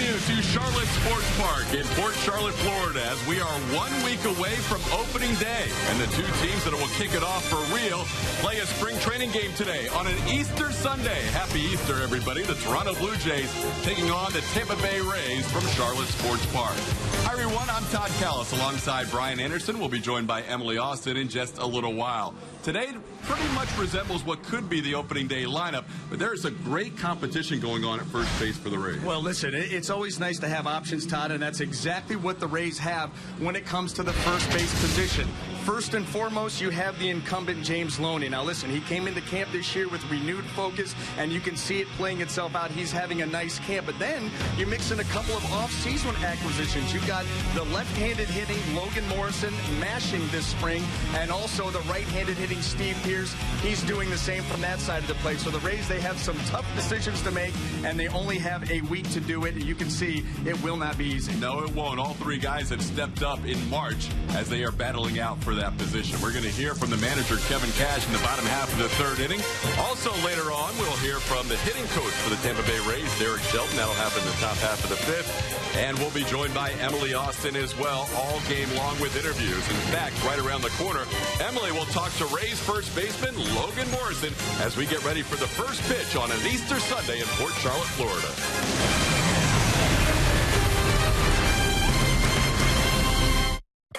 you to Charlotte Sports Park in Port Charlotte, Florida, as we are 1 week away from opening day. And the two teams that will kick it off for real play a spring training game today on an Easter Sunday. Happy Easter, everybody. The Toronto Blue Jays taking on the Tampa Bay Rays from Charlotte Sports Park. Hi, everyone. I'm Todd Callis alongside Brian Anderson. We'll be joined by Emily Austin in just a little while. Today pretty much resembles what could be the opening day lineup, but there is a great competition going on at first base for the Rays. Well, listen, it's always nice to have options, Todd, and that's exactly what the Rays have when it comes to the first base position. First and foremost, you have the incumbent James Loney. Now, listen, he came into camp this year with renewed focus, and you can see it playing itself out. He's having a nice camp. But then you mix in a couple of off-season acquisitions. You've got the left-handed hitting Logan Morrison mashing this spring, and also the right-handed hitting Steve Pearce. He's doing the same from that side of the plate. So the Rays, they have some tough decisions to make, and they only have a week to do it. And you can see it will not be easy. No, it won't. All three guys have stepped up in March as they are battling out for that position. We're going to hear from the manager, Kevin Cash, in the bottom half of the third inning. Also, later on, we'll hear from the hitting coach for the Tampa Bay Rays, Derek Shelton. That'll happen in the top half of the fifth. And we'll be joined by Emily Austin as well, all game long with interviews. In fact, right around the corner, Emily will talk to Rays first baseman Logan Morrison as we get ready for the first pitch on an Easter Sunday in Port Charlotte, Florida.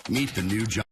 Meet the new John.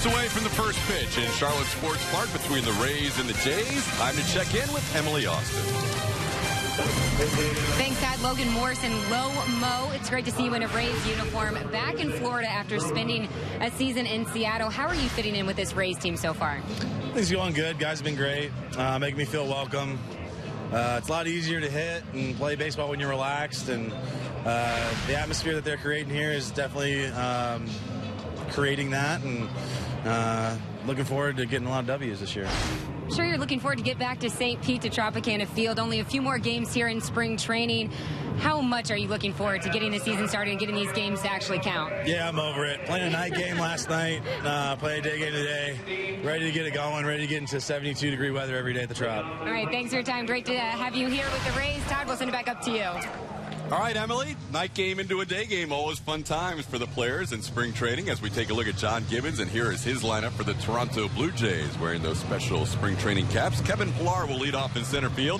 Away from the first pitch in Charlotte Sports Park between the Rays and the Jays. Time to check in with Emily Austin. Thanks, Todd. Logan Morrison, Low Mo. It's great to see you in a Rays uniform back in Florida after spending a season in Seattle. How are you fitting in with this Rays team so far? Things going good. Guys have been great. Making me feel welcome. It's a lot easier to hit and play baseball when you're relaxed, and the atmosphere that they're creating here is definitely creating that, and looking forward to getting a lot of W's this year. I'm sure you're looking forward to get back to St. Pete to Tropicana Field. Only a few more games here in spring training. How much are you looking forward to getting the season started and getting these games to actually count? Yeah, I'm over it. Playing a night game last night, playing a day game today. Ready to get it going, ready to get into 72-degree weather every day at the Trop. All right, thanks for your time. Great to have you here with the Rays. Todd, we'll send it back up to you. All right, Emily, night game into a day game. Always fun times for the players in spring training as we take a look at John Gibbons. And here is his lineup for the Toronto Blue Jays wearing those special spring training caps. Kevin Pillar will lead off in center field.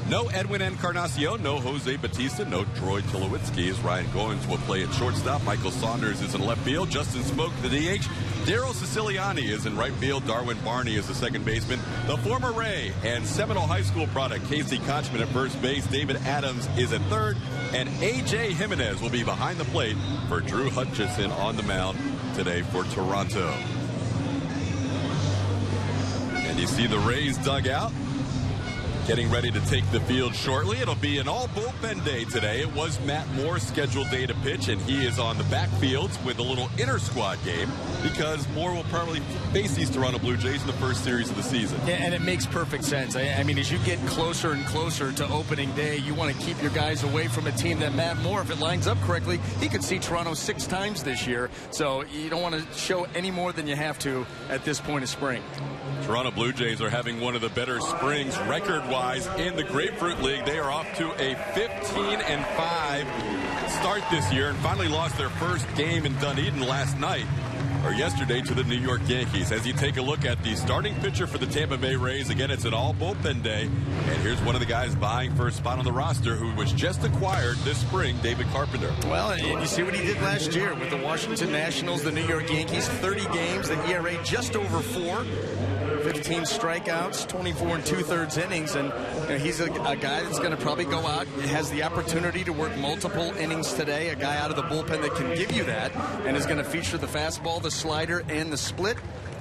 No Edwin Encarnacion, no Jose Batista, no Troy Tulowitzki, as Ryan Goins will play at shortstop. Michael Saunders is in left field. Justin Smoke, the DH. Daryl Siciliani is in right field. Darwin Barney is the second baseman. The former Ray and Seminole High School product, Casey Kochman at first base. David Adams is at third. And A.J. Jimenez will be behind the plate for Drew Hutchison on the mound today for Toronto. And you see the Rays dugout. getting ready to take the field shortly. It'll be an all bullpen day today. It was Matt Moore's scheduled day to pitch, and he is on the backfields with a little inter-squad game because Moore will probably face these Toronto Blue Jays in the first series of the season. Yeah, and it makes perfect sense. I mean, as you get closer and closer to opening day, you want to keep your guys away from a team that Matt Moore, if it lines up correctly, he could see Toronto 6 times this year. So you don't want to show any more than you have to at this point of spring. Toronto Blue Jays are having one of the better springs record-wise in the Grapefruit League. They are off to a 15-5 start this year and finally lost their first game in Dunedin last night, or yesterday, to the New York Yankees. As you take a look at the starting pitcher for the Tampa Bay Rays, again, it's an all bullpen day. And here's one of the guys vying for a spot on the roster who was just acquired this spring, David Carpenter. Well, and you see what he did last year with the Washington Nationals, the New York Yankees, 30 games, the ERA just over 4. 15 strikeouts, 24 2/3 innings, and he's a guy that's going to probably go out, has the opportunity to work multiple innings today, a guy out of the bullpen that can give you that, and is going to feature the fastball, the slider, and the split,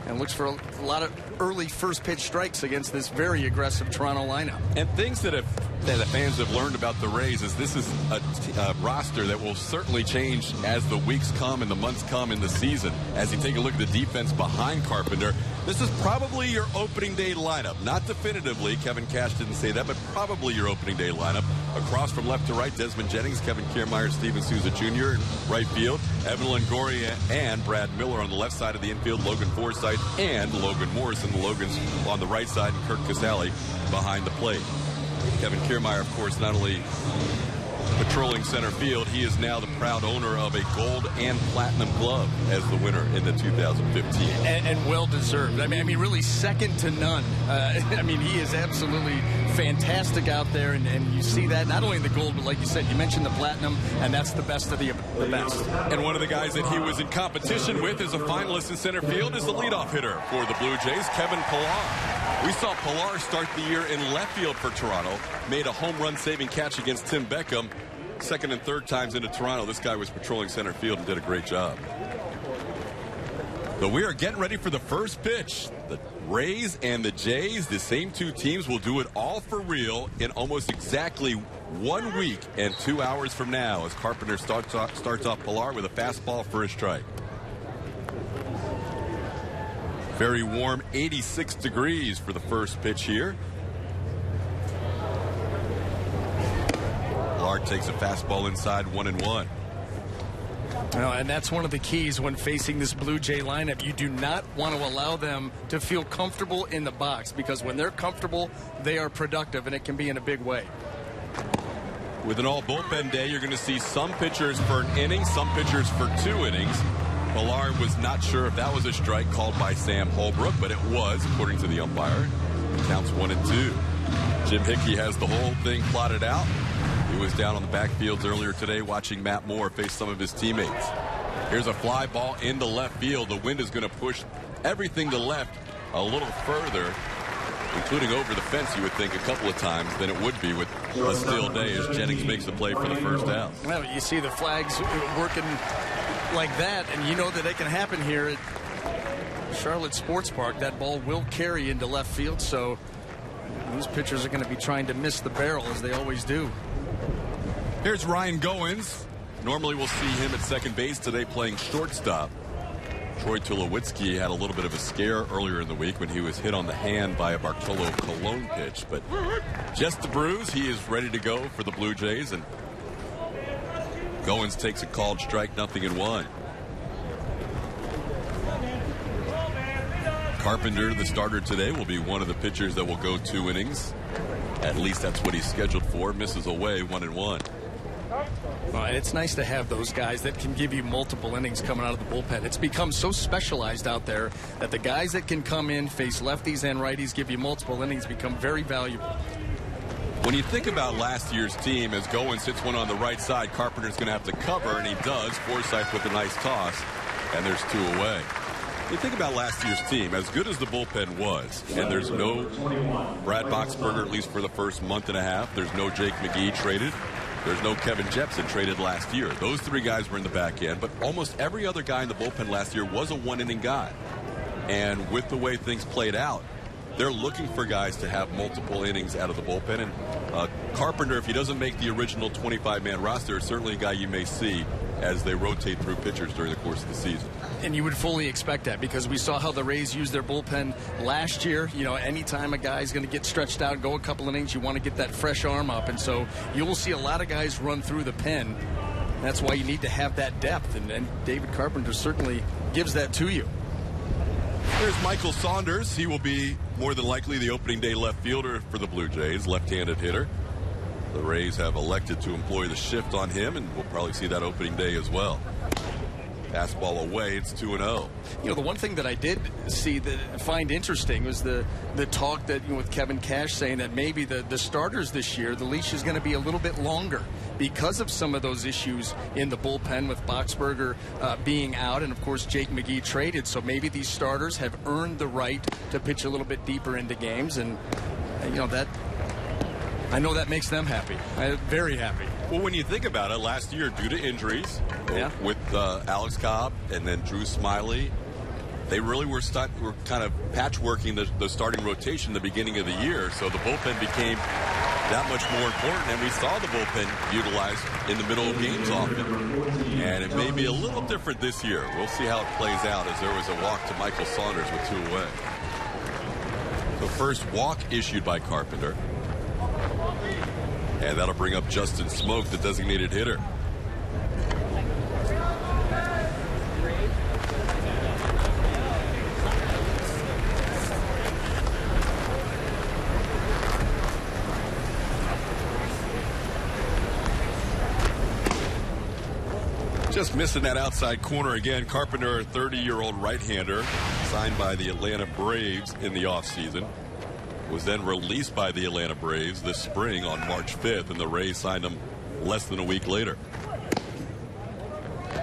and looks for a lot of early first pitch strikes against this very aggressive Toronto lineup. And things that the fans have learned about the Rays is this is a roster that will certainly change as the weeks come and the months come in the season. As you take a look at the defense behind Carpenter, this is probably your opening day lineup. Not definitively, Kevin Cash didn't say that, but probably your opening day lineup. Across from left to right, Desmond Jennings, Kevin Kiermaier, Steven Souza Jr. in right field, Evan Longoria and Brad Miller on the left side of the infield, Logan Forsythe and Logan Morrison. Logan's on the right side, and Kirk Casale behind the plate. Kevin Kiermaier, of course, not only patrolling center field, he is now the proud owner of a gold and platinum glove as the winner in the 2015. And well deserved. I mean, really second to none. I mean, he is absolutely fantastic out there, and you see that not only in the gold, but like you said, you mentioned the platinum, and that's the best of the best. And one of the guys that he was in competition with as a finalist in center field is the leadoff hitter for the Blue Jays, Kevin Pillar. We saw Pillar start the year in left field for Toronto, made a home run saving catch against Tim Beckham. Second and third times into Toronto, this guy was patrolling center field and did a great job. So we are getting ready for the first pitch. The Rays and the Jays, the same two teams, will do it all for real in almost exactly 1 week and 2 hours from now as Carpenter starts off Pillar with a fastball for a strike. Very warm, 86 degrees for the first pitch here. Pillar takes a fastball inside, 1-1. And that's one of the keys when facing this Blue Jay lineup. You do not want to allow them to feel comfortable in the box, because when they're comfortable, they are productive, and it can be in a big way. With an all bullpen day, you're going to see some pitchers for an inning, some pitchers for 2 innings. Pillar was not sure if that was a strike called by Sam Holbrook, but it was, according to the umpire. It counts 1-2. Jim Hickey has the whole thing plotted out. He was down on the backfields earlier today watching Matt Moore face some of his teammates. Here's a fly ball into left field. The wind is going to push everything to left a little further, including over the fence, you would think, a couple of times than it would be with a still day as Jennings makes the play for the first out. Well, you see the flags working like that, and you know that it can happen here at Charlotte Sports Park. That ball will carry into left field, so these pitchers are going to be trying to miss the barrel, as they always do. Here's Ryan Goins. Normally we'll see him at second base, today playing shortstop. Troy Tulowitzki had a little bit of a scare earlier in the week when he was hit on the hand by a Bartolo Colon pitch, but just the bruise. He is ready to go for the Blue Jays, and Goins takes a called strike, 0-1. Carpenter, the starter today, will be one of the pitchers that will go 2 innings. At least that's what he's scheduled for. Misses away, 1-1. Well, and it's nice to have those guys that can give you multiple innings coming out of the bullpen. It's become so specialized out there that the guys that can come in, face lefties and righties, give you multiple innings, become very valuable. When you think about last year's team, as Goins hits one on the right side, Carpenter's going to have to cover, and he does. Forsythe with a nice toss, and there's 2 away. You think about last year's team, as good as the bullpen was, and there's no Brad Boxberger, at least for the first month and a half. There's no Jake McGee traded. There's no Kevin Jepsen traded last year. Those 3 guys were in the back end, but almost every other guy in the bullpen last year was a 1-inning guy. And with the way things played out, they're looking for guys to have multiple innings out of the bullpen. And Carpenter, if he doesn't make the original 25-man roster, is certainly a guy you may see as they rotate through pitchers during the course of the season. And you would fully expect that because we saw how the Rays used their bullpen last year. You know, anytime a guy's going to get stretched out, go a couple innings, you want to get that fresh arm up. And so you will see a lot of guys run through the pen. That's why you need to have that depth. And David Carpenter certainly gives that to you. Here's Michael Saunders. He will be more than likely the opening day left fielder for the Blue Jays, left-handed hitter. The Rays have elected to employ the shift on him, and we'll probably see that opening day as well. Fastball away, it's 2-0. You know, the one thing that I did see that find interesting was the talk that, with Kevin Cash saying that maybe the starters this year, the leash is going to be a little bit longer because of some of those issues in the bullpen with Boxberger being out, and of course Jake McGee traded. So maybe these starters have earned the right to pitch a little bit deeper into games, and that I know that makes them happy. Very happy. Well, when you think about it, last year, due to injuries, with Alex Cobb and then Drew Smiley, they really were kind of patchworking the starting rotation at the beginning of the year. So the bullpen became that much more important, and we saw the bullpen utilized in the middle of games often. And it may be a little different this year. We'll see how it plays out, as there was a walk to Michael Saunders with 2 away. The first walk issued by Carpenter. And that'll bring up Justin Smoak, the designated hitter. Just missing that outside corner again. Carpenter, a 30-year-old right-hander, signed by the Atlanta Braves in the offseason. Was then released by the Atlanta Braves this spring on March 5th, and the Rays signed him less than a week later.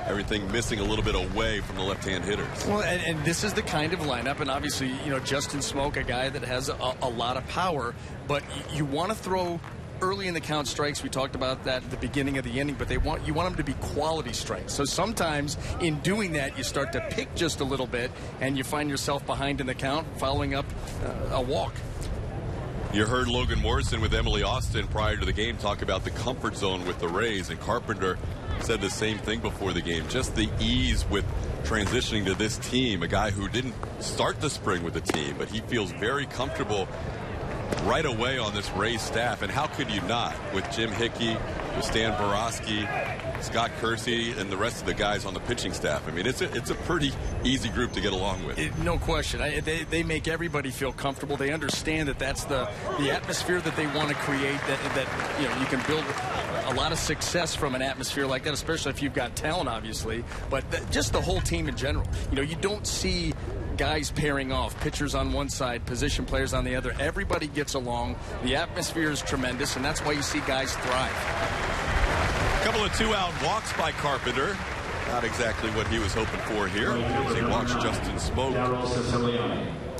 Everything missing a little bit away from the left-hand hitters. Well, and this is the kind of lineup, and obviously, Justin Smoak, a guy that has a lot of power, but you want to throw early in the count strikes. We talked about that at the beginning of the inning, but you want them to be quality strikes. So sometimes in doing that, you start to pick just a little bit, and you find yourself behind in the count, following up a walk. You heard Logan Morrison with Emily Austin prior to the game talk about the comfort zone with the Rays, and Carpenter said the same thing before the game. Just the ease with transitioning to this team, a guy who didn't start the spring with the team, but he feels very comfortable right away on this Rays staff. And how could you not, with Jim Hickey, with Stan Borowski, Scott Kersey, and the rest of the guys on the pitching staff? I mean, it's a pretty easy group to get along with. No question. They make everybody feel comfortable. They understand that that's the atmosphere that they want to create, that you can build a lot of success from an atmosphere like that, especially if you've got talent, obviously, but just the whole team in general. You don't see guys pairing off, pitchers on one side, position players on the other. Everybody gets along. The atmosphere is tremendous, and that's why you see guys thrive. A couple of 2-out walks by Carpenter. Not exactly what he was hoping for here, as he walks Justin Smoak.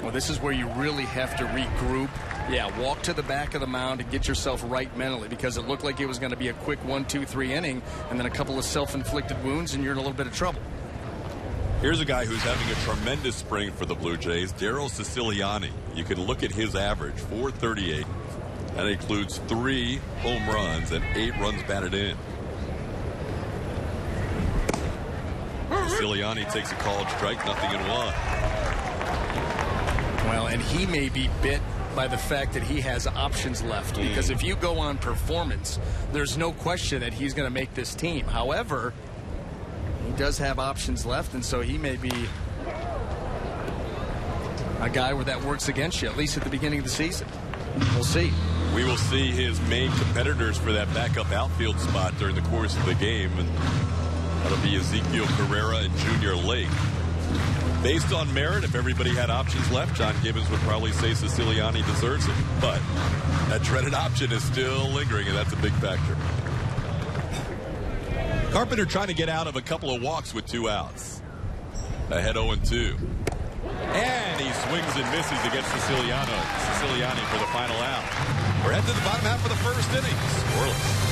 Well, this is where you really have to regroup. Yeah, walk to the back of the mound and get yourself right mentally, because it looked like it was going to be a quick 1-2-3 inning, and then a couple of self-inflicted wounds, and you're in a little bit of trouble. Here's a guy who's having a tremendous spring for the Blue Jays, Daryl Siciliani. You can look at his average, .438. That includes 3 home runs and 8 runs batted in. Siciliani takes a called strike, 0-1. Well, and he may be bit by the fact that he has options left, because if you go on performance, there's no question that he's going to make this team. However, he does have options left, and so he may be a guy where that works against you, at least at the beginning of the season. We'll see. We will see his main competitors for that backup outfield spot during the course of the game, and that'll be Ezekiel Carrera and Junior Lake. Based on merit, if everybody had options left, John Gibbons would probably say Siciliani deserves it, but that dreaded option is still lingering, and that's a big factor. Carpenter trying to get out of a couple of walks with 2 outs. Ahead 0-2. And he swings and misses against Siciliani for the final out. We're heading to the bottom half of the first inning. Scoreless.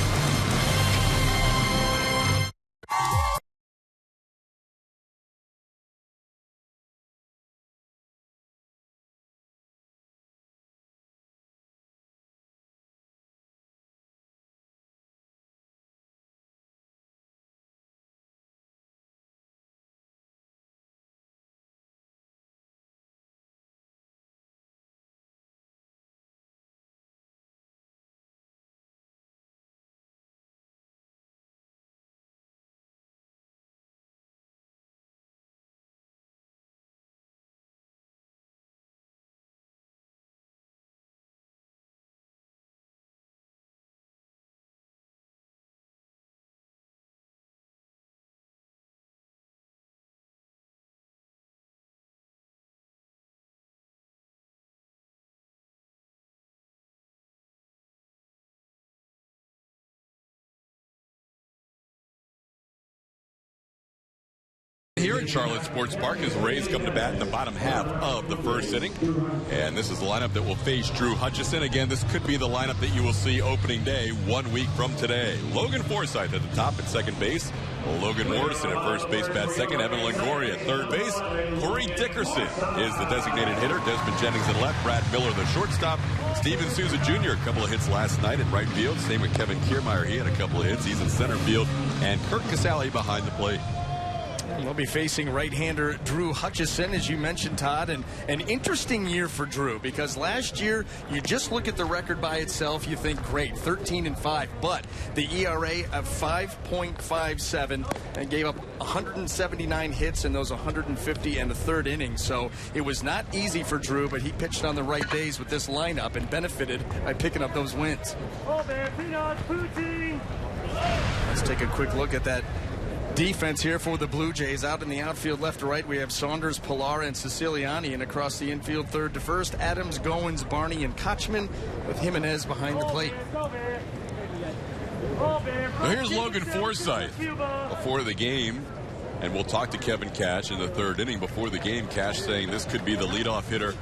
Charlotte Sports Park as Rays come to bat in the bottom half of the first inning. And this is the lineup that will face Drew Hutchison. Again, this could be the lineup that you will see opening day 1 week from today. Logan Forsythe at the top at second base. Logan Morrison at first base, bat second. Evan Longoria at third base. Corey Dickerson is the designated hitter. Desmond Jennings at left. Brad Miller, the shortstop. Steven Souza Jr., a couple of hits last night at right field. Same with Kevin Kiermaier. He had a couple of hits. He's in center field. And Kurt Casale behind the plate. We'll be facing right-hander Drew Hutchison, as you mentioned, Todd. And an interesting year for Drew, because last year, you just look at the record by itself, you think, great, 13-5. But the ERA of 5.57 and gave up 179 hits in those 150 and the third inning. So it was not easy for Drew, but he pitched on the right days with this lineup and benefited by picking up those wins. Let's take a quick look at that defense here for the Blue Jays. Out in the outfield left to right, we have Saunders, Pilar, and Siciliani, and across the infield third to first, Adams, Goins, Barney, and Kochman, with Jimenez behind the plate. Now here's Logan Forsythe before the game, and we'll talk to Kevin Cash in the third inning. Before the game, Cash saying this could be the leadoff hitter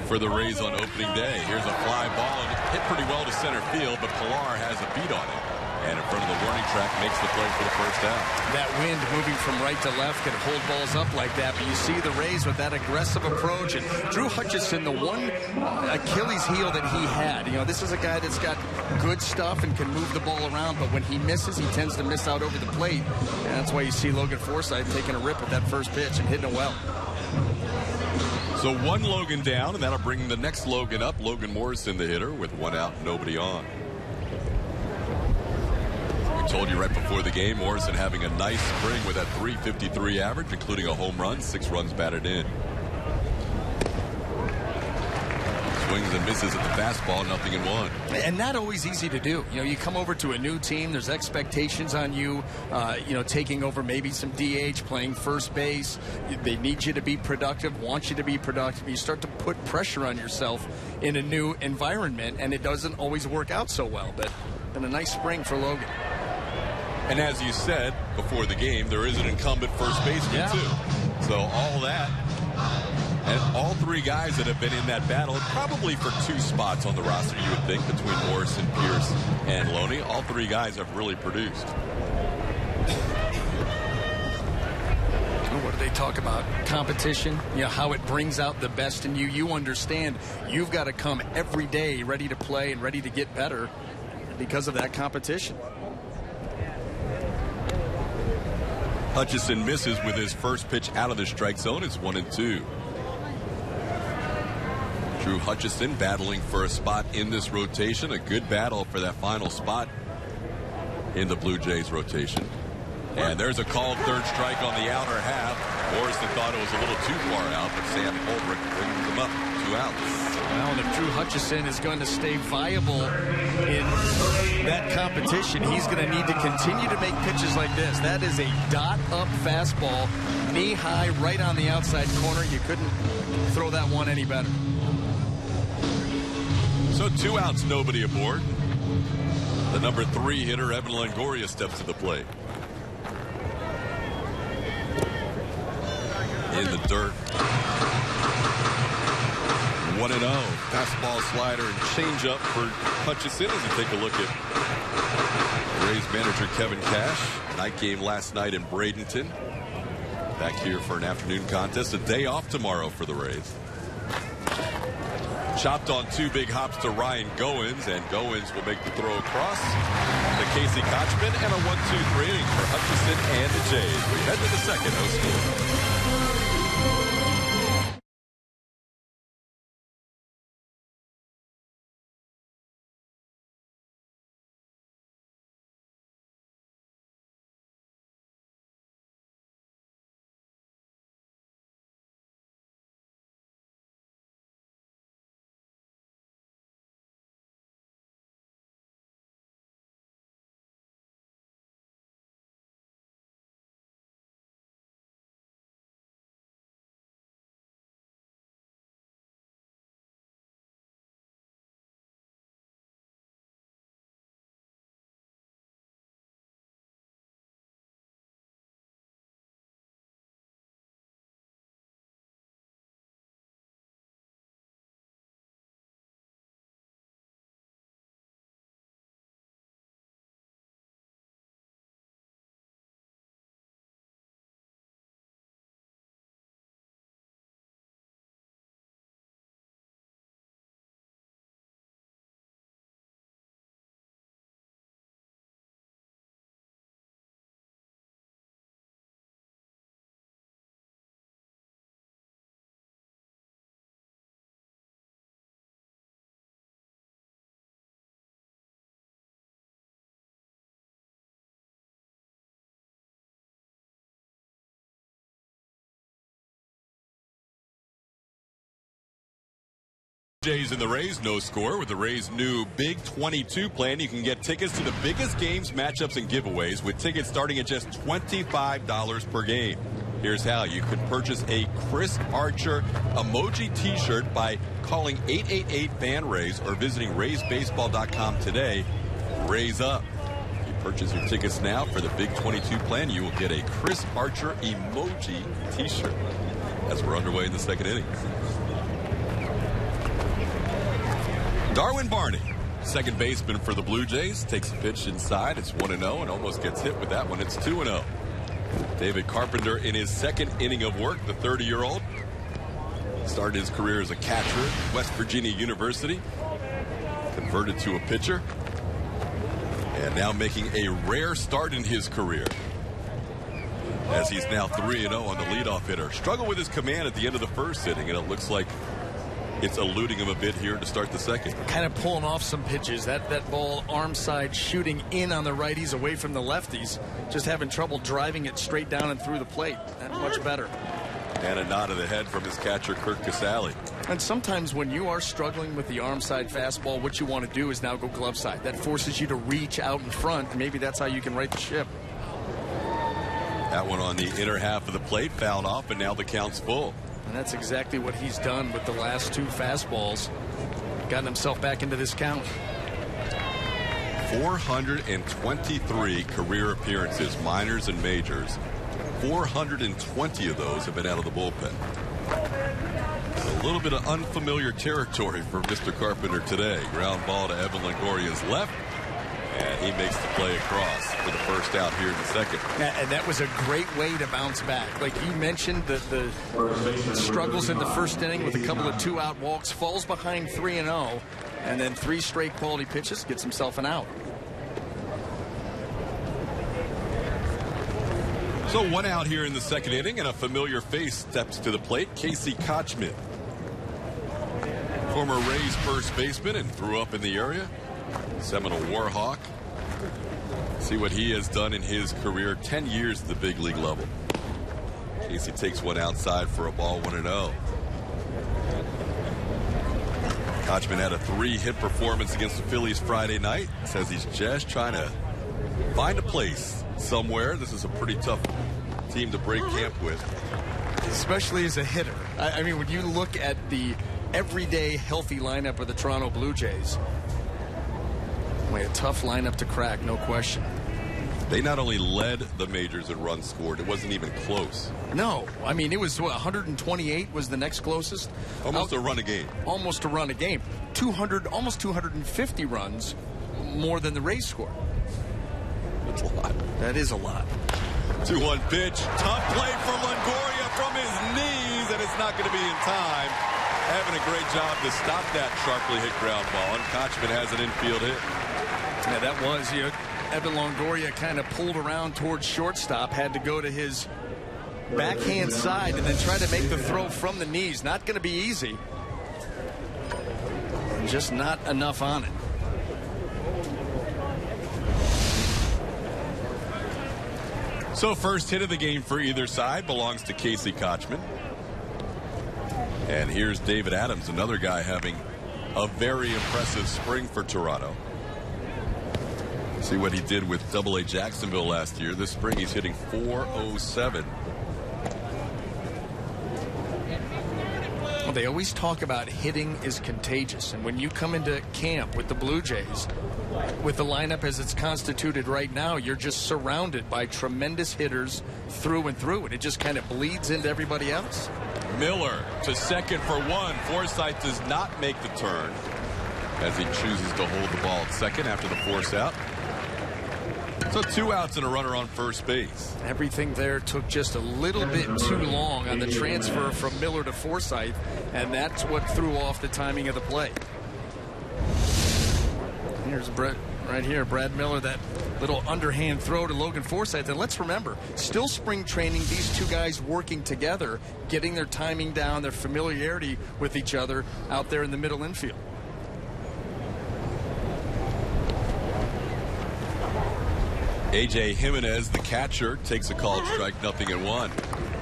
for the Rays on opening day. Here's a fly ball, and hit pretty well to center field, but Pilar has a beat on it. And in front of the warning track, makes the play for the first out. That wind moving from right to left can hold balls up like that, but you see the Rays with that aggressive approach. And Drew Hutchison, the one Achilles heel that he had, you know, this is a guy that's got good stuff and can move the ball around, but when he misses, he tends to miss out over the plate. And that's why you see Logan Forsythe taking a rip at that first pitch and hitting it well. So one Logan down, and that'll bring the next Logan up. Logan Morrison, the hitter, with one out, nobody on. Told you right before the game, Morrison having a nice spring with that .353 average, including a home run, 6 runs batted in. Swings and misses at the fastball, 0-1. And not always easy to do. You know, you come over to a new team, there's expectations on you, you know, taking over maybe some DH, playing first base. They need you to be productive, want you to be productive. You start to put pressure on yourself in a new environment, and it doesn't always work out so well. But been a nice spring for Logan. And as you said before the game, there is an incumbent first baseman, too. So all that, and all 3 guys that have been in that battle, probably for 2 spots on the roster, you would think, between Morrison, Pierce, and Loney. All 3 guys have really produced. What do they talk about? Competition, you know, how it brings out the best in you. You understand you've got to come every day ready to play and ready to get better because of that competition. Hutchison misses with his first pitch out of the strike zone. It's 1-2. Drew Hutchison battling for a spot in this rotation. A good battle for that final spot in the Blue Jays rotation. And there's a called third strike on the outer half. Morrison thought it was a little too far out, but Sam Holbrook brings him up. 2 outs. Well, and if Drew Hutchison is going to stay viable in that competition, he's going to need to continue to make pitches like this. That is a dot-up fastball, knee-high, right on the outside corner. You couldn't throw that one any better. So 2 outs, nobody aboard. The number 3 hitter, Evan Longoria, steps to the plate. In the dirt. 1-0. Fastball, slider, and changeup for Hutchison as we take a look at Rays manager Kevin Cash. Night game last night in Bradenton. Back here for an afternoon contest. A day off tomorrow for the Rays. Chopped on 2 big hops to Ryan Goins, and Goins will make the throw across to Casey Kochman, and a 1-2-3 inning for Hutchison and the Jays. We head to the second, no score. Jays and the Rays, no score. With the Rays' new Big 22 plan, you can get tickets to the biggest games, matchups, and giveaways with tickets starting at just $25 per game. Here's how. You can purchase a Chris Archer emoji t-shirt by calling 888-FAN-RAYS or visiting RaysBaseball.com today. Raise up. If you purchase your tickets now for the Big 22 plan, you will get a Chris Archer emoji t-shirt as we're underway in the second inning. Darwin Barney, second baseman for the Blue Jays, takes a pitch inside. It's 1-0 and almost gets hit with that one. It's 2-0. David Carpenter in his second inning of work, the 30-year-old. Started his career as a catcher at West Virginia University. Converted to a pitcher. And now making a rare start in his career, as he's now 3-0 on the leadoff hitter. Struggled with his command at the end of the first inning, and it looks like it's eluding him a bit here to start the second. Kind of pulling off some pitches. That ball arm side shooting in on the righties away from the lefties. Just having trouble driving it straight down and through the plate. That much better. And a nod of the head from his catcher, Kurt Casale. And sometimes when you are struggling with the arm side fastball, what you want to do is now go glove side. That forces you to reach out in front, and maybe that's how you can right the ship. That one on the inner half of the plate, fouled off, and now the count's full. And that's exactly what he's done with the last two fastballs. Gotten himself back into this count. 423 career appearances, minors and majors. 420 of those have been out of the bullpen. A little bit of unfamiliar territory for Mr. Carpenter today. Ground ball to Evan Longoria's left. And he makes the play across for the first out here in the second. And that was a great way to bounce back. Like you mentioned, the struggles in the first inning with a couple of two-out walks, falls behind 3-0, and then 3 straight quality pitches, gets himself an out. So 1 out here in the second inning, and a familiar face steps to the plate, Casey Kotchman. Former Rays first baseman and grew up in the area. Seminole Warhawk. See what he has done in his career. 10 years at the big league level. Casey takes one outside for a ball, 1-0. Kotchman had a 3-hit performance against the Phillies Friday night. Says he's just trying to find a place somewhere. This is a pretty tough team to break camp with. Especially as a hitter. I mean, when you look at the everyday healthy lineup of the Toronto Blue Jays, a tough lineup to crack, no question. They not only led the majors in runs scored, it wasn't even close. No, I mean, it was 128 was the next closest. Almost a run a game. Almost a run a game. 200, almost 250 runs more than the Rays scored. That's a lot. That is a lot. 2-1 pitch. Tough play for Longoria from his knees, and it's not going to be in time. Having a great job to stop that sharply hit ground ball, and Kotchman has an infield hit. Yeah, that was, Evan Longoria kind of pulled around towards shortstop, had to go to his backhand side and then try to make the throw from the knees. Not going to be easy. Just not enough on it. So first hit of the game for either side belongs to Casey Kotchman. And here's David Adams, another guy having a very impressive spring for Toronto. See what he did with Double-A Jacksonville last year. This spring he's hitting .407. Well, they always talk about hitting is contagious. And when you come into camp with the Blue Jays, with the lineup as it's constituted right now, you're just surrounded by tremendous hitters through and through. And it just kind of bleeds into everybody else. Miller to second for one. Forsythe does not make the turn as he chooses to hold the ball at second after the force out. So 2 outs and a runner on first base. Everything there took just a little bit too long on the transfer from Miller to Forsythe, and that's what threw off the timing of the play. Here's Brett right here, Brad Miller, that little underhand throw to Logan Forsythe. And let's remember, still spring training, these two guys working together, getting their timing down, their familiarity with each other out there in the middle infield. A.J. Jimenez, the catcher, takes a called strike, 0-1.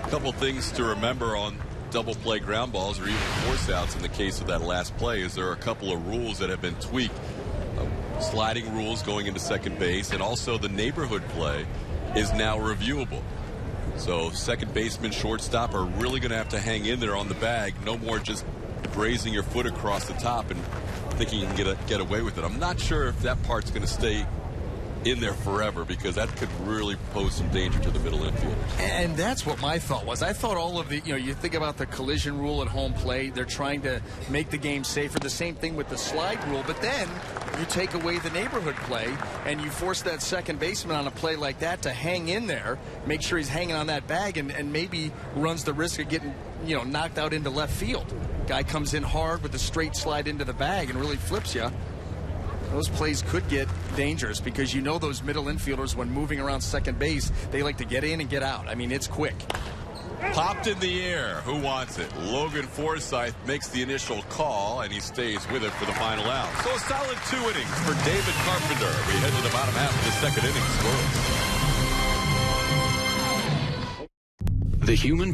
A couple things to remember on double play ground balls or even force outs in the case of that last play, is there are a couple of rules that have been tweaked. Sliding rules going into second base, and also the neighborhood play is now reviewable. So second baseman, shortstop are really going to have to hang in there on the bag. No more just grazing your foot across the top and thinking you can get away with it. I'm not sure if that part's going to stay in there forever, because that could really pose some danger to the middle infielders. And that's what my thought was. I thought all of the, you think about the collision rule at home plate. They're trying to make the game safer. The same thing with the slide rule. But then you take away the neighborhood play and you force that second baseman on a play like that to hang in there, make sure he's hanging on that bag, and maybe runs the risk of getting, knocked out into left field. Guy comes in hard with a straight slide into the bag and really flips you. Those plays could get dangerous, because those middle infielders, when moving around second base, they like to get in and get out. I mean, it's quick. Popped in the air. Who wants it? Logan Forsythe makes the initial call, and he stays with it for the final out. So a solid 2 innings for David Carpenter. We head to the bottom half of the second inning scoreless. The human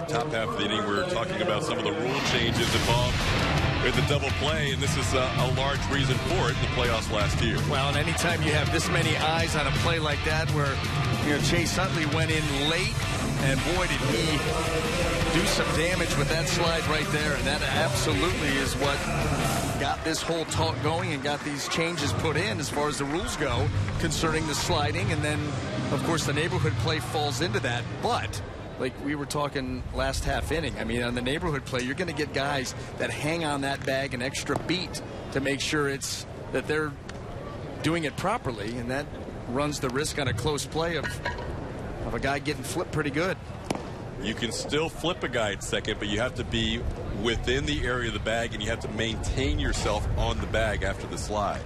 top half of the inning, we're talking about some of the rule changes involved with the double play, and this is a large reason for it in the playoffs last year. Well, and anytime you have this many eyes on a play like that, where Chase Utley went in late, and boy, did he do some damage with that slide right there, and that absolutely is what got this whole talk going and got these changes put in as far as the rules go concerning the sliding, and then, of course, the neighborhood play falls into that. But like we were talking last half inning, I mean, on the neighborhood play, you're going to get guys that hang on that bag an extra beat to make sure that they're doing it properly, and that runs the risk on a close play of a guy getting flipped pretty good. You can still flip a guy at second, but you have to be within the area of the bag, and you have to maintain yourself on the bag after the slide.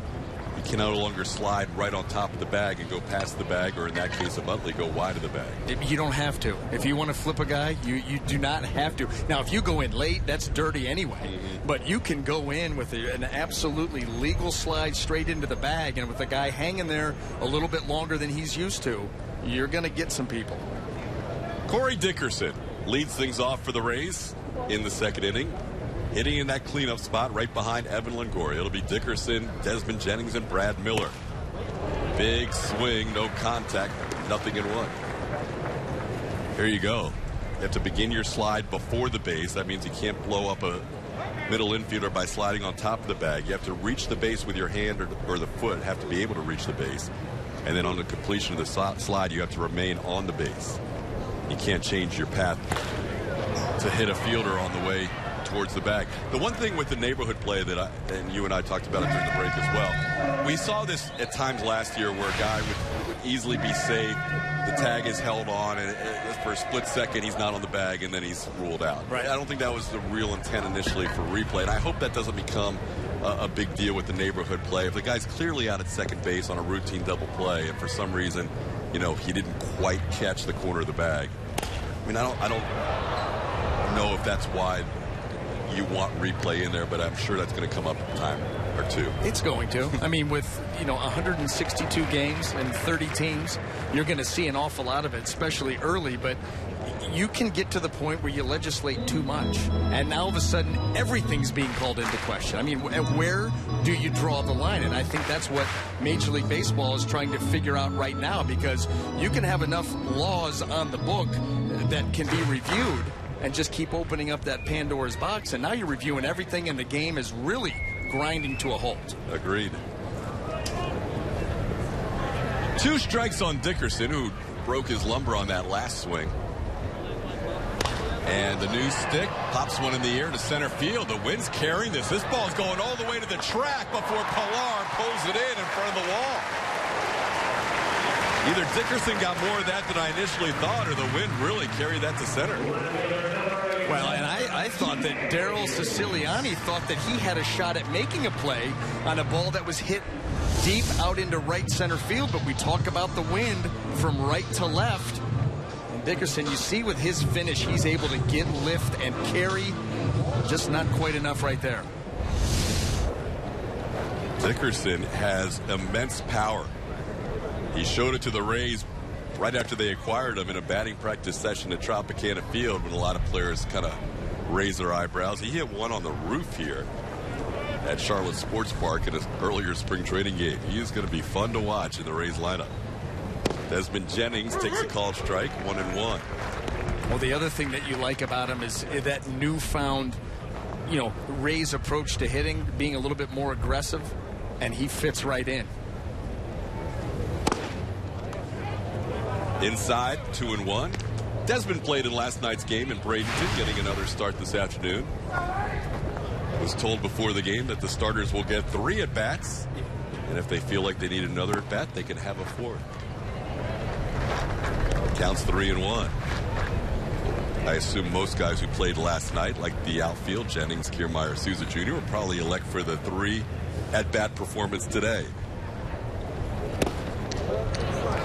You can no longer slide right on top of the bag and go past the bag, or in that case of Utley, go wide of the bag. You don't have to. If you want to flip a guy, you do not have to. Now, if you go in late, that's dirty anyway. But you can go in with an absolutely legal slide straight into the bag, and with a guy hanging there a little bit longer than he's used to, you're going to get some people. Corey Dickerson leads things off for the Rays in the second inning, hitting in that cleanup spot right behind Evan Longoria. It'll be Dickerson, Desmond Jennings, and Brad Miller. Big swing, no contact, nothing in one. Here you go. You have to begin your slide before the base. That means you can't blow up a middle infielder by sliding on top of the bag. You have to reach the base with your hand or the foot, have to be able to reach the base. And then on the completion of the slide, you have to remain on the base. You can't change your path to hit a fielder on the way towards the bag. The one thing with the neighborhood play that and you and I talked about it during the break as well, we saw this at times last year where a guy would easily be safe. The tag is held on, and for a split second he's not on the bag, and then he's ruled out. Right. I don't think that was the real intent initially for replay, and I hope that doesn't become a big deal with the neighborhood play. If the guy's clearly out at second base on a routine double play, and for some reason, he didn't quite catch the corner of the bag. I mean, I don't know if that's why you want replay in there, but I'm sure that's going to come up a time or two. It's going to. I mean, with 162 games and 30 teams, you're going to see an awful lot of it, especially early. But you can get to the point where you legislate too much, and now all of a sudden everything's being called into question. I mean, where do you draw the line? And I think that's what Major League Baseball is trying to figure out right now, because you can have enough laws on the book that can be reviewed and just keep opening up that Pandora's box, and now you're reviewing everything, and the game is really grinding to a halt. Agreed. 2 strikes on Dickerson, who broke his lumbar on that last swing. And the new stick pops one in the air to center field. The wind's carrying this. This ball's going all the way to the track before Pilar pulls it in front of the wall. Either Dickerson got more of that than I initially thought, or the wind really carried that to center. Well, and I thought that Daryl Siciliani thought that he had a shot at making a play on a ball that was hit deep out into right center field, but we talk about the wind from right to left. And Dickerson, you see with his finish, he's able to get lift and carry, just not quite enough right there. Dickerson has immense power. He showed it to the Rays right after they acquired him in a batting practice session at Tropicana Field, when a lot of players kind of raise their eyebrows. He hit one on the roof here at Charlotte Sports Park in an earlier spring training game. He is going to be fun to watch in the Rays lineup. Desmond Jennings takes a called strike, 1-1. Well, the other thing that you like about him is that newfound, Rays approach to hitting, being a little bit more aggressive, and he fits right in. Inside, 2-1. Desmond played in last night's game in Bradenton, getting another start this afternoon. Was told before the game that the starters will get 3 at-bats, and if they feel like they need another at-bat, they can have a 4th. Counts 3-1. I assume most guys who played last night, like the outfield, Jennings, Kiermaier, Souza Jr., will probably elect for the 3 at-bat performance today.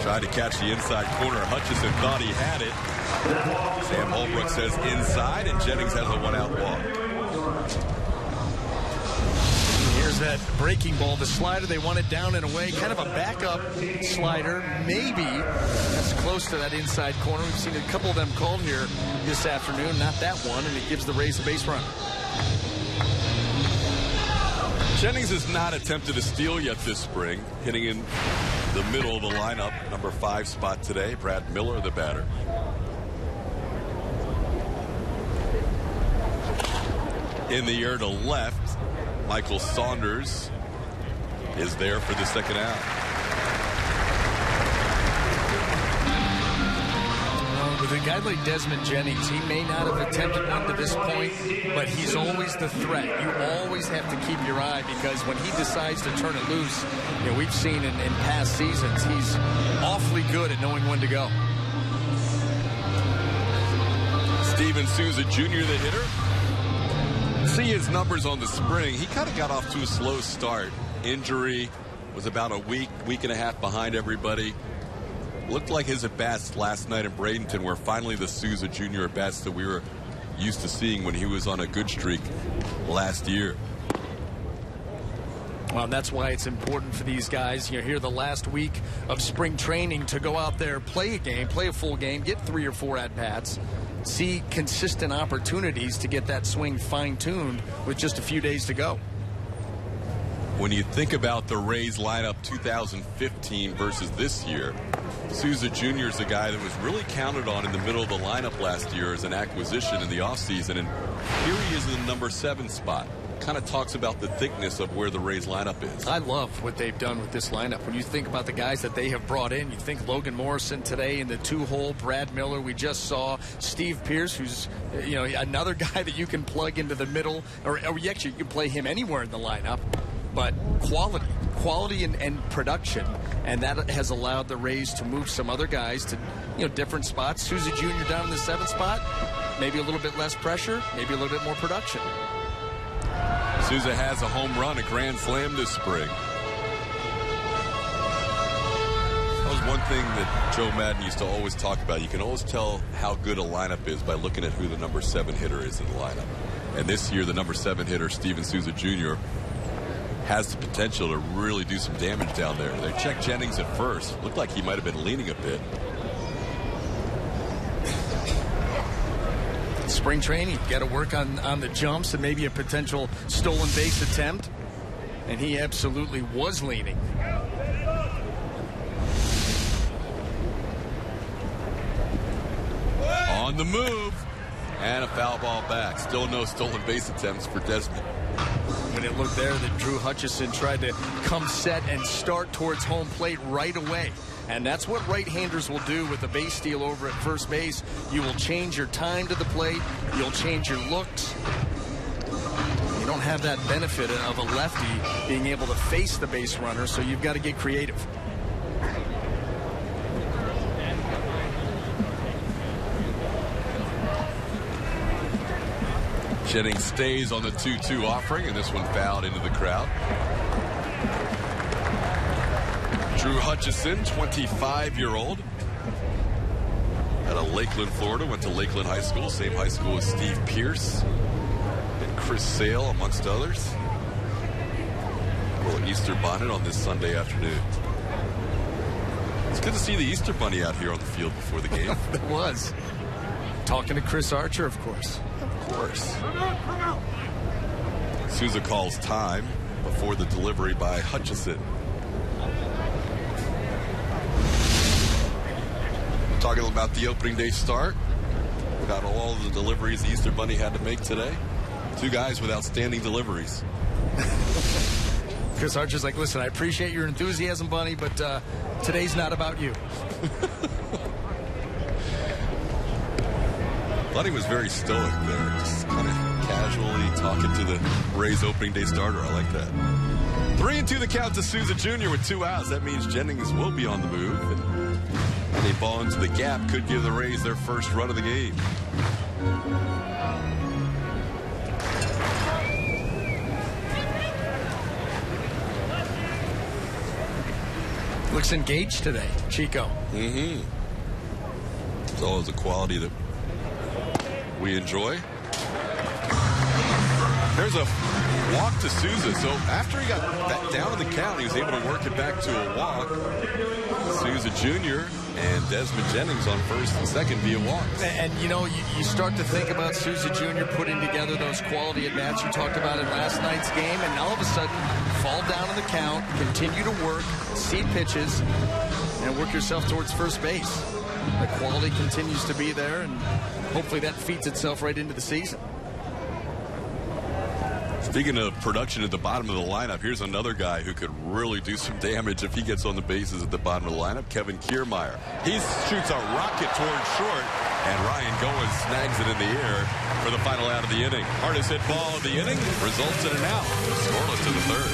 Tried to catch the inside corner. Hutchison thought he had it. Sam Holbrook says inside, and Jennings has a 1-out walk. Here's that breaking ball, the slider. They want it down and away, kind of a backup slider. Maybe that's close to that inside corner. We've seen a couple of them called here this afternoon. Not that one, and it gives the Rays a base run. Jennings has not attempted a steal yet this spring, hitting in the middle of the lineup, number 5 spot today. Brad Miller, the batter. In the air to left, Michael Saunders is there for the second out. With a guy like Desmond Jennings, he may not have attempted one to this point, but he's always the threat. You always have to keep your eye, because when he decides to turn it loose, we've seen in past seasons, he's awfully good at knowing when to go. Steven Souza Jr., the hitter. See his numbers on the spring. He kind of got off to a slow start. Injury, was about a week and a half behind everybody. Looked like his at-bats last night in Bradenton were finally the Souza Jr. at-bats that we were used to seeing when he was on a good streak last year. Well, that's why it's important for these guys, here the last week of spring training, to go out there, play a game, play a full game, get 3 or 4 at-bats, see consistent opportunities to get that swing fine-tuned with just a few days to go. When you think about the Rays lineup 2015 versus this year, Souza Jr. is a guy that was really counted on in the middle of the lineup last year as an acquisition in the offseason, and here he is in the number 7 spot. Kind of talks about the thickness of where the Rays lineup is. I love what they've done with this lineup. When you think about the guys that they have brought in, you think Logan Morrison today in the 2-hole, Brad Miller, we just saw Steve Pearce, who's another guy that you can plug into the middle, or actually you can play him anywhere in the lineup. But quality and production, and that has allowed the Rays to move some other guys to different spots. Souza Jr. down in the 7th spot, maybe a little bit less pressure, maybe a little bit more production. Souza has a home run, a grand slam this spring. That was one thing that Joe Madden used to always talk about. You can always tell how good a lineup is by looking at who the number 7 hitter is in the lineup. And this year, the number 7 hitter, Steven Souza Jr., has the potential to really do some damage down there. They checked Jennings at first. Looked like he might have been leaning a bit. Spring training, got to work on the jumps and maybe a potential stolen base attempt. And he absolutely was leaning. On the move. And a foul ball back. Still no stolen base attempts for Desmond. When it looked there that Drew Hutchison tried to come set and start towards home plate right away. And that's what right-handers will do with a base steal over at first base. You will change your time to the plate. You'll change your looks. You don't have that benefit of a lefty being able to face the base runner, so you've got to get creative. Jennings stays on the 2-2 offering, and this one fouled into the crowd. Drew Hutchison, 25-year-old, out of Lakeland, Florida, went to Lakeland High School, same high school as Steve Pierce and Chris Sale, amongst others. A little Easter bonnet on this Sunday afternoon. It's good to see the Easter Bunny out here on the field before the game. It was. Talking to Chris Archer, of course. Of course. Souza calls time before the delivery by Hutchison. Talking about the opening day start, about all the deliveries the Easter Bunny had to make today. Two guys with outstanding deliveries. Chris Archer's like, listen, I appreciate your enthusiasm, Bunny, but today's not about you. Bunny was very stoic there, just kind of casually talking to the Rays opening day starter. I like that. 3-2 the count to Souza Jr. with 2 outs. That means Jennings will be on the move. And a ball into the gap could give the Rays their first run of the game. Looks engaged today, Chico. Mm-hmm. It's always a quality that we enjoy. There's a walk to Souza. So after he got that down in the count, he was able to work it back to a walk. Souza Jr. and Desmond Jennings on first and second via walks. And you know, you start to think about Souza Jr. putting together those quality at-bats you talked about in last night's game, and all of a sudden, fall down in the count, continue to work, see pitches, and work yourself towards first base. The quality continues to be there, and hopefully that feeds itself right into the season. Speaking of production at the bottom of the lineup, here's another guy who could really do some damage if he gets on the bases at the bottom of the lineup, Kevin Kiermaier. He shoots a rocket towards short, and Ryan Goins snags it in the air for the final out of the inning. Hardest hit ball of the inning results in an out. Scoreless to the third.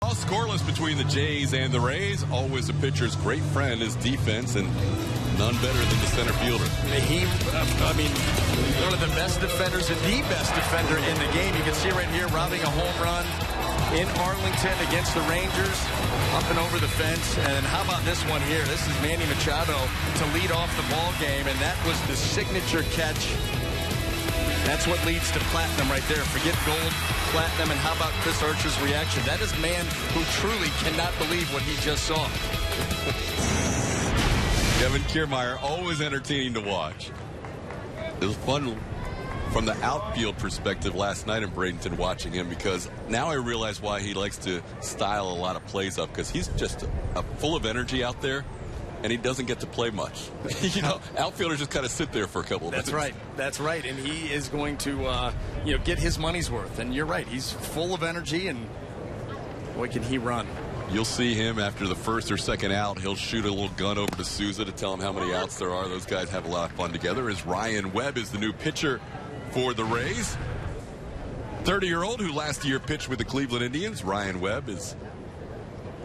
All scoreless between the Jays and the Rays. Always a pitcher's great friend is defense, and none better than the center fielder. One of the best defenders and the best defender in the game. You can see right here, robbing a home run in Arlington against the Rangers, up and over the fence. And how about this one here? This is Manny Machado to lead off the ball game, and that was the signature catch. That's what leads to platinum right there. Forget gold, platinum, and how about Chris Archer's reaction? That is a man who truly cannot believe what he just saw. Kevin Kiermaier, always entertaining to watch. It was fun from the outfield perspective last night in Bradenton watching him, because now I realize why he likes to style a lot of plays up, because he's just full of energy out there, and he doesn't get to play much. You know, outfielders just kind of sit there for a couple of minutes. That's right. That's right. And he is going to, get his money's worth. And you're right. He's full of energy, and boy, can he run. You'll see him after the first or second out. He'll shoot a little gun over to Souza to tell him how many outs there are. Those guys have a lot of fun together. As Ryan Webb is the new pitcher for the Rays. 30-year-old who last year pitched with the Cleveland Indians. Ryan Webb is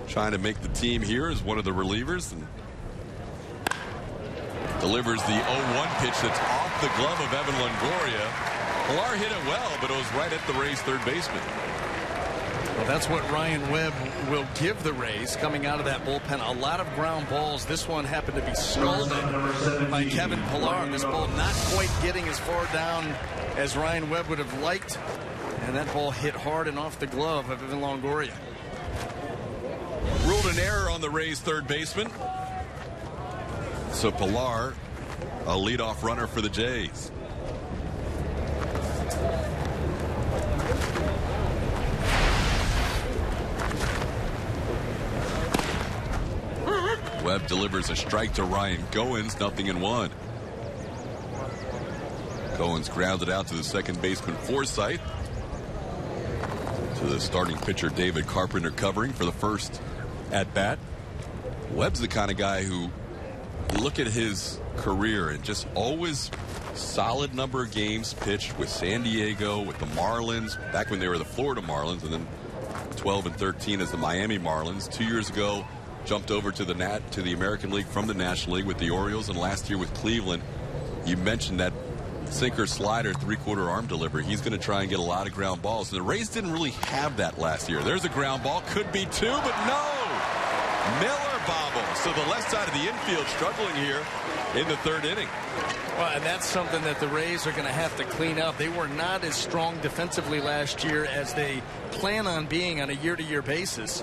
trying to make the team here as one of the relievers, and delivers the 0-1 pitch that's off the glove of Evan Longoria. Pilar hit it well, but it was right at the Rays' third baseman. Well, that's what Ryan Webb will give the Rays coming out of that bullpen. A lot of ground balls. This one happened to be scalded by Kevin Pilar. This ball not quite getting as far down as Ryan Webb would have liked. And that ball hit hard and off the glove of Evan Longoria. Ruled an error on the Rays' third baseman. So Pilar, a leadoff runner for the Jays. Webb delivers a strike to Ryan Goins, 0-1. Goins grounded out to the second baseman Forsythe. To the starting pitcher David Carpenter covering for the first at bat. Webb's the kind of guy who, you look at his career and just always solid number of games pitched with San Diego, with the Marlins, back when they were the Florida Marlins, and then 12 and 13 as the Miami Marlins. 2 years ago, jumped over to the American League from the National League with the Orioles, and last year with Cleveland. You mentioned that sinker slider, three-quarter arm delivery. He's going to try and get a lot of ground balls. And the Rays didn't really have that last year. There's a ground ball, could be two, but no! Miller bobbles. So the left side of the infield struggling here in the third inning. Well, and that's something that the Rays are going to have to clean up. They were not as strong defensively last year as they plan on being on a year-to-year basis.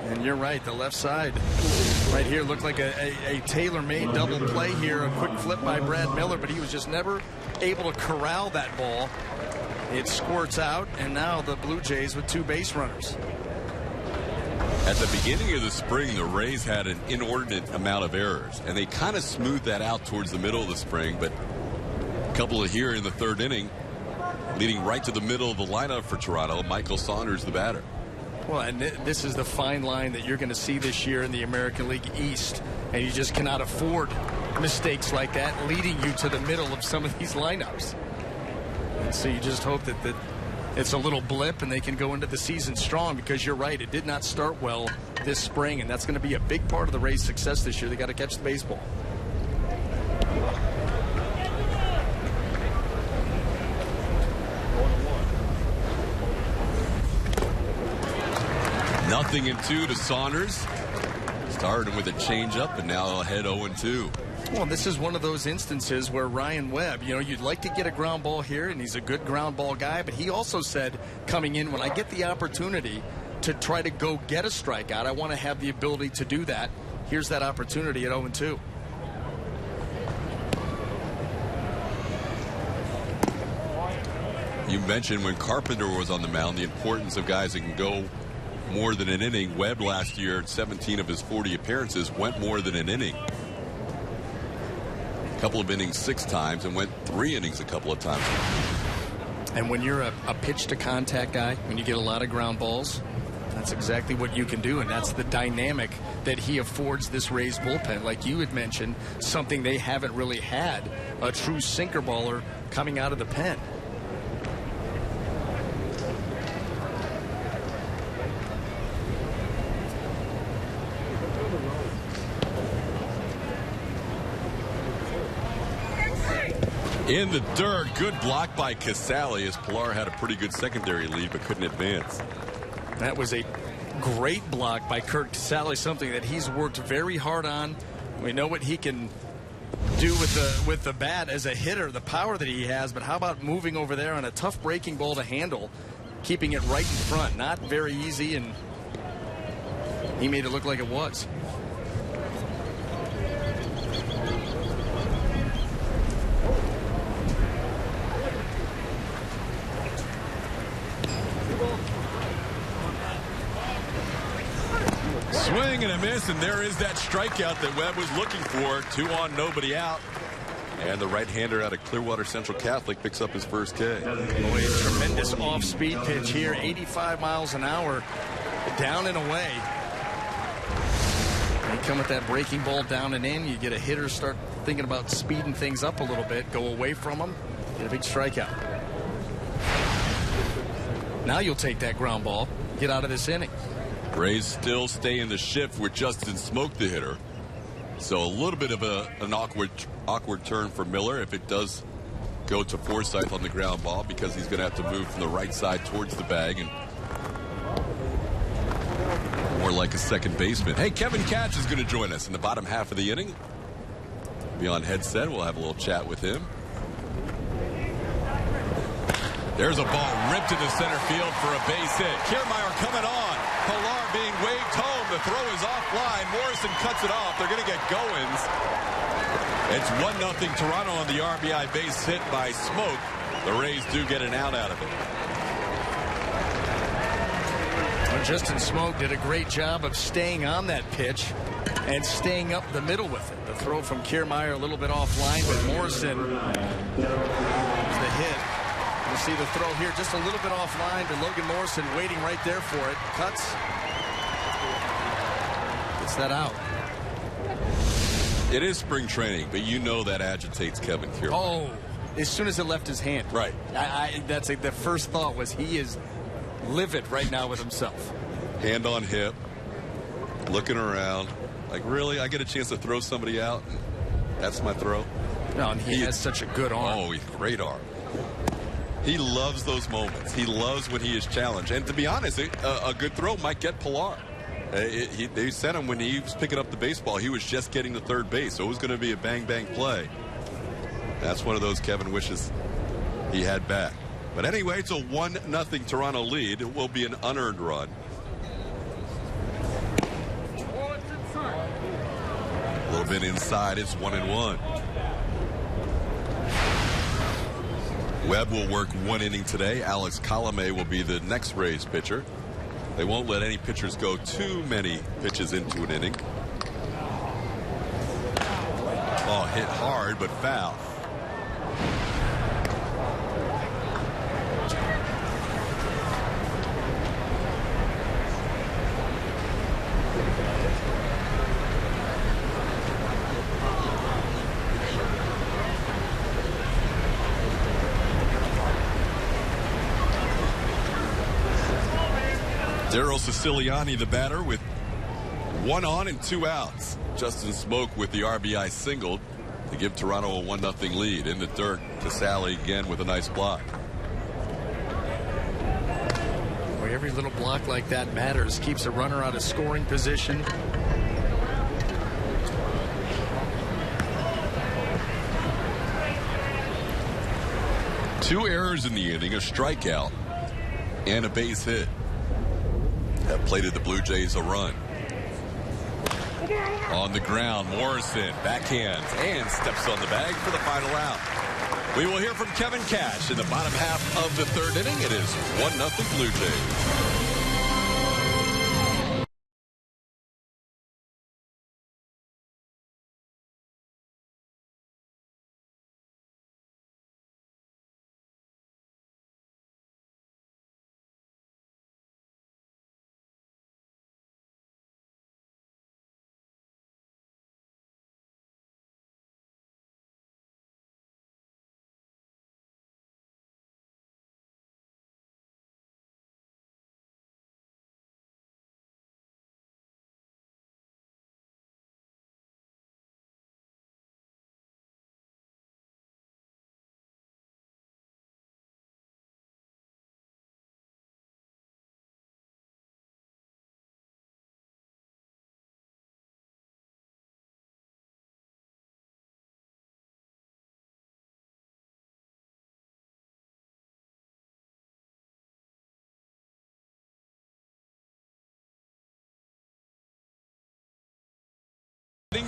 And you're right, the left side right here looked like a tailor-made double play here. A quick flip by Brad Miller, but he was just never able to corral that ball. It squirts out, and now the Blue Jays with two base runners. At the beginning of the spring, the Rays had an inordinate amount of errors, and they kind of smoothed that out towards the middle of the spring, but a couple of here in the third inning, leading right to the middle of the lineup for Toronto, Michael Saunders, the batter. Well, and this is the fine line that you're going to see this year in the American League East, and you just cannot afford mistakes like that leading you to the middle of some of these lineups. And so you just hope that it's a little blip and they can go into the season strong, because you're right, it did not start well this spring, and that's going to be a big part of the Rays' success this year. They got to catch the baseball. Nothing in two to Saunders. Started with a changeup and now ahead 0-2. Well, this is one of those instances where Ryan Webb, you'd like to get a ground ball here, and he's a good ground ball guy, but he also said coming in, when I get the opportunity to try to go get a strikeout, I want to have the ability to do that. Here's that opportunity at 0-2. You mentioned when Carpenter was on the mound, the importance of guys that can go more than an inning. Webb last year, 17 of his 40 appearances, went more than an inning. A couple of innings 6 times, and went 3 innings a couple of times. And when you're a pitch to contact guy, when you get a lot of ground balls, that's exactly what you can do, and that's the dynamic that he affords this Rays bullpen. Like you had mentioned, something they haven't really had, a true sinker baller coming out of the pen. In the dirt, good block by Casale, as Pilar had a pretty good secondary lead but couldn't advance. That was a great block by Kurt Casale, something that he's worked very hard on. We know what he can do with the bat as a hitter, the power that he has, but how about moving over there on a tough breaking ball to handle, keeping it right in front? Not very easy, and he made it look like it was. Swing and a miss, and there is that strikeout that Webb was looking for. 2 on, nobody out. And the right-hander out of Clearwater Central Catholic picks up his first K. Boy, a tremendous off-speed pitch here, 85 miles an hour, down and away. You come with that breaking ball down and in, you get a hitter start thinking about speeding things up a little bit, go away from him, get a big strikeout. Now you'll take that ground ball, get out of this inning. Rays still stay in the shift with Justin Smoke, the hitter. So a little bit of an awkward turn for Miller if it does go to Forsythe on the ground ball, because he's going to have to move from the right side towards the bag and more like a second baseman. Hey, Kevin Catch is going to join us in the bottom half of the inning. Be on headset. We'll have a little chat with him. There's a ball ripped into center field for a base hit. Kiermaier coming on. Pilar being waved home. The throw is offline. Morrison cuts it off. They're going to get Goins. It's 1-0 Toronto on the RBI base hit by Smoke. The Rays do get an out of it. Well, Justin Smoke did a great job of staying on that pitch and staying up the middle with it. The throw from Kiermaier a little bit offline, but Morrison was the hit. You see the throw here just a little bit offline to Logan Morrison, waiting right there for it. Cuts. Gets that out. It is spring training, but you know that agitates Kevin Kiermaier. Oh, as soon as it left his hand. Right. The first thought was he is livid right now with himself. Hand on hip. Looking around. Like, really? I get a chance to throw somebody out? That's my throw? No, and he has such a good arm. Oh, he's a great arm. He loves those moments. He loves when he is challenged. And to be honest, a good throw might get Pilar. They sent him when he was picking up the baseball. He was just getting to third base, so it was going to be a bang-bang play. That's one of those Kevin wishes he had back. But anyway, it's a 1-0 Toronto lead. It will be an unearned run. A little bit inside. It's 1-1. Webb will work 1 inning today. Alex Colomé will be the next Rays pitcher. They won't let any pitchers go too many pitches into an inning. Oh, hit hard, but foul. Daryl Siciliani, the batter, with 1 on and 2 outs. Justin Smoke with the RBI single to give Toronto a 1-0 lead. In the dirt, Casale again with a nice block. Boy, every little block like that matters. Keeps a runner out of scoring position. Two errors in the inning, a strikeout, and a base hit have plated the Blue Jays a run. On the ground, Morrison backhands and steps on the bag for the final out. We will hear from Kevin Cash in the bottom half of the third inning. It is 1-0 Blue Jays.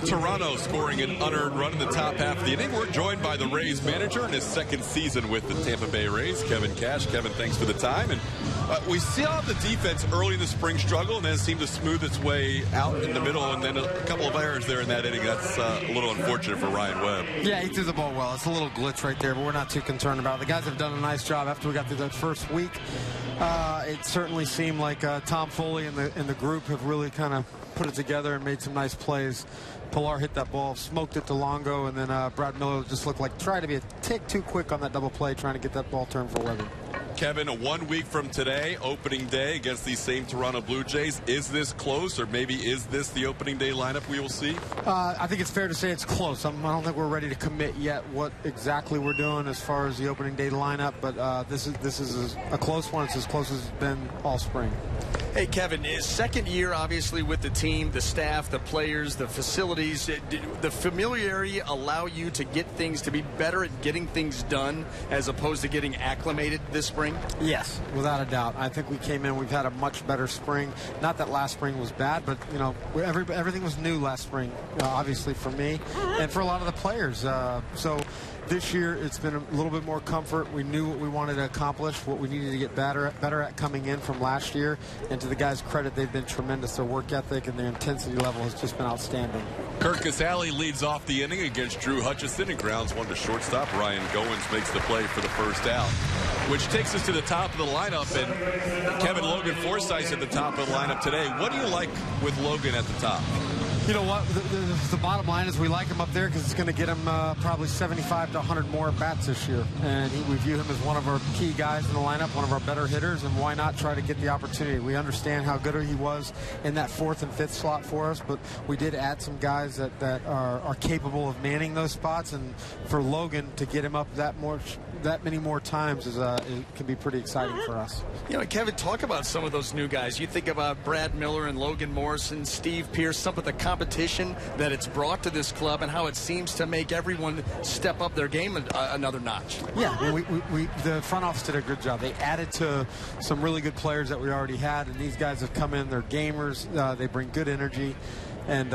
Toronto scoring an unearned run in the top half of the inning. We're joined by the Rays manager in his second season with the Tampa Bay Rays, Kevin Cash. Kevin, thanks for the time. And we saw the defense early in the spring struggle, and then it seemed to smooth its way out in the middle, and then a couple of errors there in that inning. That's a little unfortunate for Ryan Webb. Yeah, he threw the ball well. It's a little glitch right there, but we're not too concerned about it. The guys have done a nice job after we got through that first week. It certainly seemed like Tom Foley and the group have really kind of put it together and made some nice plays. Pilar hit that ball, smoked it to Longo, and then Brad Miller just looked like trying to be a tick too quick on that double play, trying to get that ball turned for Webber. Kevin, 1 week from today, opening day against these same Toronto Blue Jays. Is this close, or maybe is this the opening day lineup we will see? I think it's fair to say it's close. I don't think we're ready to commit yet what exactly we're doing as far as the opening day lineup, but this is a close one. It's as close as it's been all spring. Hey, Kevin, his second year, obviously, with the team, the staff, the players, the facilities. The familiarity allow you to get things to be better at getting things done as opposed to getting acclimated this spring? Yes, without a doubt. I think we came in, we've had a much better spring. Not that last spring was bad, but, you know, everything was new last spring, obviously for me and for a lot of the players. So this year, it's been a little bit more comfort. We knew what we wanted to accomplish, what we needed to get better at coming in from last year. And to the guys' credit, they've been tremendous. Their work ethic and their intensity level has just been outstanding. Kirk Casale leads off the inning against Drew Hutchison and grounds one to shortstop. Ryan Goins makes the play for the first out, which takes us to the top of the lineup. And Kevin, Logan Forsythe's at the top of the lineup today. What do you like with Logan at the top? You know what? The bottom line is we like him up there because it's going to get him probably 75 to 100 more bats this year. And we view him as one of our key guys in the lineup, one of our better hitters, and why not try to get the opportunity? We understand how good he was in that fourth and fifth slot for us, but we did add some guys that are capable of manning those spots. And for Logan to get him up that many more times it can be pretty exciting for us. You know, Kevin, talk about some of those new guys. You think about Brad Miller and Logan Morrison, Steve Pearce, some of the competition that it's brought to this club and how it seems to make everyone step up their game another notch. Yeah, the front office did a good job. They added to some really good players that we already had, and these guys have come in. They're gamers. They bring good energy. And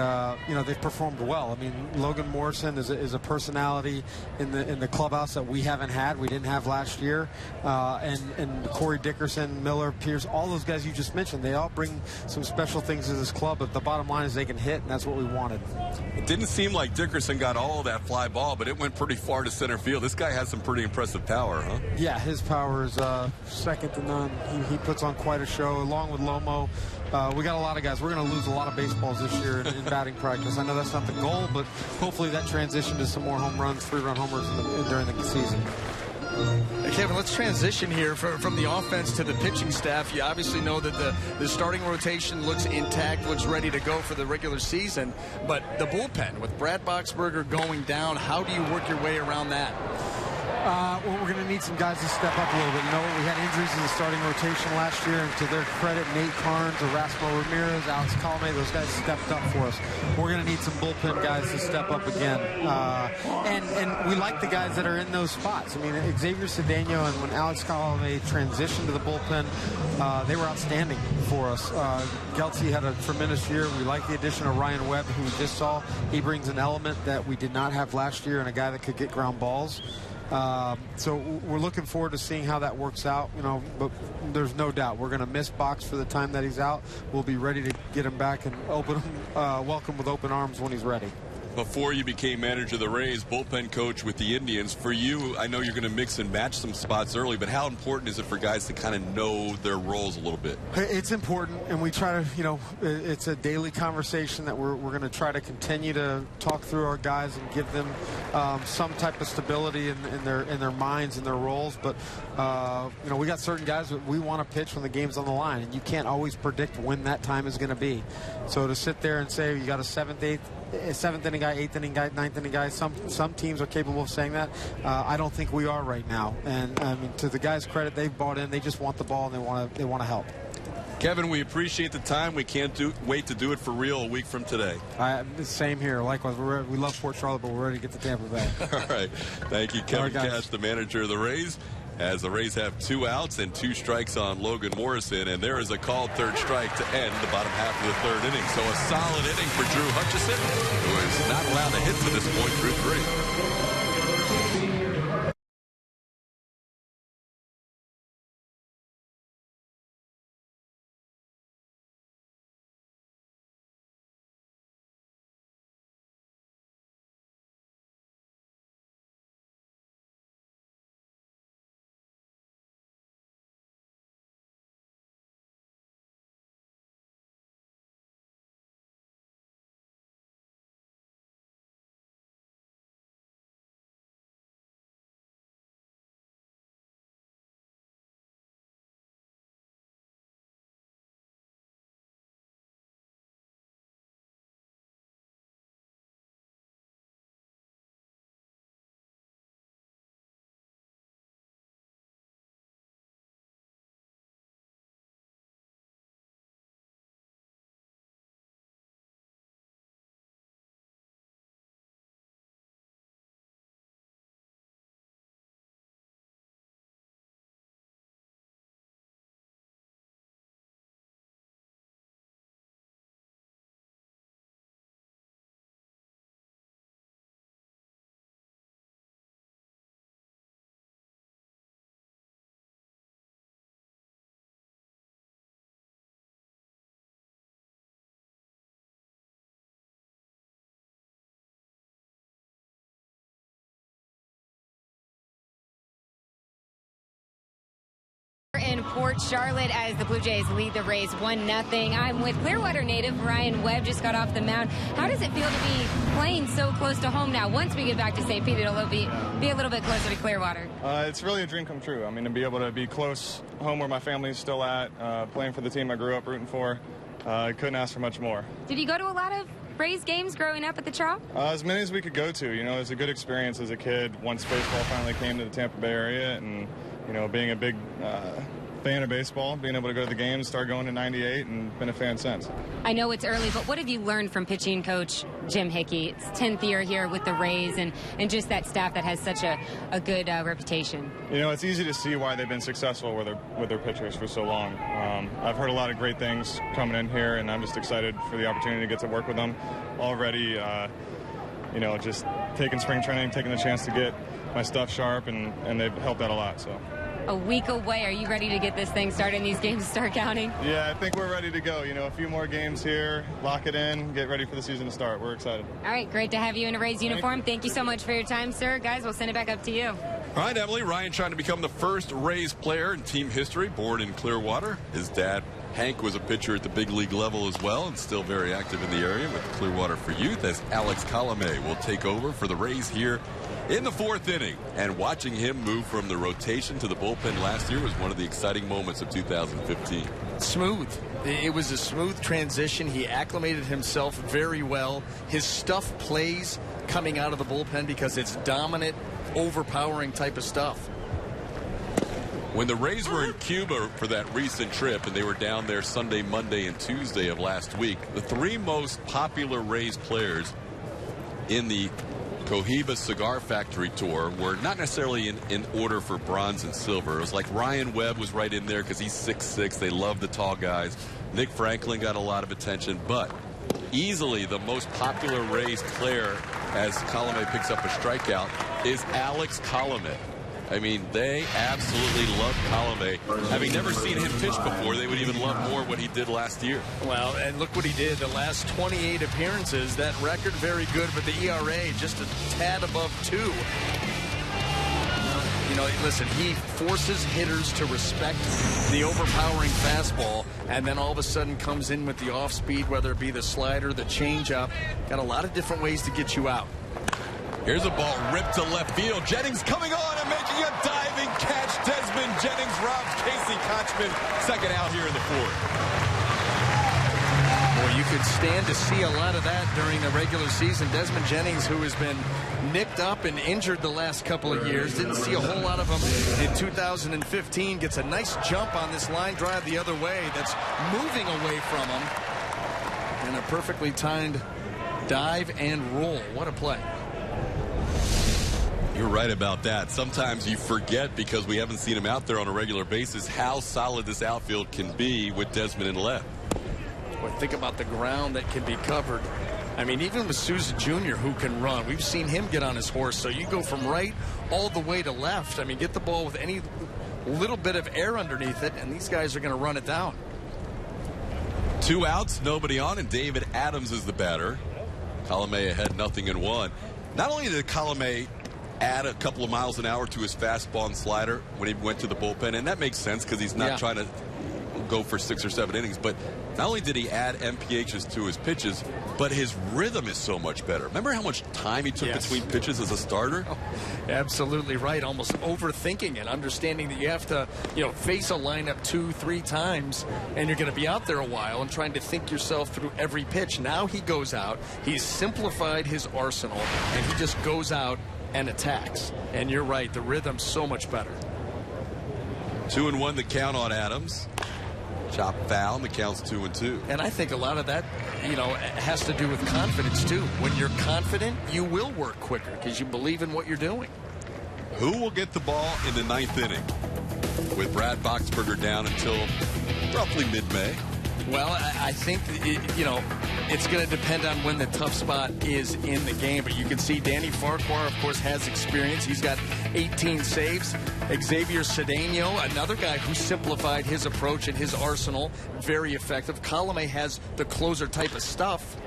you know, they've performed well. I mean, Logan Morrison is a personality in the clubhouse that we haven't had. We didn't have last year. And Corey Dickerson, Miller, Pierce, all those guys you just mentioned, they all bring some special things to this club. But the bottom line is they can hit, and that's what we wanted. It didn't seem like Dickerson got all of that fly ball, but it went pretty far to center field. This guy has some pretty impressive power, huh? Yeah, his power is second to none. He puts on quite a show, along with Lomo. We got a lot of guys. We're going to lose a lot of baseballs this year in batting practice. I know that's not the goal, but hopefully that transition to some more home runs, 3-run homers during the season. Hey, Kevin, let's transition here from the offense to the pitching staff. You obviously know that the starting rotation looks intact, looks ready to go for the regular season. But the bullpen, with Brad Boxberger going down, how do you work your way around that? Well, we're going to need some guys to step up a little bit. You know, we had injuries in the starting rotation last year, and to their credit, Nate Carnes, Erasmo Ramirez, Alex Colome, those guys stepped up for us. We're going to need some bullpen guys to step up again. And we like the guys that are in those spots. I mean, Xavier Cedeno and when Alex Colome transitioned to the bullpen, they were outstanding for us. Gelty had a tremendous year. We like the addition of Ryan Webb, who we just saw. He brings an element that we did not have last year, and a guy that could get ground balls. So we're looking forward to seeing how that works out, you know, but there's no doubt we're going to miss Box for the time that he's out. We'll be ready to get him back and welcome with open arms when he's ready. Before you became manager of the Rays, bullpen coach with the Indians, for you, I know you're going to mix and match some spots early, but how important is it for guys to kind of know their roles a little bit? It's important, and we try to, you know, it's a daily conversation that we're going to try to continue to talk through our guys and give them some type of stability in their minds and their roles. But you know, we got certain guys that we want to pitch when the game's on the line, and you can't always predict when that time is going to be. So to sit there and say you got a seventh inning guy, eighth inning guy, ninth inning guy, some teams are capable of saying that. I don't think we are right now. And I mean, to the guys' credit, they've bought in. They just want the ball, and they want to help. Kevin, we appreciate the time. We can't wait to do it for real a week from today. Same here. Likewise, we love Port Charlotte, but we're ready to get to Tampa Bay. All right. Thank you, Kevin Cash, the manager of the Rays. as the Rays have 2 outs and 2 strikes on Logan Morrison, and there is a called third strike to end the bottom half of the 3rd inning. So a solid inning for Drew Hutchison, who is not allowed to hit to this point through 3. In Port Charlotte as the Blue Jays lead the Rays 1-0. I'm with Clearwater native Ryan Webb, just got off the mound. How does it feel to be playing so close to home now? Once we get back to St. Pete, it'll be a little bit closer to Clearwater. It's really a dream come true. I mean, to be able to be close home where my family's still at, playing for the team I grew up rooting for, I couldn't ask for much more. Did you go to a lot of Rays games growing up at the Trop? As many as we could go to. You know, it was a good experience as a kid once baseball finally came to the Tampa Bay area, and, you know, being a big fan of baseball, being able to go to the games, start going in '98, and been a fan since. I know it's early, but what have you learned from pitching coach Jim Hickey? It's 10th year here with the Rays, and just that staff that has such a good reputation. You know, it's easy to see why they've been successful with their pitchers for so long. I've heard a lot of great things coming in here, and I'm just excited for the opportunity to get to work with them already. You know, just taking spring training, taking the chance to get my stuff sharp, and they've helped out a lot. So. A week away. Are you ready to get this thing started and these games start counting? Yeah, I think we're ready to go. You know, a few more games here, lock it in, get ready for the season to start. We're excited. All right, great to have you in a Rays uniform. Thank you so much for your time, sir. Guys, we'll send it back up to you. All right, Emily, Ryan trying to become the first Rays player in team history, born in Clearwater. His dad, Hank, was a pitcher at the big league level as well, and still very active in the area with Clearwater for Youth, as Alex Colomé will take over for the Rays here in the 4th inning. And watching him move from the rotation to the bullpen last year was one of the exciting moments of 2015. Smooth. It was a smooth transition. He acclimated himself very well. His stuff plays coming out of the bullpen because it's dominant, overpowering type of stuff. When the Rays were in Cuba for that recent trip, and they were down there Sunday, Monday, and Tuesday of last week, the 3 most popular Rays players in the Cohiba Cigar Factory tour were not necessarily in order for bronze and silver. It was like Ryan Webb was right in there because he's 6'6". They love the tall guys. Nick Franklin got a lot of attention, but easily the most popular Rays player, as Colomé picks up a strikeout, is Alex Colomé. I mean, they absolutely love Colomé. Having never seen him pitch before, they would even love more what he did last year. Well, and look what he did the last 28 appearances. That record very good, but the ERA just a tad above 2. You know, listen, he forces hitters to respect the overpowering fastball, and then all of a sudden comes in with the off speed, whether it be the slider, the changeup. Got a lot of different ways to get you out. Here's a ball ripped to left field. Jennings coming on and making a diving catch. Desmond Jennings robs Casey Kochman. Second out here in the 4th. Boy, you could stand to see a lot of that during the regular season. Desmond Jennings, who has been nicked up and injured the last couple of years, didn't see a whole lot of him in 2015. Gets a nice jump on this line drive the other way that's moving away from him. And a perfectly timed dive and roll. What a play. You're right about that. Sometimes you forget, because we haven't seen him out there on a regular basis, how solid this outfield can be with Desmond in left. Boy, think about the ground that can be covered. I mean, even with Souza Jr., who can run, we've seen him get on his horse. So you go from right all the way to left. I mean, get the ball with any little bit of air underneath it, and these guys are going to run it down. 2 outs, nobody on, and David Adams is the batter. Colomé ahead, 0-1. Not only did Colomé add a couple of miles an hour to his fastball and slider when he went to the bullpen, and that makes sense because he's not trying to go for 6 or 7 innings, but not only did he add MPHs to his pitches, but his rhythm is so much better. Remember how much time he took between pitches as a starter? Oh, absolutely right. Almost overthinking it, understanding that you have to, face a lineup 2-3 times, and you're going to be out there a while and trying to think yourself through every pitch. Now he goes out, he's simplified his arsenal, and he just goes out and attacks. And you're right, the rhythm's so much better. 2-1 the count on Adams. Chop foul, and the count's 2-2. And I think a lot of that, has to do with confidence, too. When you're confident, you will work quicker because you believe in what you're doing. Who will get the ball in the 9th inning? With Brad Boxberger down until roughly mid-May. Well, I think, it's going to depend on when the tough spot is in the game. But you can see Danny Farquhar, of course, has experience. He's got 18 saves. Xavier Cedeno, another guy who simplified his approach and his arsenal. Very effective. Colomé has the closer type of stuff.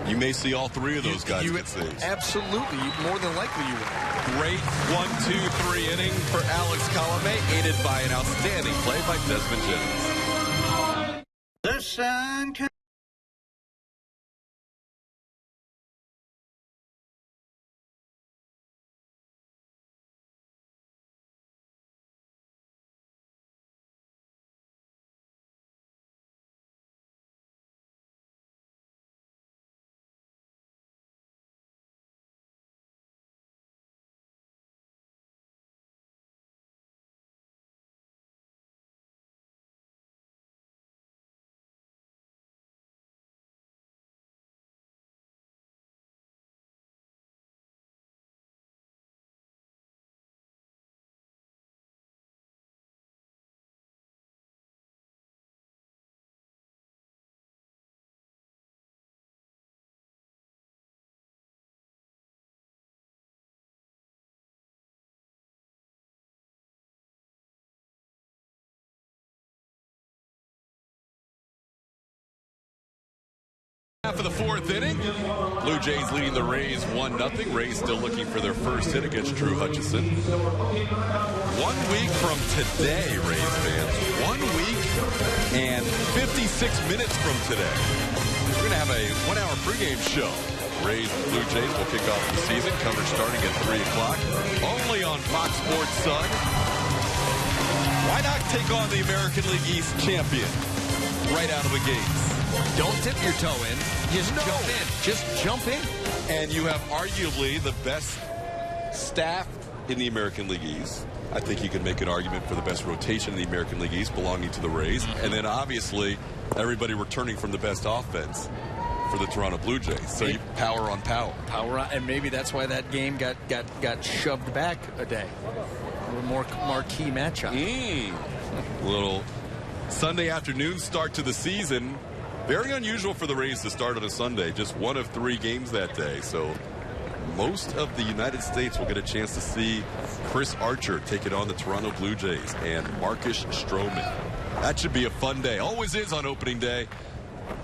You may see all 3 of those guys get saves. Absolutely. More than likely you will. Great 1-2-3 inning for Alex Colomé, aided by an outstanding play by Desmond Jennings. The sun can half of the 4th inning. Blue Jays leading the Rays 1-0. Rays still looking for their first hit against Drew Hutchison. 1 week from today, Rays fans. 1 week and 56 minutes from today. We're going to have a 1-hour pregame show. Rays and Blue Jays will kick off the season. Coverage starting at 3 o'clock. Only on Fox Sports Sun. Why not take on the American League East champion right out of the gates? Don't dip your toe in. Just jump in. Just jump in. And you have arguably the best staff in the American League East. I think you can make an argument for the best rotation in the American League East belonging to the Rays. And then obviously everybody returning from the best offense for the Toronto Blue Jays. So you power on power. Power on, and maybe that's why that game got shoved back a day. A more marquee matchup. Little Sunday afternoon start to the season. Very unusual for the Rays to start on a Sunday. Just 1 of 3 games that day. So most of the United States will get a chance to see Chris Archer take it on the Toronto Blue Jays and Marcus Stroman. That should be a fun day. Always is on opening day,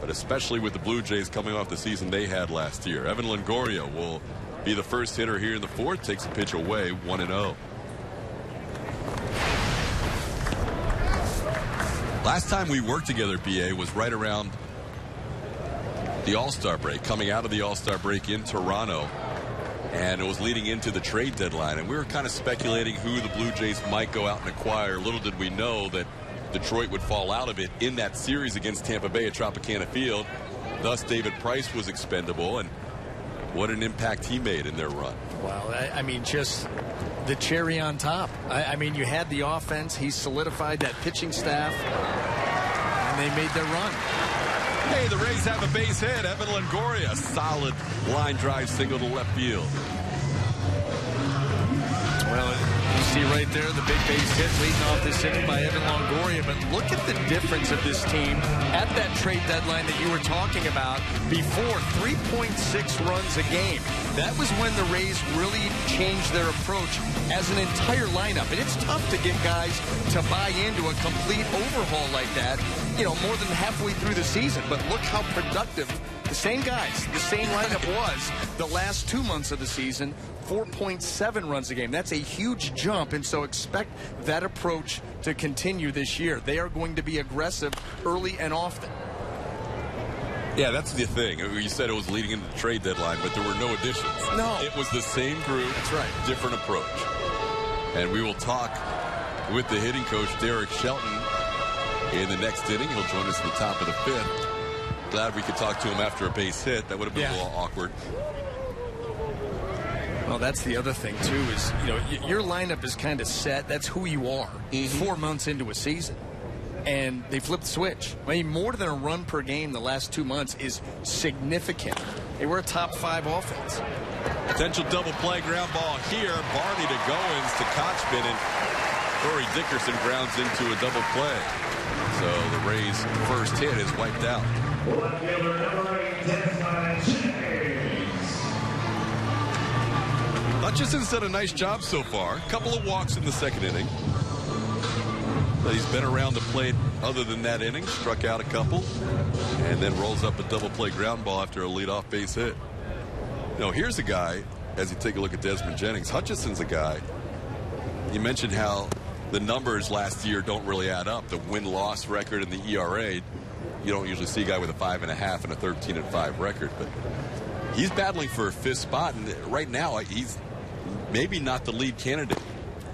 but especially with the Blue Jays coming off the season they had last year. Evan Longoria will be the first hitter here in the 4th. Takes a pitch away, 1-0. Last time we worked together, BA, was right around the All-Star break, coming out of the All-Star break in Toronto, and it was leading into the trade deadline, and we were kind of speculating who the Blue Jays might go out and acquire. Little did we know that Detroit would fall out of it in that series against Tampa Bay at Tropicana Field. Thus, David Price was expendable, and what an impact he made in their run. Wow, I mean, just the cherry on top. I mean, you had the offense. He solidified that pitching staff, and they made their run. Hey, the Rays have a base hit. Evan Longoria, solid line drive single to left field. see right there the big base hit leading off this inning by Evan Longoria. But look at the difference of this team at that trade deadline that you were talking about before. 3.6 runs a game. That was when the Rays really changed their approach as an entire lineup. And it's tough to get guys to buy into a complete overhaul like that, you know, more than halfway through the season. But look how productive the same guys, the same lineup was the last 2 months of the season. 4.7 runs a game. That's a huge jump, and so expect that approach to continue this year. They are going to be aggressive early and often. Yeah, that's the thing. You said it was leading into the trade deadline, but there were no additions. No. It was the same group. That's right. Different approach. And we will talk with the hitting coach, Derek Shelton, in the next inning. He'll join us at the top of the 5th. Glad we could talk to him after a base hit. That would have been a little awkward. Well, that's the other thing, too, is, you know, your lineup is kind of set. That's who you are 4 months into a season. And they flipped the switch. I mean, more than a run per game the last 2 months is significant. They were a top 5 offense. Potential double play ground ball here. Barney to Goins to Kochman, and Corey Dickerson grounds into a double play. So the Rays' first hit is wiped out. Hutchison's done a nice job so far. A couple of walks in the second inning. But he's been around the plate other than that inning. Struck out a couple. And then rolls up a double play ground ball after a leadoff base hit. You know, here's a guy, as you take a look at Desmond Jennings. Hutchison's a guy. You mentioned how the numbers last year don't really add up. The win-loss record and the ERA. You don't usually see a guy with a 5.5 and a 13-5 record. But he's battling for a 5th spot. And right now, he's maybe not the lead candidate.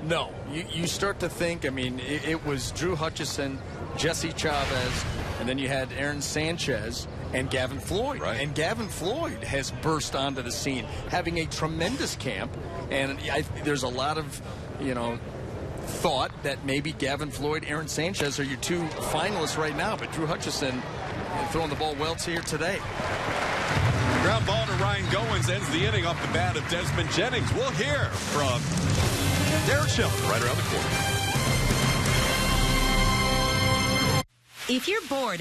No, you start to think, I mean, it was Drew Hutchison, Jesse Chavez, and then you had Aaron Sanchez and Gavin Floyd. Right. And Gavin Floyd has burst onto the scene, having a tremendous camp. And there's a lot of, you know, thought that maybe Gavin Floyd, Aaron Sanchez are your 2 finalists right now. But Drew Hutchison throwing the ball well here today. Ground ball to Ryan Goins ends the inning off the bat of Desmond Jennings. We'll hear from Derek Shelton right around the corner. If you're bored,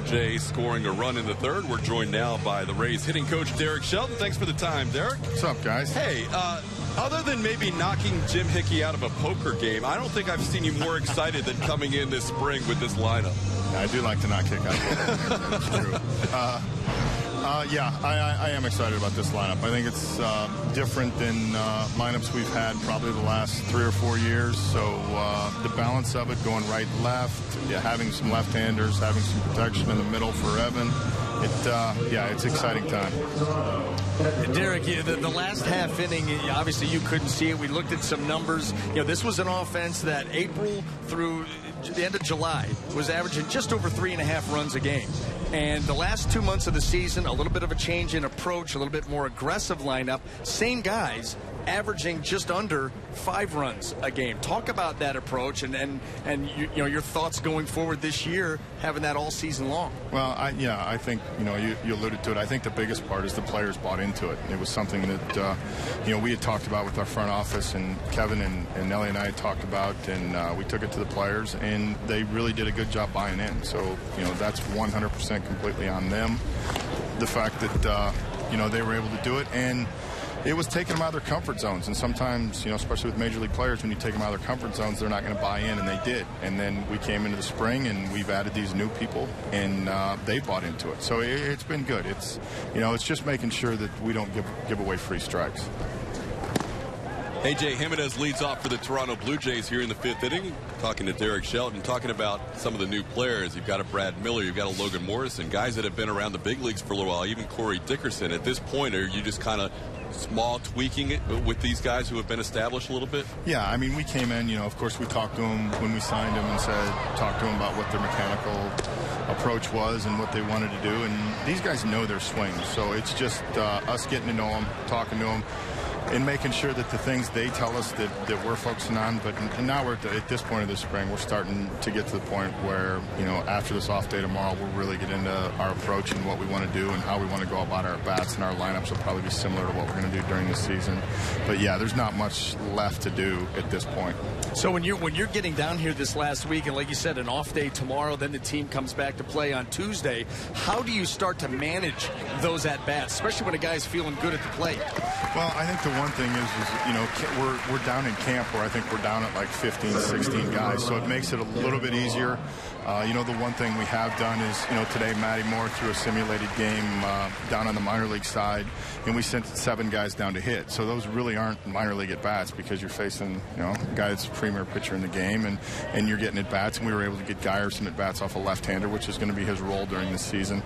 Jays scoring a run in the 3rd. We're joined now by the Rays hitting coach Derek Shelton. Thanks for the time, Derek. What's up, guys? Hey, other than maybe knocking Jim Hickey out of a poker game, I don't think I've seen you more excited than coming in this spring with this lineup. I do like to knock kick out poker. That's true. Yeah, I am excited about this lineup. I think it's different than lineups we've had probably the last 3 or 4 years. So the balance of it, going right, left, having some left-handers, having some protection in the middle for Evan. It's exciting time. Derek, the last half inning, obviously you couldn't see it. We looked at some numbers. You know, this was an offense that April through the end of July was averaging just over 3.5 runs a game. And the last 2 months of the season, a little bit of a change in approach, a little bit more aggressive lineup. Same guys averaging just under 5 runs a game. Talk about that approach and you know, your thoughts going forward this year, having that all season long. Well, I think, you know, you alluded to it. I think the biggest part is the players bought into it. It was something that, you know, we had talked about with our front office, and Kevin and Nelly and I had talked about, and we took it to the players, and they really did a good job buying in. So, you know, that's 100% completely on them. The fact that, you know, they were able to do it, and it was taking them out of their comfort zones. And sometimes, you know, especially with major league players, when you take them out of their comfort zones, they're not going to buy in, and they did. And then we came into the spring, and we've added these new people, and they bought into it. So it's been good. It's, you know, it's just making sure that we don't give away free strikes. A.J. Jimenez leads off for the Toronto Blue Jays here in the 5th inning. Talking to Derek Shelton, talking about some of the new players. You've got a Brad Miller, you've got a Logan Morrison, guys that have been around the big leagues for a little while, even Corey Dickerson. At this point, are you just kind of small tweaking it with these guys who have been established a little bit? Yeah, I mean, we came in, you know, of course we talked to them when we signed them and talked to them about what their mechanical approach was and what they wanted to do. And these guys know their swings. So it's just us getting to know them, talking to them, and making sure that the things they tell us that we're focusing on. But now we're at this point of the spring, we're starting to get to the point where, you know, after this off day tomorrow, we'll really get into our approach and what we want to do and how we want to go about our bats, and our lineups will probably be similar to what we're going to do during the season. But yeah, there's not much left to do at this point. So when you're getting down here this last week, and like you said, an off day tomorrow, then the team comes back to play on Tuesday, how do you start to manage those at bats, especially when a guy's feeling good at the plate? Well, I think the one thing is you know, we're down in camp where I think we're down at like 15, 16 guys, so it makes it a little bit easier. You know, the one thing we have done is, you know, today Matty Moore threw a simulated game down on the minor league side, and we sent 7 guys down to hit. So those really aren't minor league at bats, because you're facing, you know, a guy that's a premier pitcher in the game, and you're getting at bats. And we were able to get Geyer some at bats off a left-hander, which is going to be his role during the season.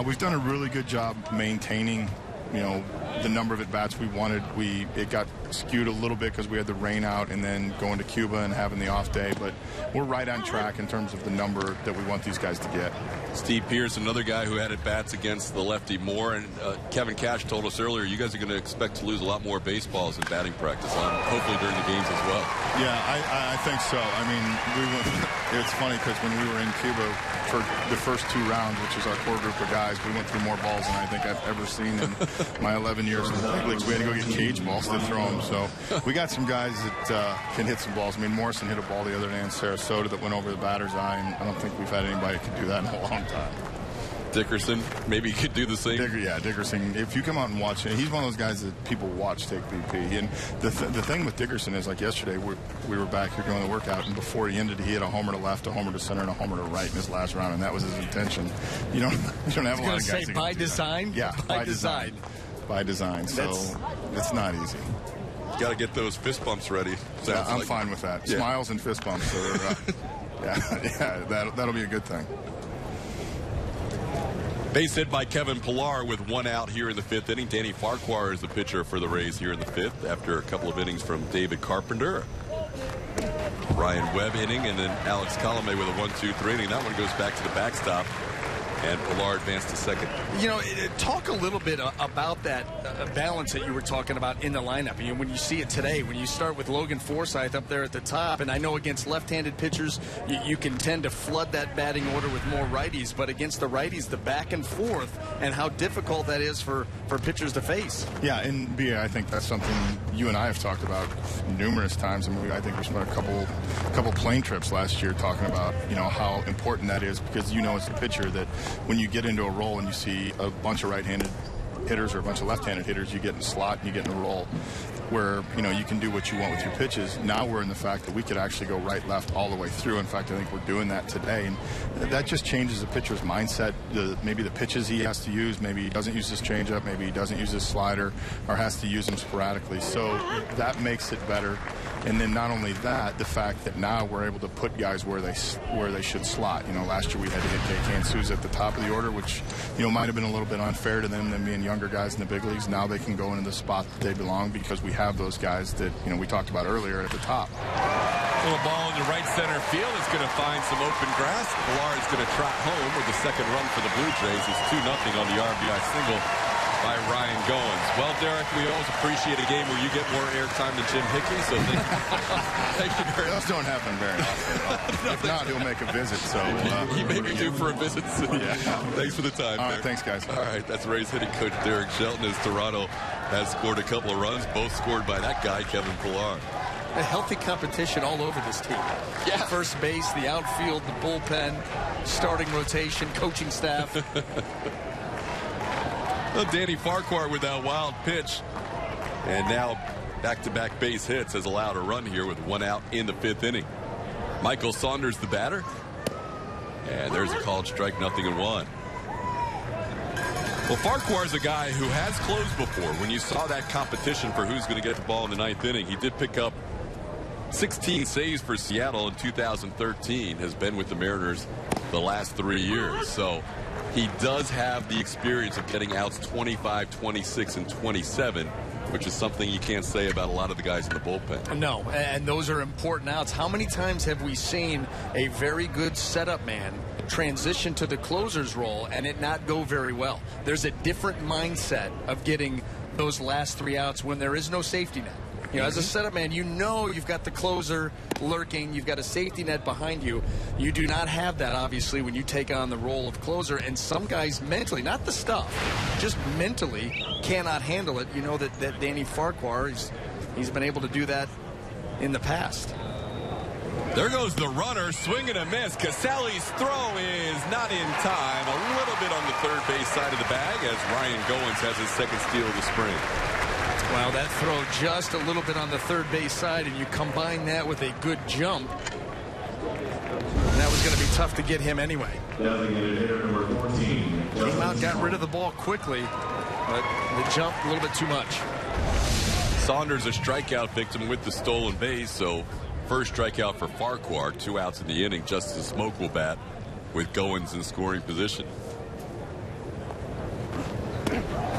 We've done a really good job maintaining, you know, the number of at-bats we wanted. It got skewed a little bit because we had the rain out and then going to Cuba and having the off day, but we're right on track in terms of the number that we want these guys to get. Steve Pearce, another guy who had at-bats against the lefty Moore, and Kevin Cash told us earlier, you guys are going to expect to lose a lot more baseballs in batting practice, hopefully during the games as well. Yeah, I think so. I mean, it's funny because when we were in Cuba for the first 2 rounds, which is our core group of guys, we went through more balls than I think I've ever seen in my 11 years in the big leagues. We had to go get cage balls to throw them. So we got some guys that can hit some balls. I mean, Morrison hit a ball the other day in Sarasota that went over the batter's eye, and I don't think we've had anybody that could do that in a long time. Dickerson, maybe he could do the same. Dickerson. If you come out and watch it, he's one of those guys that people watch take BP. And the thing with Dickerson is, like yesterday, we were back here doing the workout, and before he ended, he hit a homer to left, a homer to center, and a homer to right in his last round, and that was his intention. You don't have a lot of guys. Say by design. Yeah, by design. By design. So it's not easy. Got to get those fist bumps ready. Yeah, I'm fine with that. Yeah. Smiles and fist bumps. So yeah, that'll be a good thing. Base hit by Kevin Pillar with 1 out here in the 5th inning. Danny Farquhar is the pitcher for the Rays here in the 5th after a couple of innings from David Carpenter. Ryan Webb inning, and then Alex Colomé with a 1-2-3 inning. That one goes back to the backstop, and Pillar advanced to second. You know, talk a little bit about that balance that you were talking about in the lineup. You know, when you see it today, when you start with Logan Forsythe up there at the top, and I know against left-handed pitchers, you can tend to flood that batting order with more righties, but against the righties, the back and forth, and how difficult that is for pitchers to face. Yeah, and BA, I think that's something you and I have talked about numerous times. I mean, I think we spent a couple plane trips last year talking about, you know, how important that is, because you know as a pitcher that when you get into a role and you see a bunch of right-handed hitters or a bunch of left-handed hitters, you get in a slot and you get in a role where, you know, you can do what you want with your pitches. Now we're in the fact that we could actually go right, left, all the way through. In fact, I think we're doing that today, and that just changes the pitcher's mindset. Maybe the pitches he has to use, maybe he doesn't use his changeup, maybe he doesn't use his slider, or has to use them sporadically. So that makes it better. And then not only that, the fact that now we're able to put guys where they should slot. You know, last year we had to hit Jake and Souza at the top of the order, which, you know, might have been a little bit unfair to them being younger guys in the big leagues. Now they can go into the spot that they belong because we have those guys that, you know, we talked about earlier at the top. Little ball in the right center field. It's going to find some open grass. Pillar is going to trot home with the second run for the Blue Jays. It's 2-0 on the RBI single by Ryan Goins. Well, Derek, we always appreciate a game where you get more airtime than Jim Hickey, so thank you very much. Those don't happen very often. If not, he'll make a visit. So he may be due for a visit soon. Yeah. Thanks for the time. All right, Derek. thanks, guys. All right, that's Rays hitting coach Derek Shelton as Toronto has scored a couple of runs, both scored by that guy, Kevin Pillar. A healthy competition all over this team. Yeah. First base, the outfield, the bullpen, starting rotation, coaching staff. Well, Danny Farquhar with that wild pitch. And now back-to-back base hits has allowed a run here with 1 out in the 5th inning. Michael Saunders the batter. And there's a called strike, 0-1. Well, Farquhar's a guy who has closed before. When you saw that competition for who's going to get the ball in the 9th inning, he did pick up 16 saves for Seattle in 2013, has been with the Mariners the last 3 years. So he does have the experience of getting outs 25, 26, and 27, which is something you can't say about a lot of the guys in the bullpen. No, and those are important outs. How many times have we seen a very good setup man transition to the closer's role and it not go very well? There's a different mindset of getting those last 3 outs when there is no safety net. You know, as a setup man, you know you've got the closer lurking. You've got a safety net behind you. You do not have that, obviously, when you take on the role of closer. And some guys mentally, not the stuff, just mentally cannot handle it. You know that Danny Farquhar, he's been able to do that in the past. There goes the runner, swing and a miss. Casale's throw is not in time. A little bit on the third base side of the bag as Ryan Goins has his second steal of the spring. Well, that throw just a little bit on the third base side, and you combine that with a good jump. That was going to be tough to get him anyway. Came out, got rid of the ball quickly, but the jump a little bit too much. Saunders a strikeout victim with the stolen base, so first strikeout for Farquhar, 2 outs in the inning. Justice Smoke will bat with Goins in scoring position.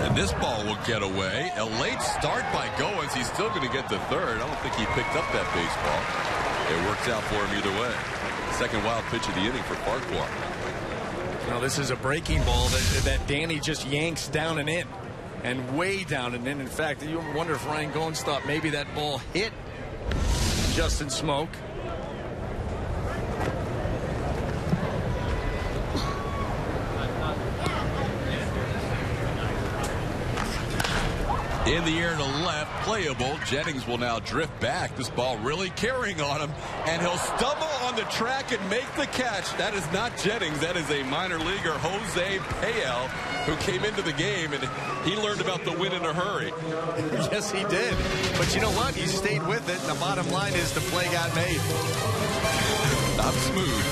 And this ball will get away. A late start by Goins. He's still going to get the third. I don't think he picked up that baseball. It works out for him either way. Second wild pitch of the inning for Farquhar. Now this is a breaking ball that Danny just yanks down and in. And way down and in. In fact, you wonder if Ryan Goins thought maybe that ball hit Justin Smoke. In the air to left, playable. Jennings will now drift back. This ball really carrying on him, and he'll stumble on the track and make the catch. That is not Jennings. That is a minor leaguer, Jose Payel, who came into the game, and he learned about the win in a hurry. Yes, he did. But you know what? He stayed with it. The bottom line is the play got made. Not smooth.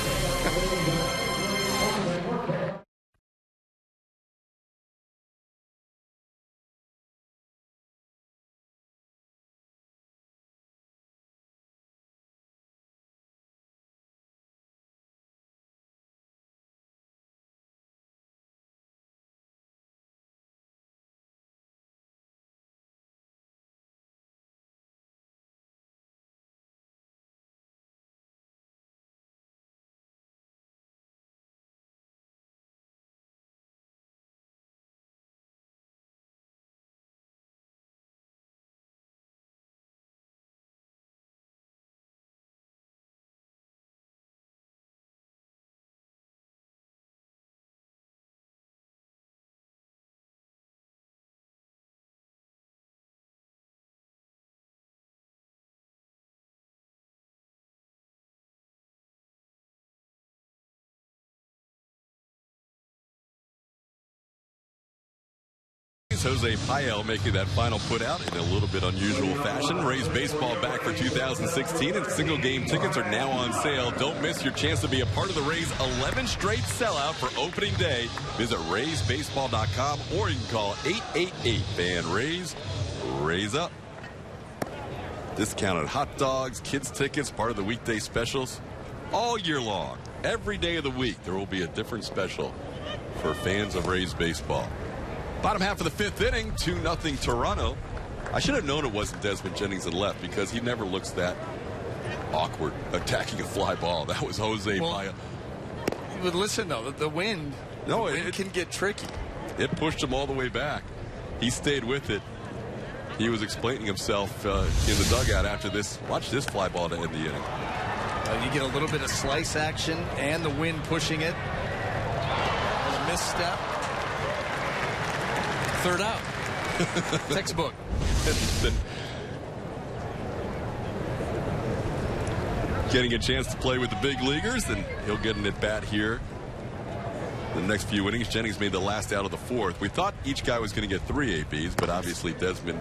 Jose Payel making that final put out in a little bit unusual fashion. Rays baseball back for 2016, and single game tickets are now on sale. Don't miss your chance to be a part of the Rays 11 straight sellout for opening day. Visit RaysBaseball.com, or you can call 888-FAN-RAYS. Rays up. Discounted hot dogs, kids tickets, part of the weekday specials all year long. Every day of the week there will be a different special for fans of Rays baseball. Bottom half of the 5th inning, 2-0 Toronto. I should have known it wasn't Desmond Jennings that left, because he never looks that awkward attacking a fly ball. That was Jose Payel. But listen, though, the wind, can get tricky. It pushed him all the way back. he stayed with it. He was explaining himself in the dugout after this. Watch this fly ball to end the inning. You get a little bit of slice action and the wind pushing it. A misstep. Third out. Textbook. Getting a chance to play with the big leaguers, and he'll get an at-bat here. The next few innings, Jennings made the last out of the fourth. We thought each guy was going to get 3 ABs, but obviously Desmond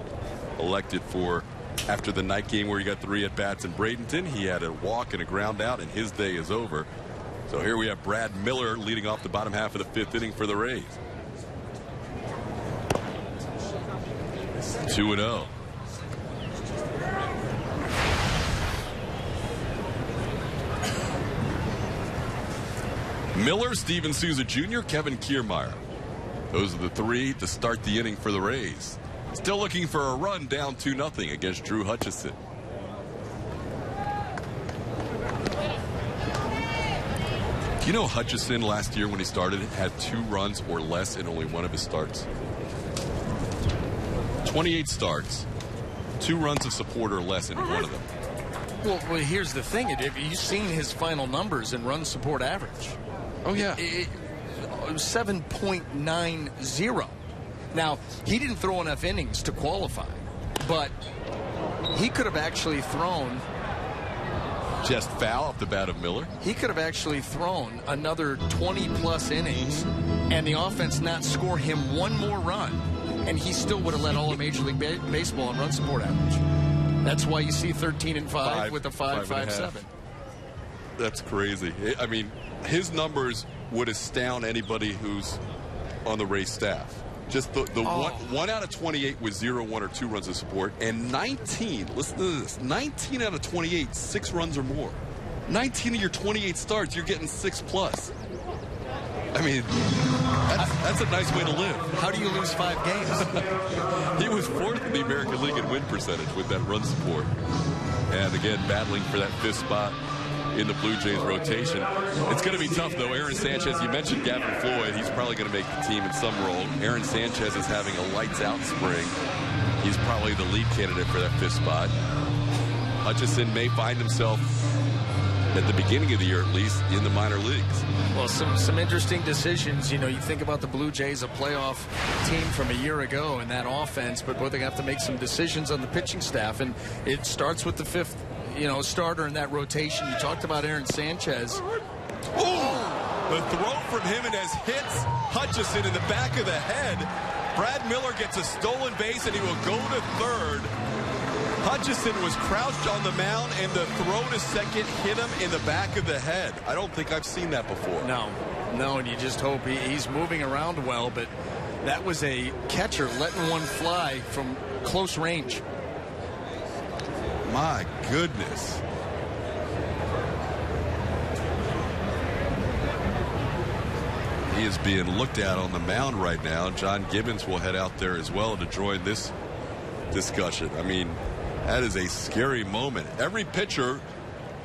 elected for, after the night game where he got 3 at-bats in Bradenton, he had a walk and a ground out, and his day is over. So here we have Brad Miller leading off the bottom half of the 5th inning for the Rays. 2-0. Miller, Steven Souza Jr., Kevin Kiermaier. Those are the 3 to start the inning for the Rays. Still looking for a run, down 2-0 against Drew Hutchison. You know, Hutchison last year when he started had 2 runs or less in only one of his starts. 28 starts, 2 runs of support or less in one of them. Well, here's the thing. You've seen his final numbers in run support average. Oh, yeah. 7.90. Now, he didn't throw enough innings to qualify, but he could have actually thrown. Just foul off the bat of Miller. He could have actually thrown another 20-plus innings and the offense not score him one more run, and he still would have led all of Major League Baseball in run support average. That's why you see 13-5 with a 5.57. That's crazy. I mean, his numbers would astound anybody who's on the Rays staff. Just the one out of 28 with 0, 1, or 2 runs of support, and 19, listen to this, 19 out of 28, 6 runs or more. 19 of your 28 starts, you're getting 6+. I mean, that's a nice way to live. How do you lose 5 games? He was 4th in the American League in win percentage with that run support. And again, battling for that 5th spot in the Blue Jays rotation. It's going to be tough, though. Aaron Sanchez, you mentioned Gavin Floyd. He's probably going to make the team in some role. Aaron Sanchez is having a lights-out spring. He's probably the lead candidate for that 5th spot. Hutchison may find himself, at the beginning of the year at least, in the minor leagues. Well, some interesting decisions. You know, you think about the Blue Jays, a playoff team from a year ago, and that offense, but both they have to make some decisions on the pitching staff, and it starts with the 5th starter in that rotation. You talked about Aaron Sanchez. Ooh, the throw from Jimenez hits Hutchison in the back of the head. Brad Miller gets a stolen base, and he will go to third. Hutchison was crouched on the mound, and the throw to second hit him in the back of the head. I don't think I've seen that before. No, and you just hope he's moving around well, but that was a catcher letting one fly from close range. My goodness. He is being looked at on the mound right now. John Gibbons will head out there as well to join this discussion. I mean, that is a scary moment. Every pitcher,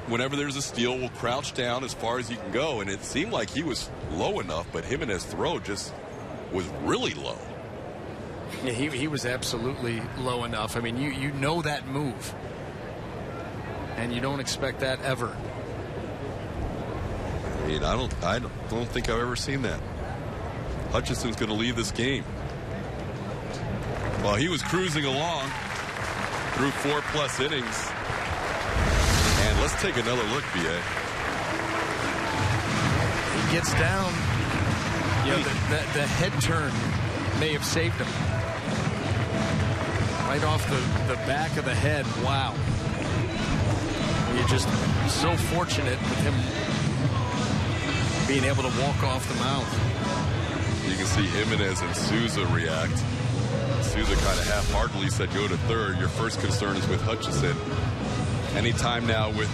whenever there's a steal, will crouch down as far as he can go, and it seemed like he was low enough, but Jimenez's throw just was really low. Yeah, he was absolutely low enough. I mean, you know that move. And you don't expect that ever. I mean, I don't think I've ever seen that. Hutchison's going to leave this game. Well, he was cruising along through 4+ innings. And let's take another look, B.A. He gets down. You know, the head turn may have saved him. Right off the back of the head. Wow. You're just so fortunate with him being able to walk off the mound. You can see Jimenez and Souza react. Souza kind of half-heartedly said go to third. Your first concern is with Hutchison. Anytime now with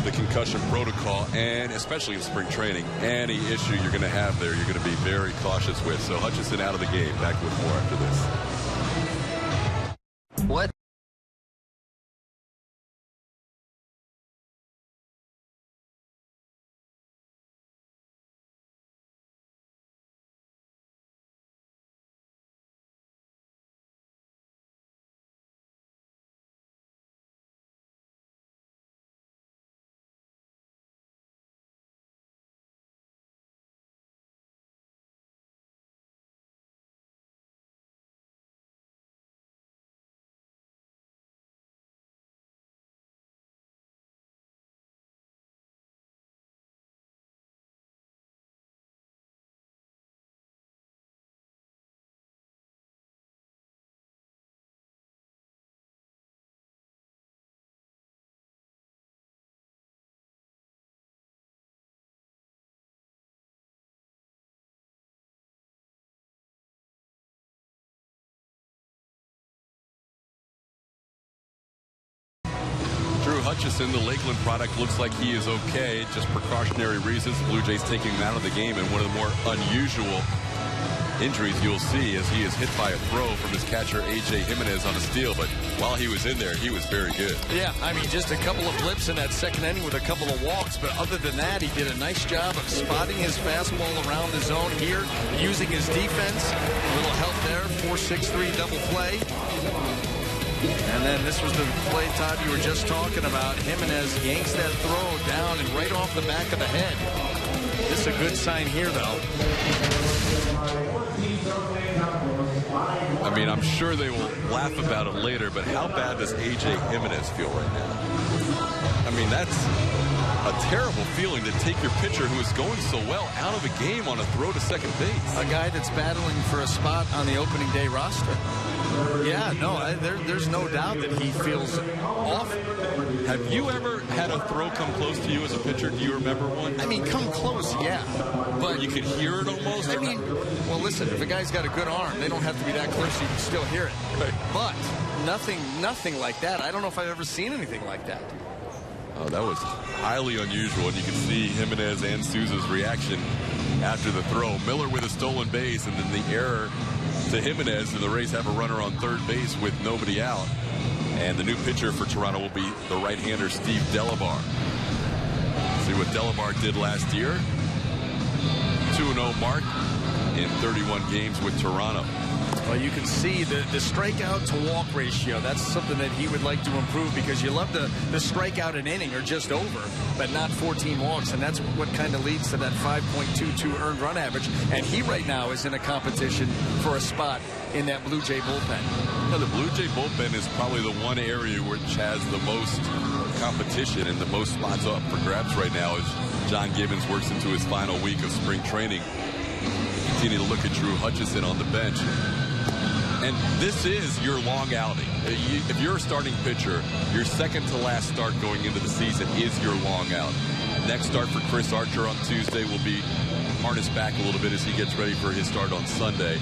the concussion protocol, and especially in spring training, any issue you're going to have there, you're going to be very cautious with. So Hutchison out of the game. Back with more after this. What? Hutchison, the Lakeland product, looks like he is okay. Just precautionary reasons. The Blue Jays taking him out of the game, and one of the more unusual injuries you'll see as he is hit by a throw from his catcher A.J. Jimenez on a steal. But while he was in there, he was very good. Yeah, I mean, just a couple of blips in that second inning with a couple of walks. But other than that, he did a nice job of spotting his fastball around the zone here, using his defense. A little help there, 4-6-3 double play. And then this was the play, Todd, you were just talking about. Jimenez yanks that throw down and right off the back of the head. This is a good sign here, though. I mean, I'm sure they will laugh about it later, but how bad does A.J. Jimenez feel right now? I mean, that's a terrible feeling to take your pitcher who is going so well out of a game on a throw to second base. A guy that's battling for a spot on the opening day roster. Yeah, no, there's no doubt that he feels awful. Have you ever had a throw come close to you as a pitcher? Do you remember one? I mean, come close, yeah. But you could hear it almost? I mean, well, listen, if a guy's got a good arm, they don't have to be that close, you can still hear it. Right. But nothing like that. I don't know if I've ever seen anything like that. Oh, that was highly unusual, and you can see Jimenez and Souza's reaction after the throw. Miller with a stolen base, and then the error to Jimenez, and the Rays have a runner on third base with nobody out. And the new pitcher for Toronto will be the right-hander Steve Delabar. See what Delabar did last year. 2-0 mark in 31 games with Toronto. Well, you can see the strikeout to walk ratio. That's something that he would like to improve, because you love the strikeout an inning or just over, but not 14 walks. And that's what kind of leads to that 5.22 earned run average. And he right now is in a competition for a spot in that Blue Jay bullpen. Now, the Blue Jay bullpen is probably the one area which has the most competition and the most spots up for grabs right now as John Gibbons works into his final week of spring training. Continue to look at Drew Hutchison on the bench. And this is your long outing. If you're a starting pitcher, your second to last start going into the season is your long out. Next start for Chris Archer on Tuesday will be harnessed back a little bit as he gets ready for his start on Sunday.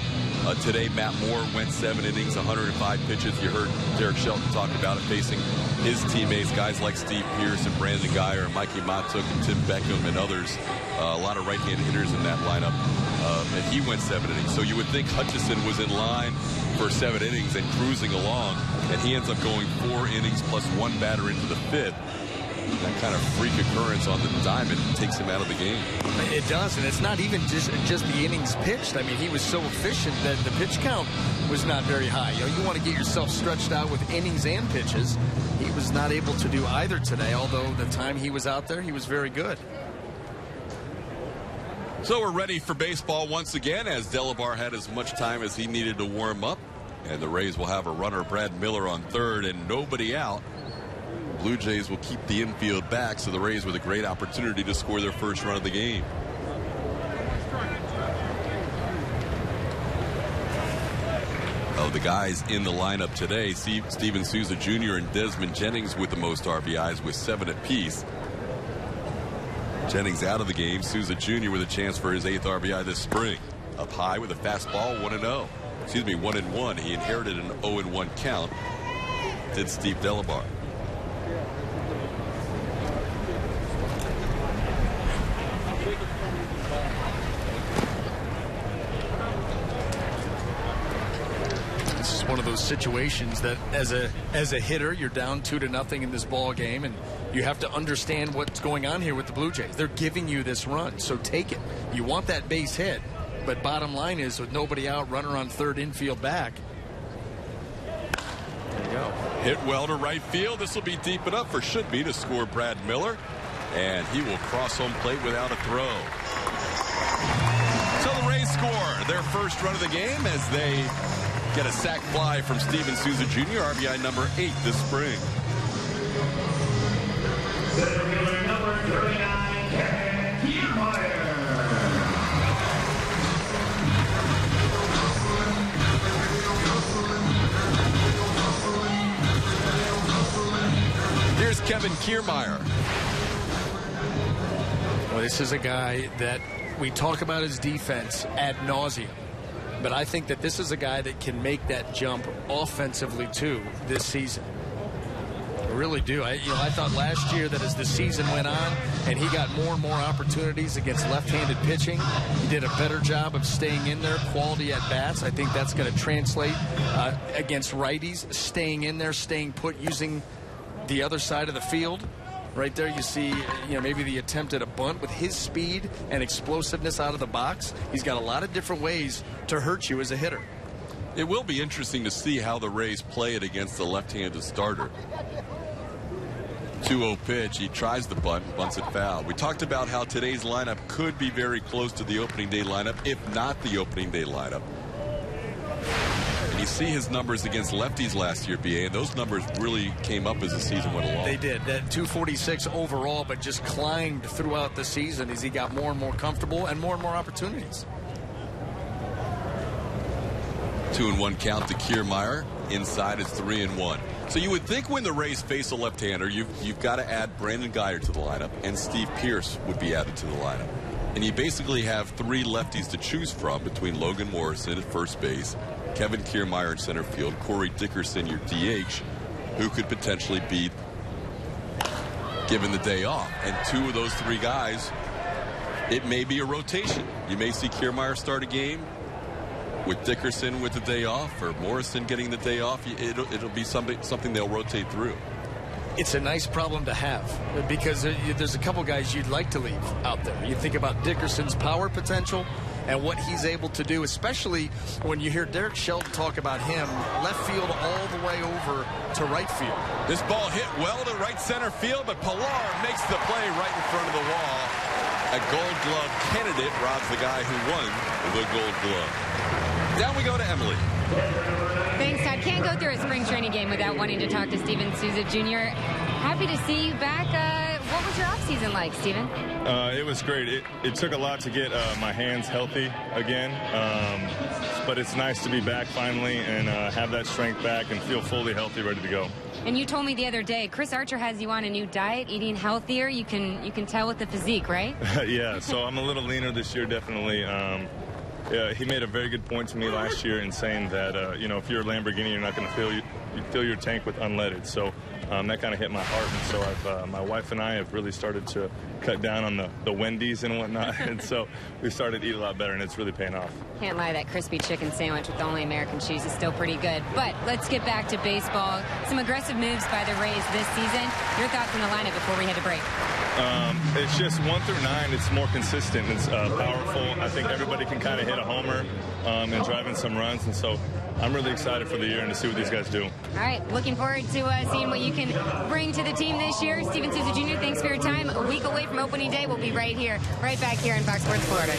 Today, Matt Moore went 7 innings, 105 pitches. You heard Derek Shelton talk about it, facing his teammates, guys like Steve Pearce and Brandon Guyer and Mikey Matuk and Tim Beckham and others. A lot of right-hand hitters in that lineup. And he went 7 innings. So you would think Hutchison was in line for 7 innings and cruising along, and he ends up going 4 innings plus 1 batter into the 5th. That kind of freak occurrence on the diamond takes him out of the game. It does, and it's not even just the innings pitched. I mean, he was so efficient that the pitch count was not very high. You know, you want to get yourself stretched out with innings and pitches. He was not able to do either today, although the time he was out there, he was very good. So we're ready for baseball once again, as Delabar had as much time as he needed to warm up. And the Rays will have a runner, Brad Miller, on third and nobody out. Blue Jays will keep the infield back, so the Rays with a great opportunity to score their first run of the game. Of the guys in the lineup today, Steven Souza Jr. and Desmond Jennings with the most RBIs with 7 apiece. Jennings out of the game. Souza Jr. with a chance for his 8th RBI this spring. Up high with a fastball, 1-0. Excuse me, 1-1. He inherited an 0-1 count. Did Steve Delabar. This is one of those situations that as a hitter, you're down 2-0 in this ball game, and you have to understand what's going on here with the Blue Jays. They're giving you this run, so take it. You want that base hit, but bottom line is, with nobody out, runner on third, infield back. There you go. Hit well to right field. This will be deep enough, or should be, to score Brad Miller, and he will cross home plate without a throw. So the Rays score their first run of the game as they get a sac fly from Steven Souza Jr., RBI number 8 this spring. Center fielder number 39, Kevin Kiermaier. Here's Kevin Kiermaier. Well, this is a guy that we talk about his defense ad nauseum. But I think that this is a guy that can make that jump offensively, too, this season. I really do. I thought last year that as the season went on and he got more and more opportunities against left-handed pitching, he did a better job of staying in there, quality at bats. I think that's going to translate against righties, staying in there, staying put, using the other side of the field. Right there you see, maybe the attempt at a bunt with his speed and explosiveness out of the box. He's got a lot of different ways to hurt you as a hitter. It will be interesting to see how the Rays play it against the left-handed starter. 2-0 pitch. He tries the bunt, bunts it foul. We talked about how today's lineup could be very close to the opening day lineup, if not the opening day lineup. And you see his numbers against lefties last year, BA, and those numbers really came up as the season went along. They did. That 246 overall, but just climbed throughout the season as he got more and more comfortable and more opportunities. 2-1 count to Kiermaier. Inside is 3-1. So you would think when the Rays face a left-hander, you've got to add Brandon Guyer to the lineup, and Steve Pearce would be added to the lineup. And you basically have 3 lefties to choose from between Logan Morrison at first base, Kevin Kiermaier in center field, Corey Dickerson, your DH, who could potentially be given the day off. And 2 of those 3 guys, it may be a rotation. You may see Kiermaier start a game with Dickerson with the day off, or Morrison getting the day off. It'll be something they'll rotate through. It's a nice problem to have because there's a couple guys you'd like to leave out there. You think about Dickerson's power potential and what he's able to do, especially when you hear Derek Shelton talk about him left field all the way over to right field. This ball hit well to right center field, but Pilar makes the play right in front of the wall. A Gold Glove candidate robs the guy who won the Gold Glove. Down we go to Emily. Thanks, Todd. Can't go through a spring training game without wanting to talk to Steven Souza Jr. Happy to see you back. What was your offseason like, Steven? It was great. It took a lot to get my hands healthy again, but it's nice to be back finally and have that strength back and feel fully healthy, ready to go. And you told me the other day, Chris Archer has you on a new diet, eating healthier. You can tell with the physique, right? Yeah, so I'm a little leaner this year, definitely. Yeah, he made a very good point to me last year in saying that, if you're a Lamborghini, you're not going to fill your tank with unleaded. So that kind of hit my heart. And so my wife and I have really started to cut down on the Wendy's and whatnot. And so we started to eat a lot better, and it's really paying off. Can't lie, that crispy chicken sandwich with only American cheese is still pretty good. But let's get back to baseball. Some aggressive moves by the Rays this season. Your thoughts on the lineup before we head to break? It's just 1 through 9. It's more consistent. It's powerful. I think everybody can kind of hit a homer and drive in some runs. And so I'm really excited for the year and to see what these guys do. All right. Looking forward to seeing what you can bring to the team this year. Steven Souza Jr., thanks for your time. A week away from opening day. We'll be right back here in Fox Sports Florida.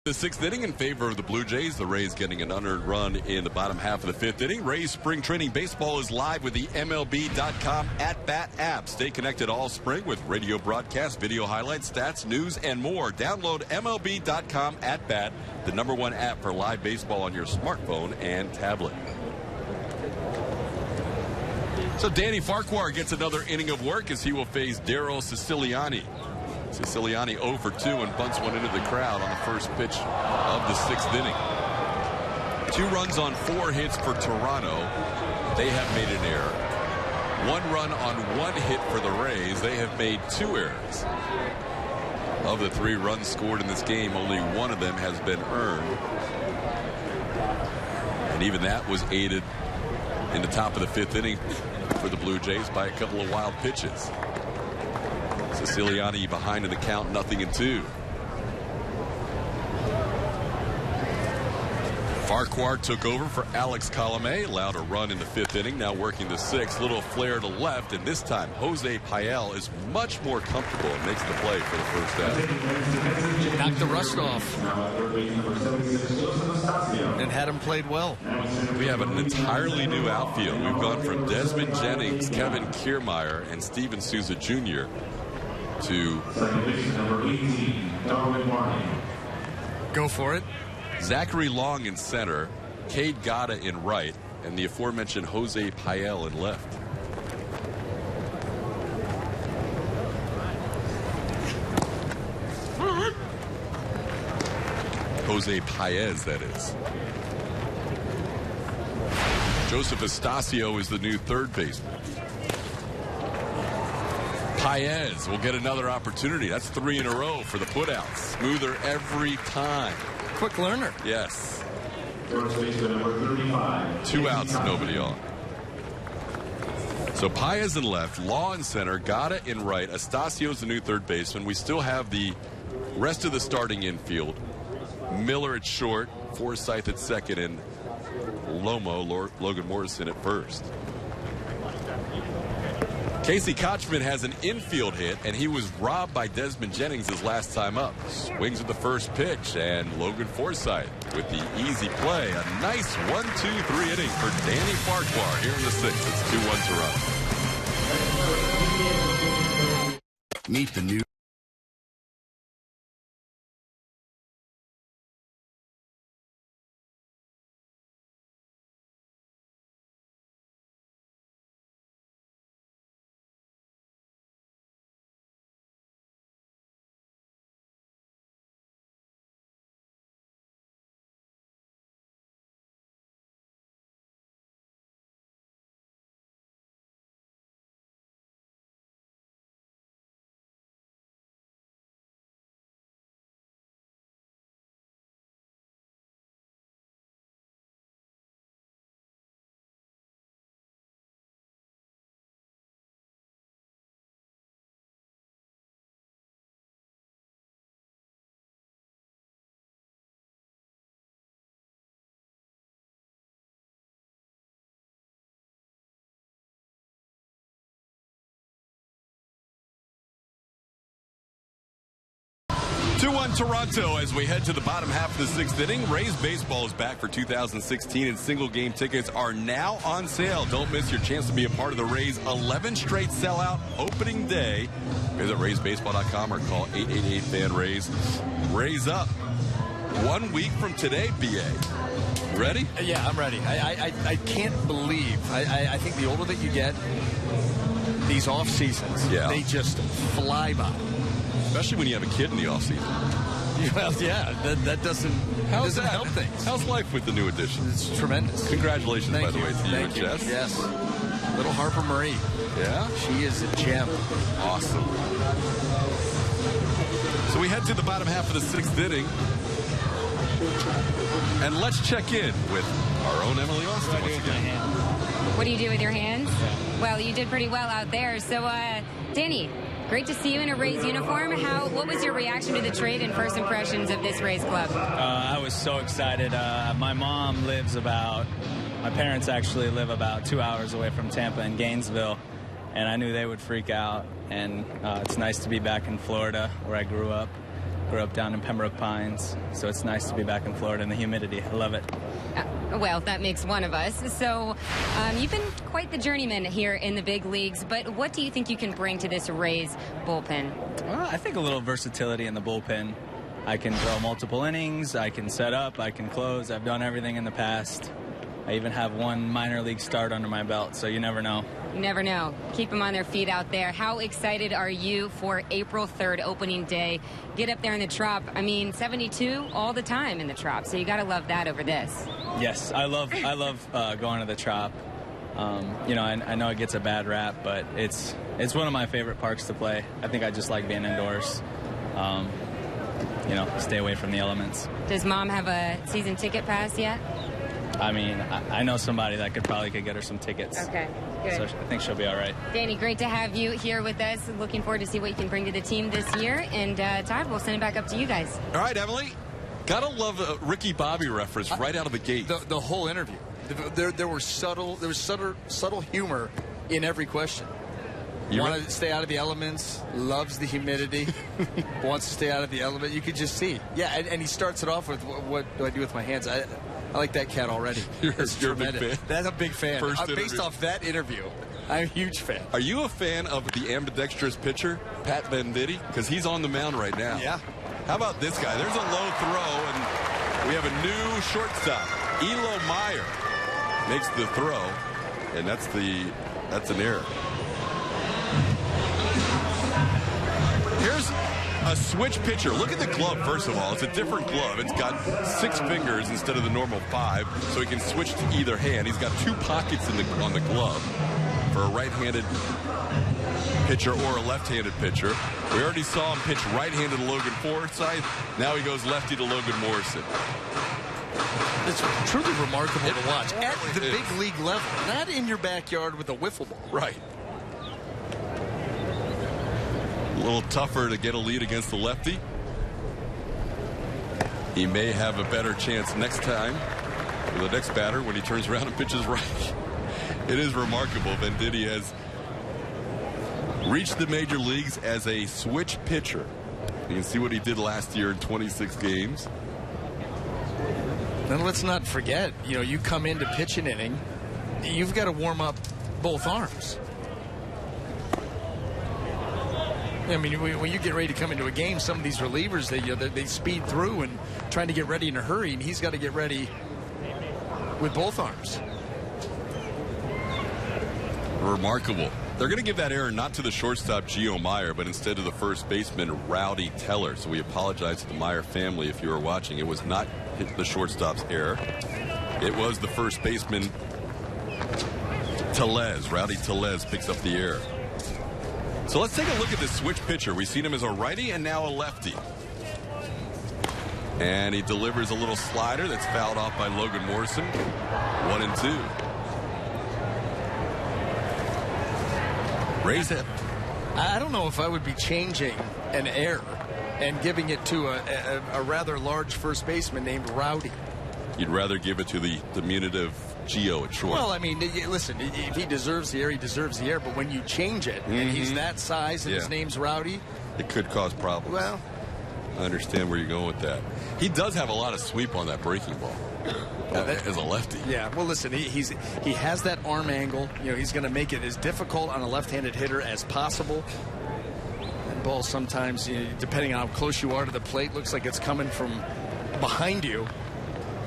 The 6th inning in favor of the Blue Jays. The Rays getting an unearned run in the bottom half of the 5th inning. Rays spring training baseball is live with the MLB.com at-bat app. Stay connected all spring with radio broadcasts, video highlights, stats, news, and more. Download MLB.com at-bat, the #1 app for live baseball on your smartphone and tablet. So Danny Farquhar gets another inning of work as he will face Daryl Siciliani. Siciliani 0 for 2 and bunts one into the crowd on the first pitch of the 6th inning. 2 runs on 4 hits for Toronto. They have made an error. 1 run on 1 hit for the Rays. They have made 2 errors. Of the 3 runs scored in this game, only 1 of them has been earned. And even that was aided in the top of the 5th inning for the Blue Jays by a couple of wild pitches. Siciliani behind in the count, 0-2. Farquhar took over for Alex Colomé, allowed a run in the 5th inning, now working the 6th. Little flare to left, and this time Jose Pael is much more comfortable and makes the play for the first out. Knocked the rust off and had him played well. We have an entirely new outfield. We've gone from Desmond Jennings, Kevin Kiermaier, and Steven Souza Jr. to number 18, Darwin Martin. Go for it. Zachary Long in center, Cade Gata in right, and the aforementioned Jose Pael in left. Jose Paez, that is. Joseph Estacio is the new 3rd baseman. Paez will get another opportunity. That's 3 in a row for the putouts. Smoother every time. Quick learner. Yes. First baseman number 35. 2 outs, nobody on. So Paez in left, Law in center, Gata in right, Estacio's the new 3rd baseman. We still have the rest of the starting infield. Miller at short, Forsythe at 2nd, and Logan Morrison at 1st. Casey Kochman has an infield hit, and he was robbed by Desmond Jennings his last time up. Swings at the first pitch, and Logan Forsythe with the easy play. A nice 1-2-3 inning for Danny Farquhar here in the 6th. It's 2-1 to run. Meet the new Toronto as we head to the bottom half of the 6th inning. Rays baseball is back for 2016, and single-game tickets are now on sale. Don't miss your chance to be a part of the Rays' 11 straight sellout opening day. Visit RaysBaseball.com or call 888-FAN-RAYS. Rays up 1 week from today, BA. Ready? Yeah, I'm ready. I can't believe. I think the older that you get, these off seasons, they just fly by. Especially when you have a kid in the offseason. Well, yeah, that doesn't help things. How's life with the new addition? It's tremendous. Congratulations, by the way, to you and Thank you. Jess. Yes. Little Harper Marie. Yeah? She is a gem. Awesome. So we head to the bottom half of the 6th inning. And let's check in with our own Emily Austin once again. What do you do with your hands? Well, you did pretty well out there. So, Danny, great to see you in a Rays uniform. What was your reaction to the trade and first impressions of this Rays club? I was so excited. My parents actually live about 2 hours away from Tampa in Gainesville, and I knew they would freak out. And it's nice to be back in Florida, where I grew up. Grew up down in Pembroke Pines, so it's nice to be back in Florida in the humidity. I love it. Well, that makes one of us. So you've been quite the journeyman here in the big leagues, but what do you think you can bring to this Rays bullpen? Well, I think a little versatility in the bullpen. I can throw multiple innings, I can set up, I can close. I've done everything in the past. I even have one minor league start under my belt, so you never know. You never know. Keep them on their feet out there. How excited are you for April 3rd, opening day? Get up there in the Trop. I mean, 72 all the time in the Trop, so you got to love that over this. Yes, I love going to the Trop. You know, I know it gets a bad rap, but it's one of my favorite parks to play. I think I just like being indoors. You know, stay away from the elements. Does Mom have a season ticket pass yet? I mean, I know somebody that probably could get her some tickets. Okay, good. So I think she'll be all right. Danny, great to have you here with us. Looking forward to see what you can bring to the team this year. And Todd, we'll send it back up to you guys. All right, Emily. Gotta love a Ricky Bobby reference right out of the gate. The whole interview. There was subtle humor in every question. Wanted to stay out of the elements, loves the humidity, wants to stay out of the element. You could just see. Yeah, and he starts it off with, what do I do with my hands? I like that cat already. You're a big fan. That's a big fan. Based off that interview, I'm a huge fan. Are you a fan of the ambidextrous pitcher, Pat Venditti? Because he's on the mound right now. Yeah. How about this guy? There's a low throw, and we have a new shortstop. Elo Meyer makes the throw, and that's an error. Here's a switch pitcher. Look at the glove, first of all. It's a different glove. It's got 6 fingers instead of the normal 5, so he can switch to either hand. He's got 2 pockets on the glove for a right-handed pitcher or a left-handed pitcher. We already saw him pitch right-handed to Logan Forsythe. Now he goes lefty to Logan Morrison. It's truly remarkable to watch at the big league level, not in your backyard with a wiffle ball. Right. A little tougher to get a lead against the lefty. He may have a better chance next time for the next batter when he turns around and pitches right. It is remarkable. Venditti has reached the major leagues as a switch pitcher. You can see what he did last year in 26 games. And let's not forget, you come in to pitch an inning, you've got to warm up both arms. I mean, when you get ready to come into a game, some of these relievers, they speed through and trying to get ready in a hurry, and he's got to get ready with both arms. Remarkable. They're going to give that error not to the shortstop, Gio Meyer, but instead to the first baseman, Rowdy Teller. So we apologize to the Meyer family if you were watching. It was not the shortstop's error. It was the first baseman, Tellez. Rowdy Tellez picks up the error. So let's take a look at this switch pitcher. We've seen him as a righty and now a lefty. And he delivers a little slider that's fouled off by Logan Morrison. 1-2. Raise it. I don't know if I would be changing an error and giving it to a rather large first baseman named Rowdy. You'd rather give it to the diminutive Gio at short. Well, I mean, listen, if he deserves the air, he deserves the air. But when you change it, and he's that size, and his name's Rowdy, it could cause problems. Well, I understand where you're going with that. He does have a lot of sweep on that breaking ball as a lefty. Yeah. Well, listen, he has that arm angle. He's going to make it as difficult on a left-handed hitter as possible. And ball sometimes, depending on how close you are to the plate, looks like it's coming from behind you.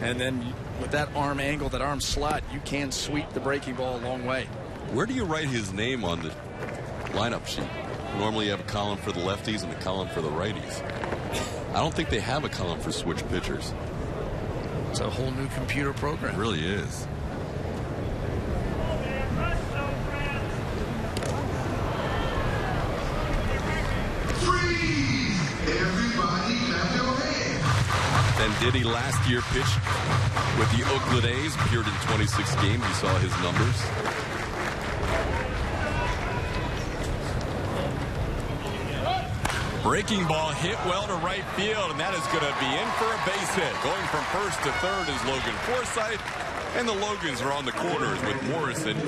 And then with that arm angle, that arm slot, you can sweep the breaking ball a long way. Where do you write his name on the lineup sheet? Normally you have a column for the lefties and a column for the righties. I don't think they have a column for switch pitchers. It's a whole new computer program. It really is. Freeze! Everybody clap your hands. Venditti last year pitched with the Oakland A's, appeared in 26 games. You saw his numbers. Breaking ball hit well to right field, and that is going to be in for a base hit. Going from first to third is Logan Forsythe, and the Logans are on the corners with Morrison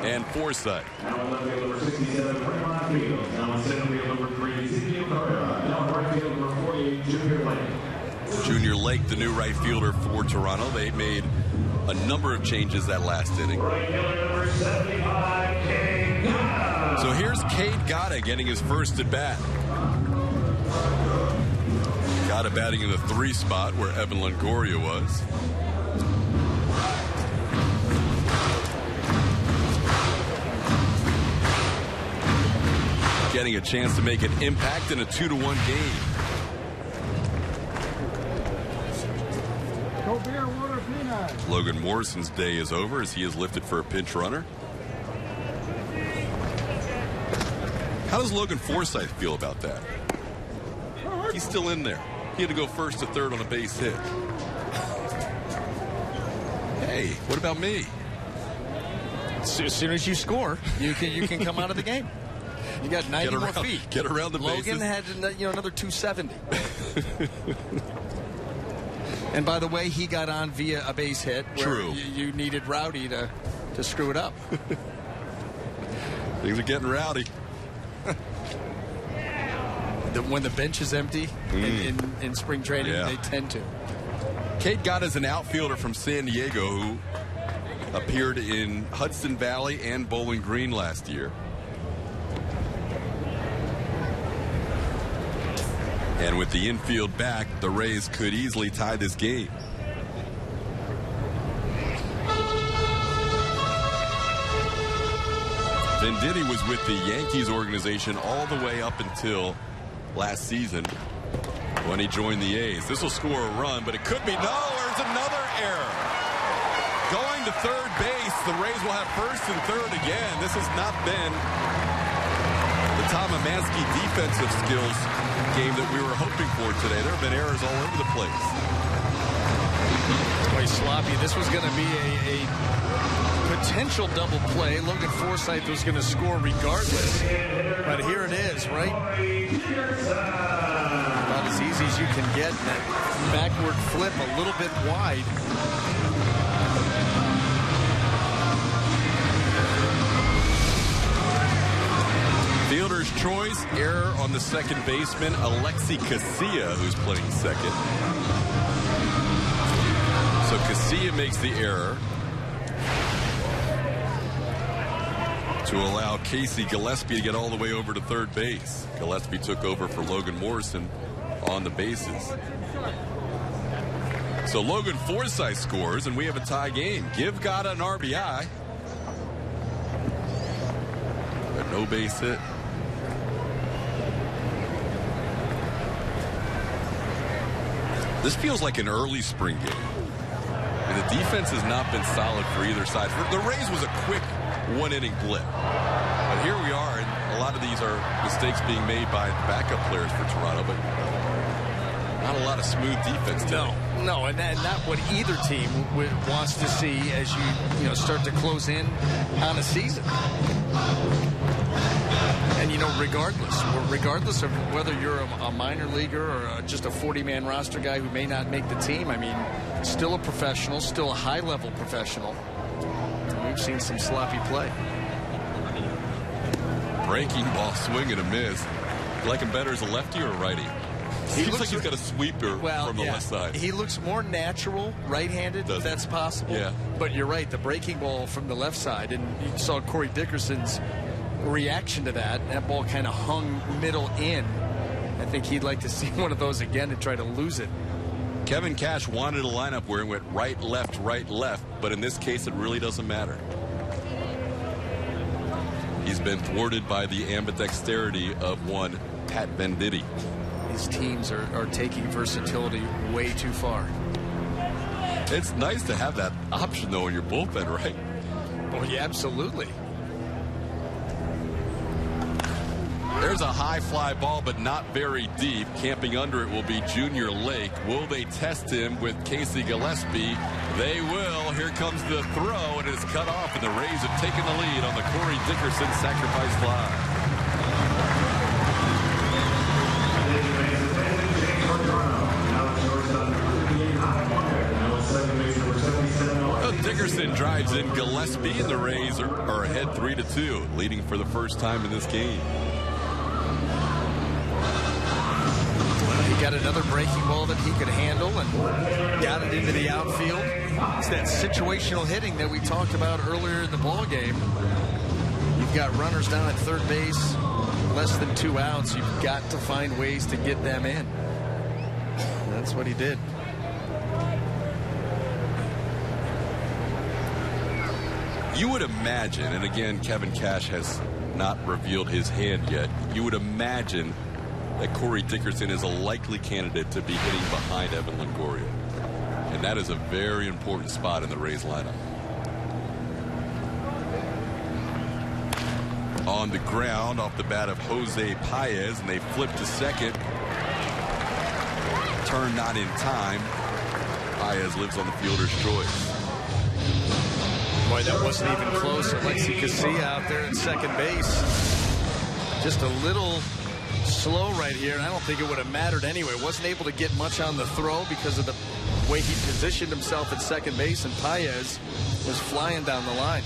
and Forsythe. Now on left field, number 67, Fremont Fields. Now on center field, number 3, Ezekiel Carrera. Now on right field, number 48, Junior Lake. Junior Lake, the new right fielder for Toronto. They made a number of changes that last inning. Right fielder, number 75, Cade Gata. So here's Cade Gata getting his first at bat. Gata batting in the 3 spot where Evan Longoria was. Getting a chance to make an impact in a 2-1 game. Logan Morrison's day is over as he is lifted for a pinch runner. How does Logan Forsythe feel about that? He's still in there. He had to go first to third on a base hit. Hey, what about me? So as soon as you score, you can come out of the game. You got 90 more feet. Get around the bases. Logan had another 270. And by the way, he got on via a base hit. True. You needed Rowdy to screw it up. Things are getting rowdy. When the bench is empty in spring training, they tend to. Cade Gata is an outfielder from San Diego who appeared in Hudson Valley and Bowling Green last year. And with the infield back, the Rays could easily tie this game. Venditti was with the Yankees organization all the way up until last season when he joined the A's. This will score a run, but it could be. No, there's another error. Going to third base, the Rays will have first and third again. This has not been the Tom Amansky defensive skills game that we were hoping for today. There have been errors all over the place. Boy, sloppy. This was going to be a potential double play. Logan Forsythe was going to score regardless. But here it is, right? About as easy as you can get. That backward flip a little bit wide. Fielder's choice, error on the second baseman, Alexi Casilla, who's playing second. So Casilla makes the error to allow Casey Gillespie to get all the way over to third base. Gillespie took over for Logan Morrison on the bases. So Logan Forsythe scores, and we have a tie game. Give Gata an RBI. But no base hit. This feels like an early spring game. And the defense has not been solid for either side. The Rays was a quick one-inning blip. But here we are, and a lot of these are mistakes being made by backup players for Toronto, but not a lot of smooth defense today. No, and not what either team wants to see as you start to close in on a season. And, regardless of whether you're a minor leaguer or just a 40-man roster guy who may not make the team, I mean, still a professional, still a high-level professional. We've seen some sloppy play. Breaking ball, swing and a miss. You like him better as a lefty or a righty? Seems like he's got a sweeper from the left side. He looks more natural right-handed, if that's possible. Yeah. But you're right, the breaking ball from the left side, and you saw Corey Dickerson's reaction to that. That ball kind of hung middle in. I think he'd like to see one of those again and try to lose it. Kevin Cash wanted a lineup where it went right, left, but in this case, it really doesn't matter. He's been thwarted by the ambidexterity of one Pat Venditti. These teams are taking versatility way too far. It's nice to have that option, though, in your bullpen, right? Oh, yeah, absolutely. There's a high fly ball, but not very deep. Camping under it will be Junior Lake. Will they test him with Casey Gillespie? They will. Here comes the throw, and it's cut off, and the Rays have taken the lead on the Corey Dickerson sacrifice fly. Dickerson drives in Gillespie, and the Rays are ahead 3-2, leading for the first time in this game. He got another breaking ball that he could handle and got it into the outfield. It's that situational hitting that we talked about earlier in the ball game. You've got runners down at third base, less than 2 outs. You've got to find ways to get them in. And that's what he did. You would imagine, and again, Kevin Cash has not revealed his hand yet, you would imagine that Corey Dickerson is a likely candidate to be hitting behind Evan Longoria. And that is a very important spot in the Rays lineup. On the ground off the bat of Jose Paez, and they flip to second. Turn not in time. Paez lives on the fielder's choice. Boy, that wasn't even close. Alexi Casilla out there at second base. Just a little slow right here, and I don't think it would have mattered anyway. Wasn't able to get much on the throw because of the way he positioned himself at second base, and Paez was flying down the line.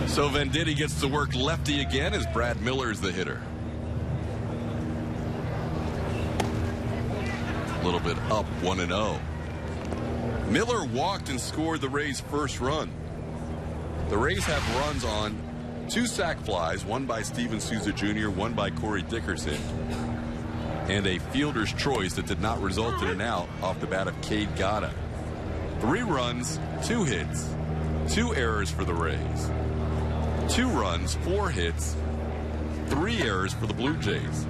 So Venditti gets to work lefty again as Brad Miller's the hitter. A little bit up 1-0. Miller walked and scored the Rays' first run. The Rays have runs on 2 sac flies, one by Steven Souza Jr., one by Corey Dickerson, and a fielder's choice that did not result in an out off the bat of Cade Gata. 3 runs, 2 hits, 2 errors for the Rays. 2 runs, 4 hits, 3 errors for the Blue Jays.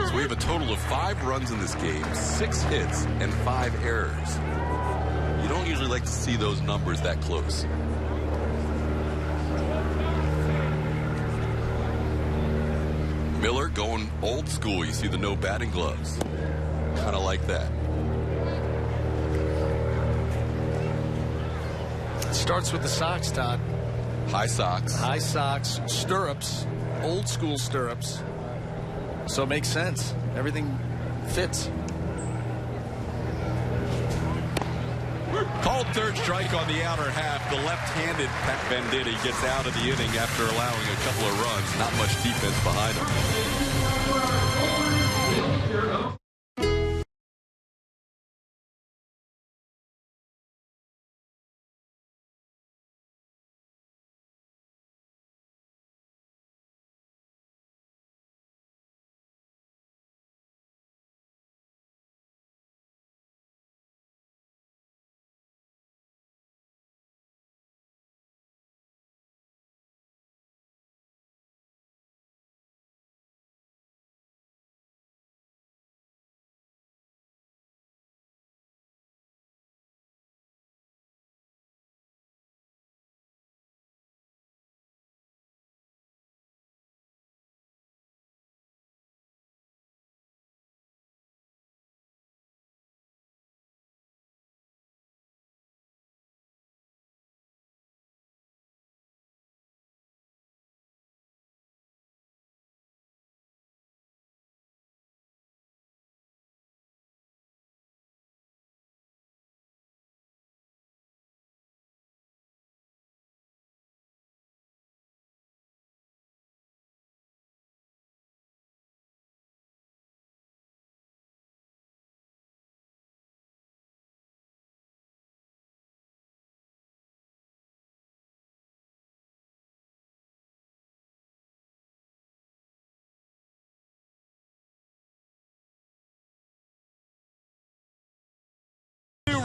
So we have a total of 5 runs in this game, 6 hits, and 5 errors. You don't usually like to see those numbers that close. Miller going old school. You see the no batting gloves. Kind of like that. Starts with the socks, Todd. High socks. High socks, stirrups, old school stirrups. So it makes sense. Everything fits. Called third strike on the outer half. The left-handed Pat Venditti gets out of the inning after allowing a couple of runs. Not much defense behind him.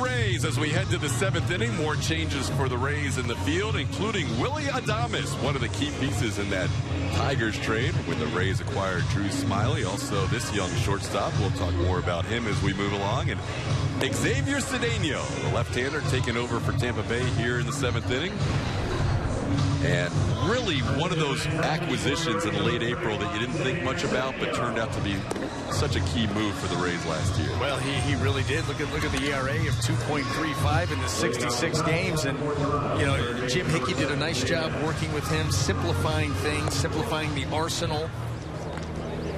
Rays as we head to the 7th inning. More changes for the Rays in the field, including Willie Adames, one of the key pieces in that Tigers trade when the Rays acquired Drew Smiley. Also, this young shortstop. We'll talk more about him as we move along. And Xavier Cedeno, the left-hander, taking over for Tampa Bay here in the 7th inning. And really one of those acquisitions in late April that you didn't think much about, but turned out to be such a key move for the Rays last year. Well, he really did. Look at the ERA of 2.35 in the 66 games. And, you know, Jim Hickey did a nice job working with him, simplifying things, simplifying the arsenal.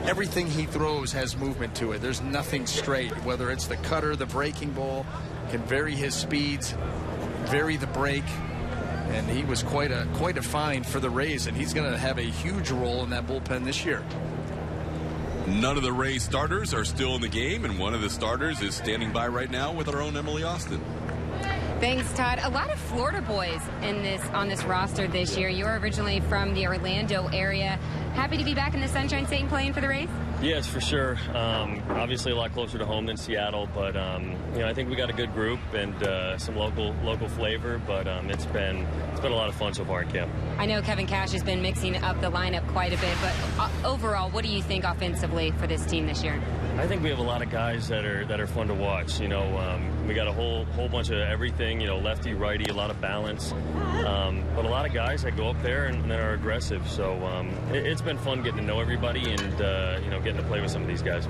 everything he throws has movement to it. There's nothing straight, whether it's the cutter, the breaking ball, can vary his speeds, vary the break. And he was quite a find for the Rays, and he's going to have a huge role in that bullpen this year. None of the Rays starters are still in the game, and one of the starters is standing by right now with our own Emily Austin. Thanks, Todd. A lot of Florida boys on this roster this year. You're originally from the Orlando area. Happy to be back in the Sunshine State and playing for the Rays? Yes, for sure. Obviously a lot closer to home than Seattle, but I think we got a good group and some local flavor. But it's been a lot of fun so far in camp. I know Kevin Cash has been mixing up the lineup quite a bit, but overall, what do you think offensively for this team this year? I think we have a lot of guys that are fun to watch. We got a whole bunch of everything. Lefty, righty, a lot of balance, but a lot of guys that go up there and that are aggressive. So it's been fun getting to know everybody and getting to play with some of these guys.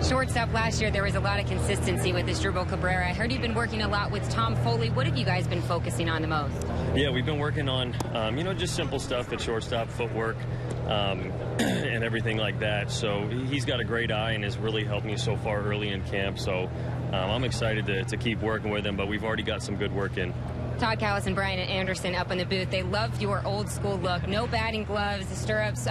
Shortstop last year, there was a lot of consistency with Asdrubal Cabrera. I heard you've been working a lot with Tom Foley. What have you guys been focusing on the most? Yeah, we've been working on, just simple stuff at shortstop, footwork, and everything like that. So he's got a great eye and has really helped me so far early in camp. So I'm excited to keep working with him, but we've already got some good work in. Todd Callis and Brian Anderson up in the booth. They loved your old school look. No batting gloves, the stirrups.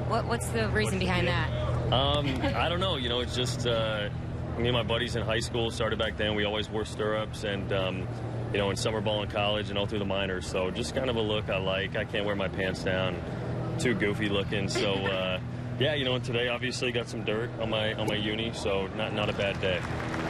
What's the reason behind that? I don't know. It's just me and my buddies in high school started back then. We always wore stirrups and, in summer ball in college and all through the minors. So just kind of a look I like. I can't wear my pants down. Too goofy looking. So, and today obviously got some dirt on my uni, so not a bad day.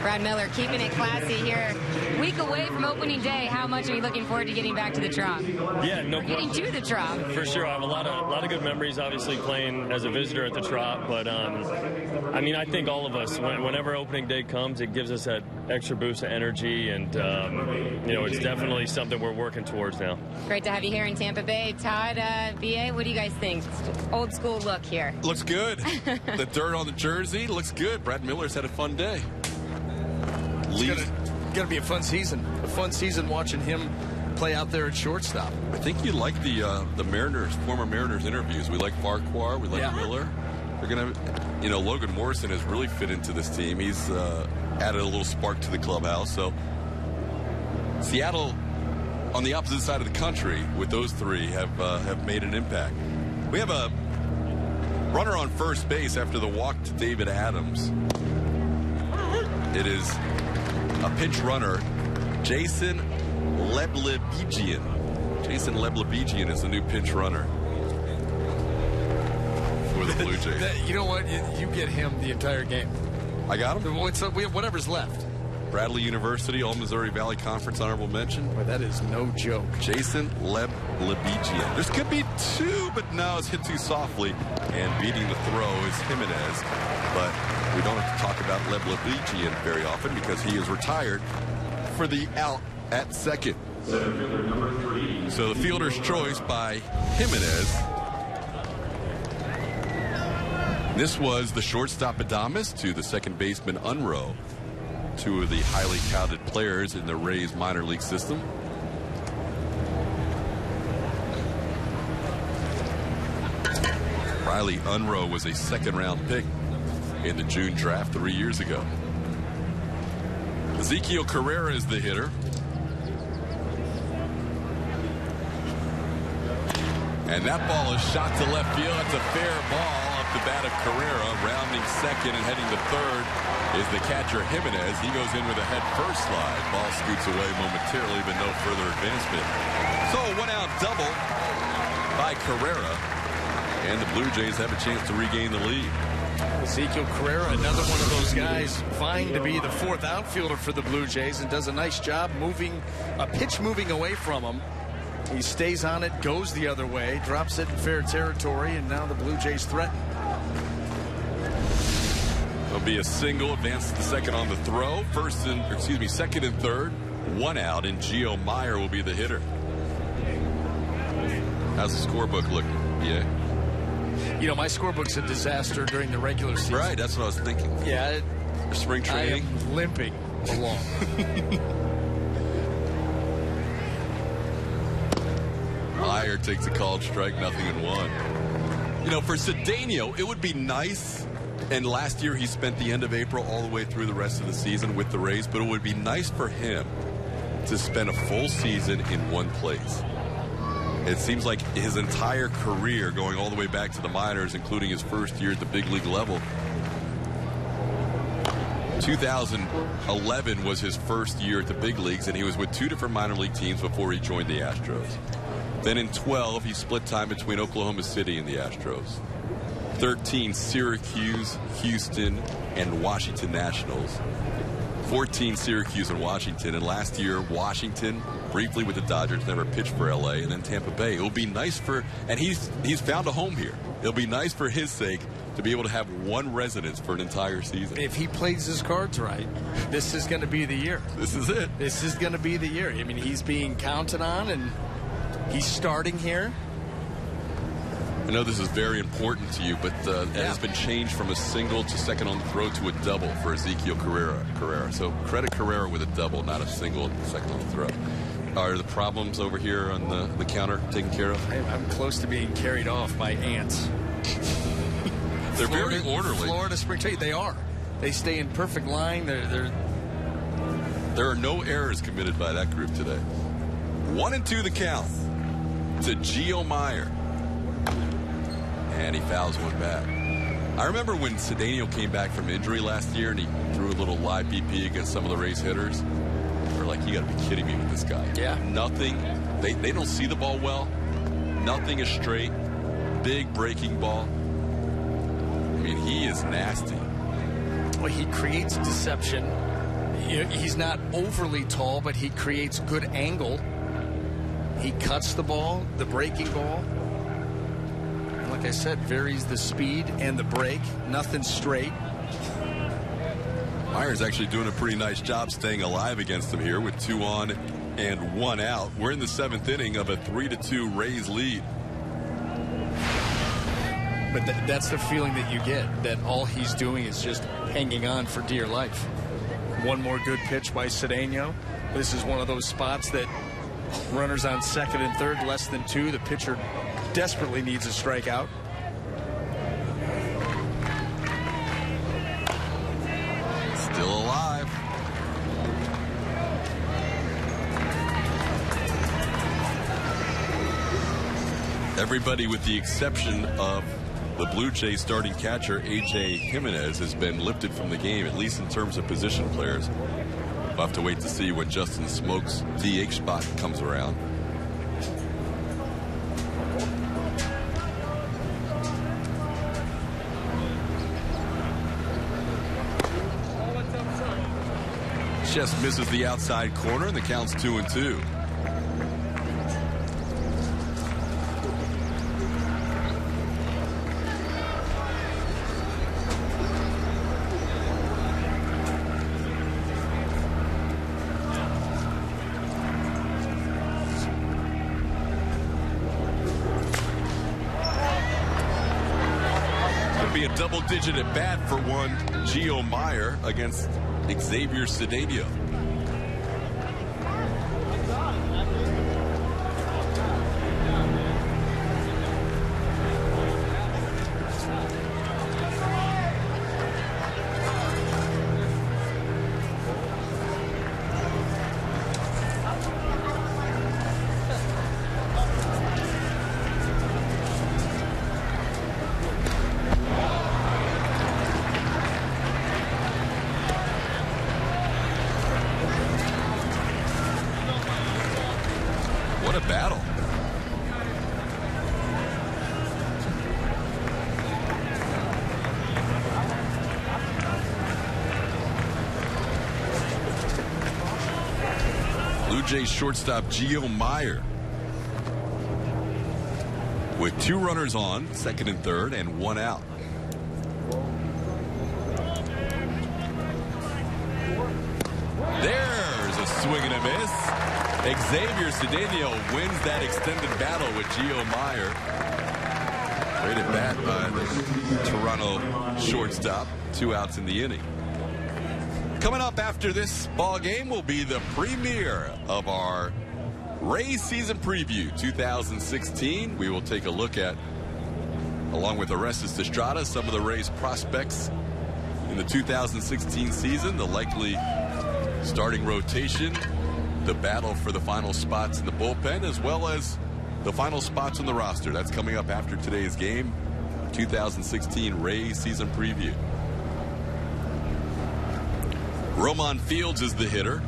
Brad Miller keeping it classy here. Week away from opening day, how much are you looking forward to getting back to the Trop? Yeah, no problem. Getting to the Trop. For sure. I have a lot of good memories, obviously, playing as a visitor at the Trop. But, I think all of us, whenever opening day comes, it gives us that extra boost of energy. And, it's definitely something we're working towards now. Great to have you here in Tampa Bay. Todd, BA, what do you guys think? Old school look here. Looks good. The dirt on the jersey looks good. Brad Miller's had a fun day. It's gonna be a fun season. A fun season watching him play out there at shortstop. I think you like the Mariners, former Mariners interviews. We like Farquhar. We like Miller. They're gonna, Logan Morrison has really fit into this team. He's added a little spark to the clubhouse. So Seattle, on the opposite side of the country, with those three, have made an impact. We have a runner on first base after the walk to David Adams. It is a pinch runner, Jason Leblebijian. Jason Leblebijian is the new pinch runner for the Blue Jays. You know what? You get him the entire game. I got him? We have whatever's left. Bradley University, All Missouri Valley Conference honorable mention. Boy, that is no joke. Jason Leblebijian. There could be two, but no, it's hit too softly. And beating the throw is Jimenez. But we don't have to talk about Leblebijian very often because he is retired for the out at second. So the fielder's choice by Jimenez. This was the shortstop Adames to the second baseman Unruh. Two of the highly touted players in the Rays minor league system. Riley Unruh was a second-round pick in the June draft 3 years ago. Ezekiel Carrera is the hitter. And that ball is shot to left field. That's a fair ball off the bat of Carrera. Rounding second and heading to third is the catcher Jimenez. He goes in with a head-first slide. Ball scoots away momentarily, but no further advancement. So a one-out double by Carrera. And the Blue Jays have a chance to regain the lead. Ezekiel Carrera, another one of those guys vying to be the fourth outfielder for the Blue Jays and does a nice job moving away from him. He stays on it, goes the other way, drops it in fair territory, and now the Blue Jays threaten. There'll be a single, advance to the second on the throw. Second and third. One out, and Gio Meyer will be the hitter. How's the scorebook looking? Yeah. My scorebook's a disaster during the regular season. Right, that's what I was thinking. Yeah. Spring training. I am limping along. Meyer takes a called strike, 0-1. You know, for Cedeno, it would be nice, and last year he spent the end of April all the way through the rest of the season with the Rays, but it would be nice for him to spend a full season in one place. It seems like his entire career, going all the way back to the minors, including his first year at the big league level, 2011 was his first year at the big leagues, and he was with 2 different minor league teams before he joined the Astros. Then in 12, he split time between Oklahoma City and the Astros. 13, Syracuse, Houston, and Washington Nationals. 14, Syracuse and Washington. And last year, Washington, briefly with the Dodgers, never pitched for L.A., and then Tampa Bay. It'll be nice for, and he's found a home here. It'll be nice for his sake to be able to have one residence for an entire season. If he plays his cards right, this is going to be the year. This is it. This is going to be the year. I mean, he's being counted on, and he's starting here. I know this is very important to you, but it has been changed from a single to second on the throw to a double for Ezequiel Carrera. So credit Carrera with a double, not a single second on the throw. Are the problems over here on the counter taken care of? I'm close to being carried off by ants. They're very orderly. Florida spring training, they are. They stay in perfect line. There are no errors committed by that group today. 1-2 the count to Gio Meyer. And he fouls one back. I remember when Cedeno came back from injury last year and he threw a little live BP against some of the Rays hitters. We're like, you got to be kidding me with this guy. Yeah. Nothing. They don't see the ball well. Nothing is straight. Big breaking ball. I mean, he is nasty. Well, he creates deception. He's not overly tall, but he creates good angle. He cuts the ball, the breaking ball. And like I said, varies the speed and the break. Nothing straight. Meyer's actually doing a pretty nice job staying alive against him here with 2 on and 1 out. We're in the 7th inning of a 3-2 Rays lead. But that's the feeling that you get, that all he's doing is just hanging on for dear life. One more good pitch by Cedeno. This is one of those spots that runners on second and third, less than 2. The pitcher desperately needs a strikeout. Still alive. Everybody with the exception of the Blue Jays starting catcher, A.J. Jimenez, has been lifted from the game, at least in terms of position players. We'll have to wait to see when Justin Smoke's DH spot comes around. Just misses the outside corner, and the count's 2-2. Be a double-digit at bat for one Gio Meyer against Xavier Cedeno. What a battle. Blue Jays shortstop Gio Meyer with 2 runners on, second and third, and 1 out. There's a swing and a miss. Xavier Cedeno wins that extended battle with Gio Meyer. Great at bat by the Toronto shortstop. 2 outs in the inning. Coming up after this ball game will be the premiere of our Rays season preview 2016. We will take a look at along with Orestes Estrada, some of the Rays prospects in the 2016 season, the likely starting rotation, the battle for the final spots in the bullpen, as well as the final spots on the roster. That's coming up after today's game. 2016 Rays season preview. Roman Fields is the hitter.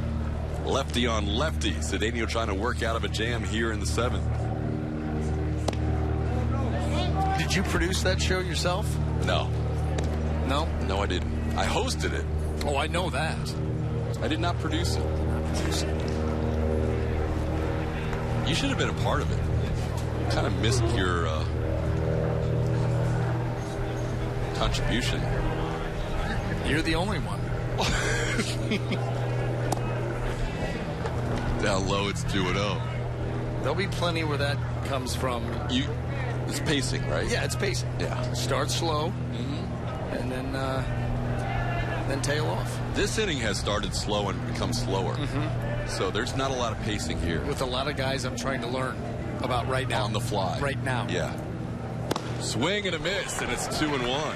Lefty on lefty. Cedeno trying to work out of a jam here in the 7th. Did you produce that show yourself? No. No? No, I didn't. I hosted it. Oh, I know that. I did not produce it. You should have been a part of it. Kind of missed your contribution. You're the only one. Down low, it's 2-0. There'll be plenty where that comes from. It's pacing, right? Yeah, it's pacing. Yeah. Start slow, and then tail off. This inning has started slow and become slower. So there's not a lot of pacing here. With a lot of guys I'm trying to learn about right now. On the fly. Right now. Yeah. Swing and a miss, and it's 2-1.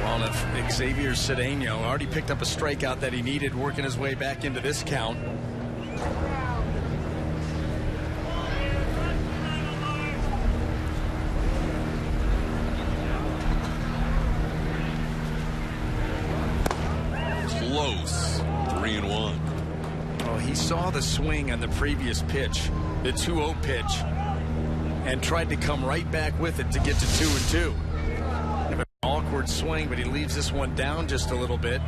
Well, if Xavier Cedeno already picked up a strikeout that he needed, working his way back into this count. Close. 3-1. Oh, he saw the swing on the previous pitch, the 2-0 pitch, and tried to come right back with it to get to 2-2. An awkward swing, but he leaves this one down just a little bit.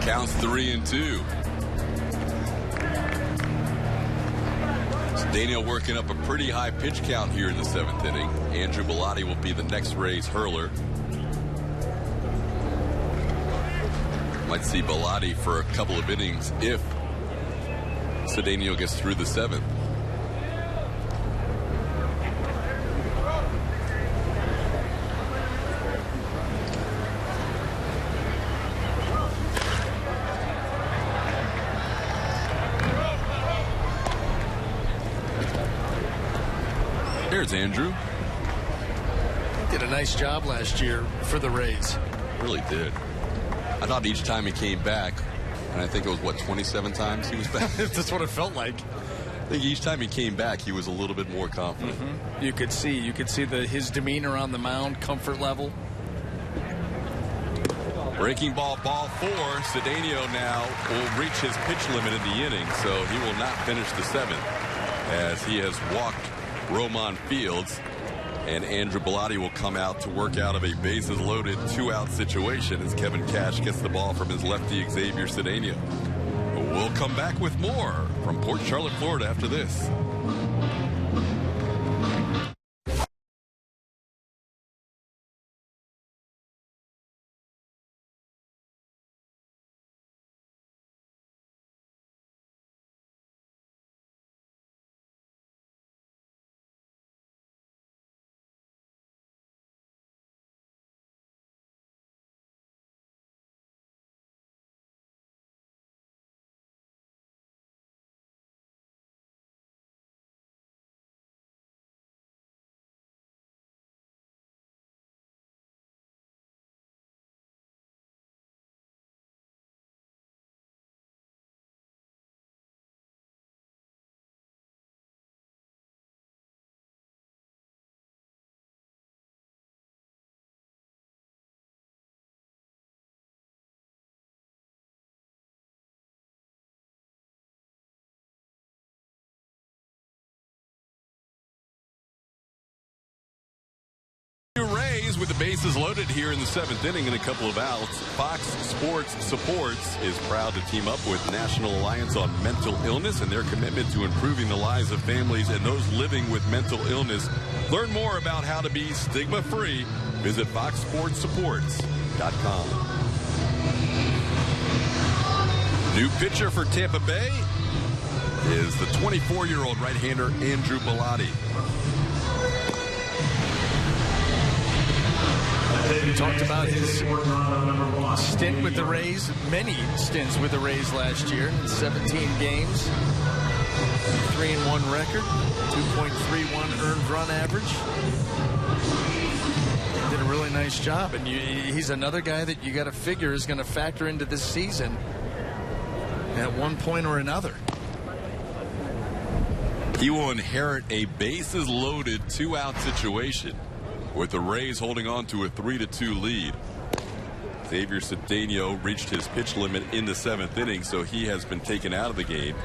Counts 3-2. Daniel working up a pretty high pitch count here in the 7th inning. Andrew Bellotti will be the next Rays hurler. Might see Bellotti for a couple of innings if Cedeno gets through the 7th. There's Andrew. Did a nice job last year for the Rays. Really did. I thought each time he came back, and I think it was, what, 27 times he was back? That's what it felt like. I think each time he came back, he was a little bit more confident. You could see his demeanor on the mound, comfort level. Breaking ball 4. Cedeno now will reach his pitch limit in the inning, so he will not finish the 7th as he has walked Roman Fields, and Andrew Bellotti will come out to work out of a bases loaded 2-out situation as Kevin Cash gets the ball from his lefty Xavier Cedeno. We'll come back with more from Port Charlotte, Florida after this. Rays with the bases loaded here in the 7th inning and a couple of outs. Fox Sports Supports is proud to team up with National Alliance on Mental Illness and their commitment to improving the lives of families and those living with mental illness. Learn more about how to be stigma-free. Visit foxsportsupports.com. New pitcher for Tampa Bay is the 24-year-old right-hander Andrew Bellotti. We talked about his stint with the Rays, many stints with the Rays last year, 17 games, 3-1 record, 2.31 earned run average. Did a really nice job, and he's another guy that you got to figure is going to factor into this season at one point or another. He will inherit a bases-loaded 2-out situation with the Rays holding on to a 3-2 lead. Xavier Cedeno reached his pitch limit in the 7th inning, so he has been taken out of the game.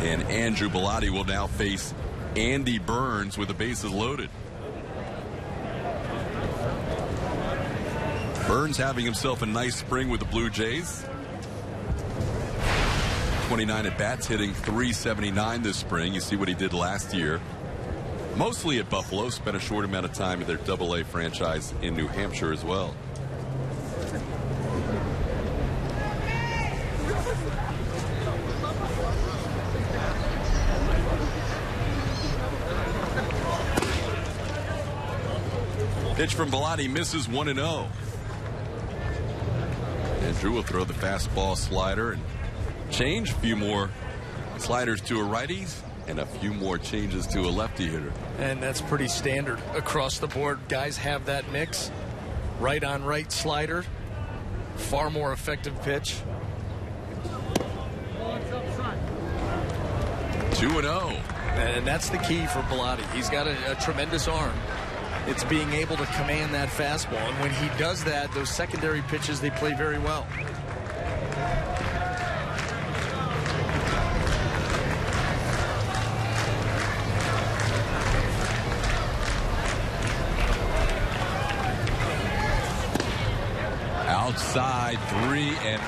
And Andrew Bellotti will now face Andy Burns with the bases loaded. Burns having himself a nice spring with the Blue Jays. 29 at-bats, hitting .379 this spring. You see what he did last year. Mostly at Buffalo, spent a short amount of time at their AA franchise in New Hampshire as well. Pitch from Bellotti misses 1-0. Andrew will throw the fastball, slider, and change. A few more sliders to a righty and a few more changes to a lefty hitter. And that's pretty standard across the board. Guys have that mix. Right on right slider. Far more effective pitch. 2-0. And that's the key for Bellotti. He's got a tremendous arm. It's being able to command that fastball. And when he does that, those secondary pitches, they play very well. Outside, 3-0.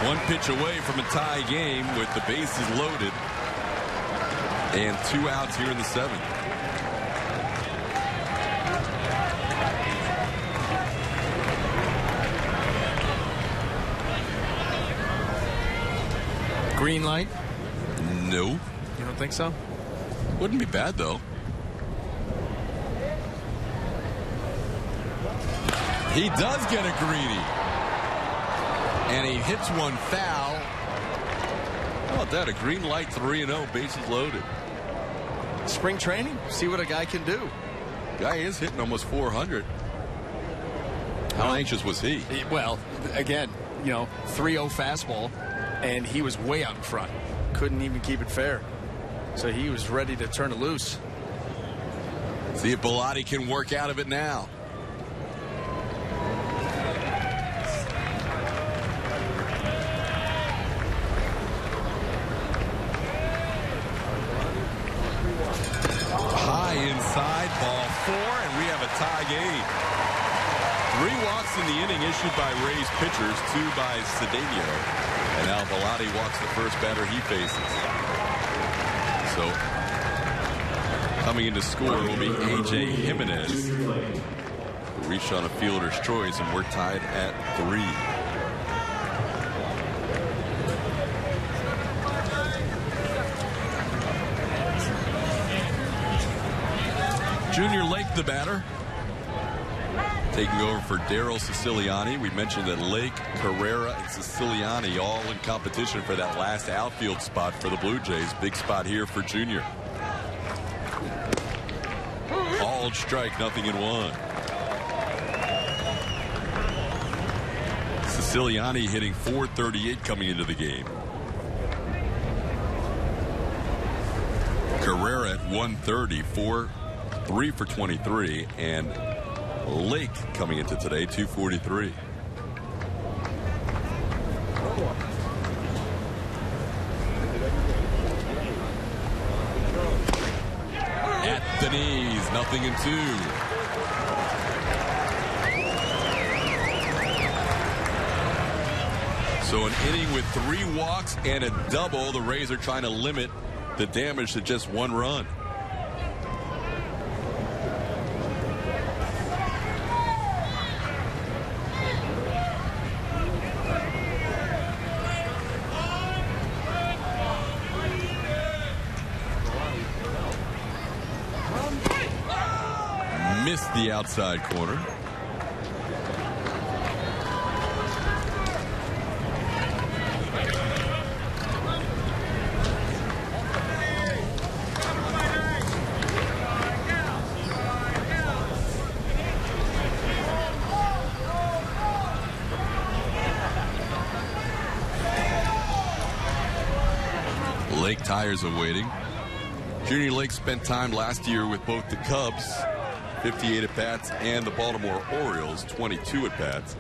One pitch away from a tie game with the bases loaded. And 2 outs here in the 7th. Green light? No. You don't think so? Wouldn't be bad, though. He does get a greedy. And he hits one foul. How about that? A green light, 3-0, bases loaded. Spring training, see what a guy can do. Guy is hitting almost 400. How anxious was he? Well, again, 3-0 fastball, and he was way out in front. Couldn't even keep it fair. So he was ready to turn it loose. See if Bellotti can work out of it now. Inside, ball 4, and we have a tie game. 3 walks in the inning issued by Rays pitchers, 2 by Cedeno. And now Bellotti walks the first batter he faces. So coming in to score will be A.J. Jimenez, who reached on a fielder's choice, and we're tied at 3. Junior Lake, the batter, taking over for Daryl Siciliani. We mentioned that Lake, Carrera, and Siciliani all in competition for that last outfield spot for the Blue Jays. Big spot here for Junior. Called strike, 0-1. Siciliani hitting .438 coming into the game. Carrera at 130, 3 for 23, and Lake coming into today, 243. At the knees, 0-2. So an inning with 3 walks and a double. The Rays are trying to limit the damage to just 1 run. missed the outside corner. Lake tires awaiting. Junior Lake spent time last year with both the Cubs, 58 at-bats, and the Baltimore Orioles, 22 at-bats.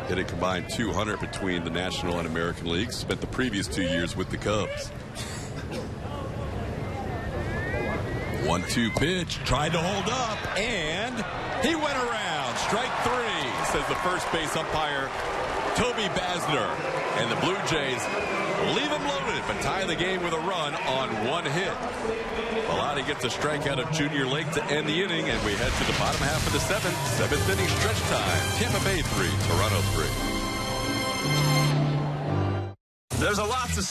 Hit a combined 200 between the National and American Leagues. Spent the previous 2 years with the Cubs. 1-2 pitch. Tried to hold up, and he went around. Strike 3, says the first base umpire, Toby Basner. And the Blue Jays leave him loaded, but tie the game with a run on one hit. Bellotti gets a strikeout of Junior Lake to end the inning, and we head to the bottom half of the seventh inning stretch time. Tampa Bay 3, Toronto 3. There's a lot to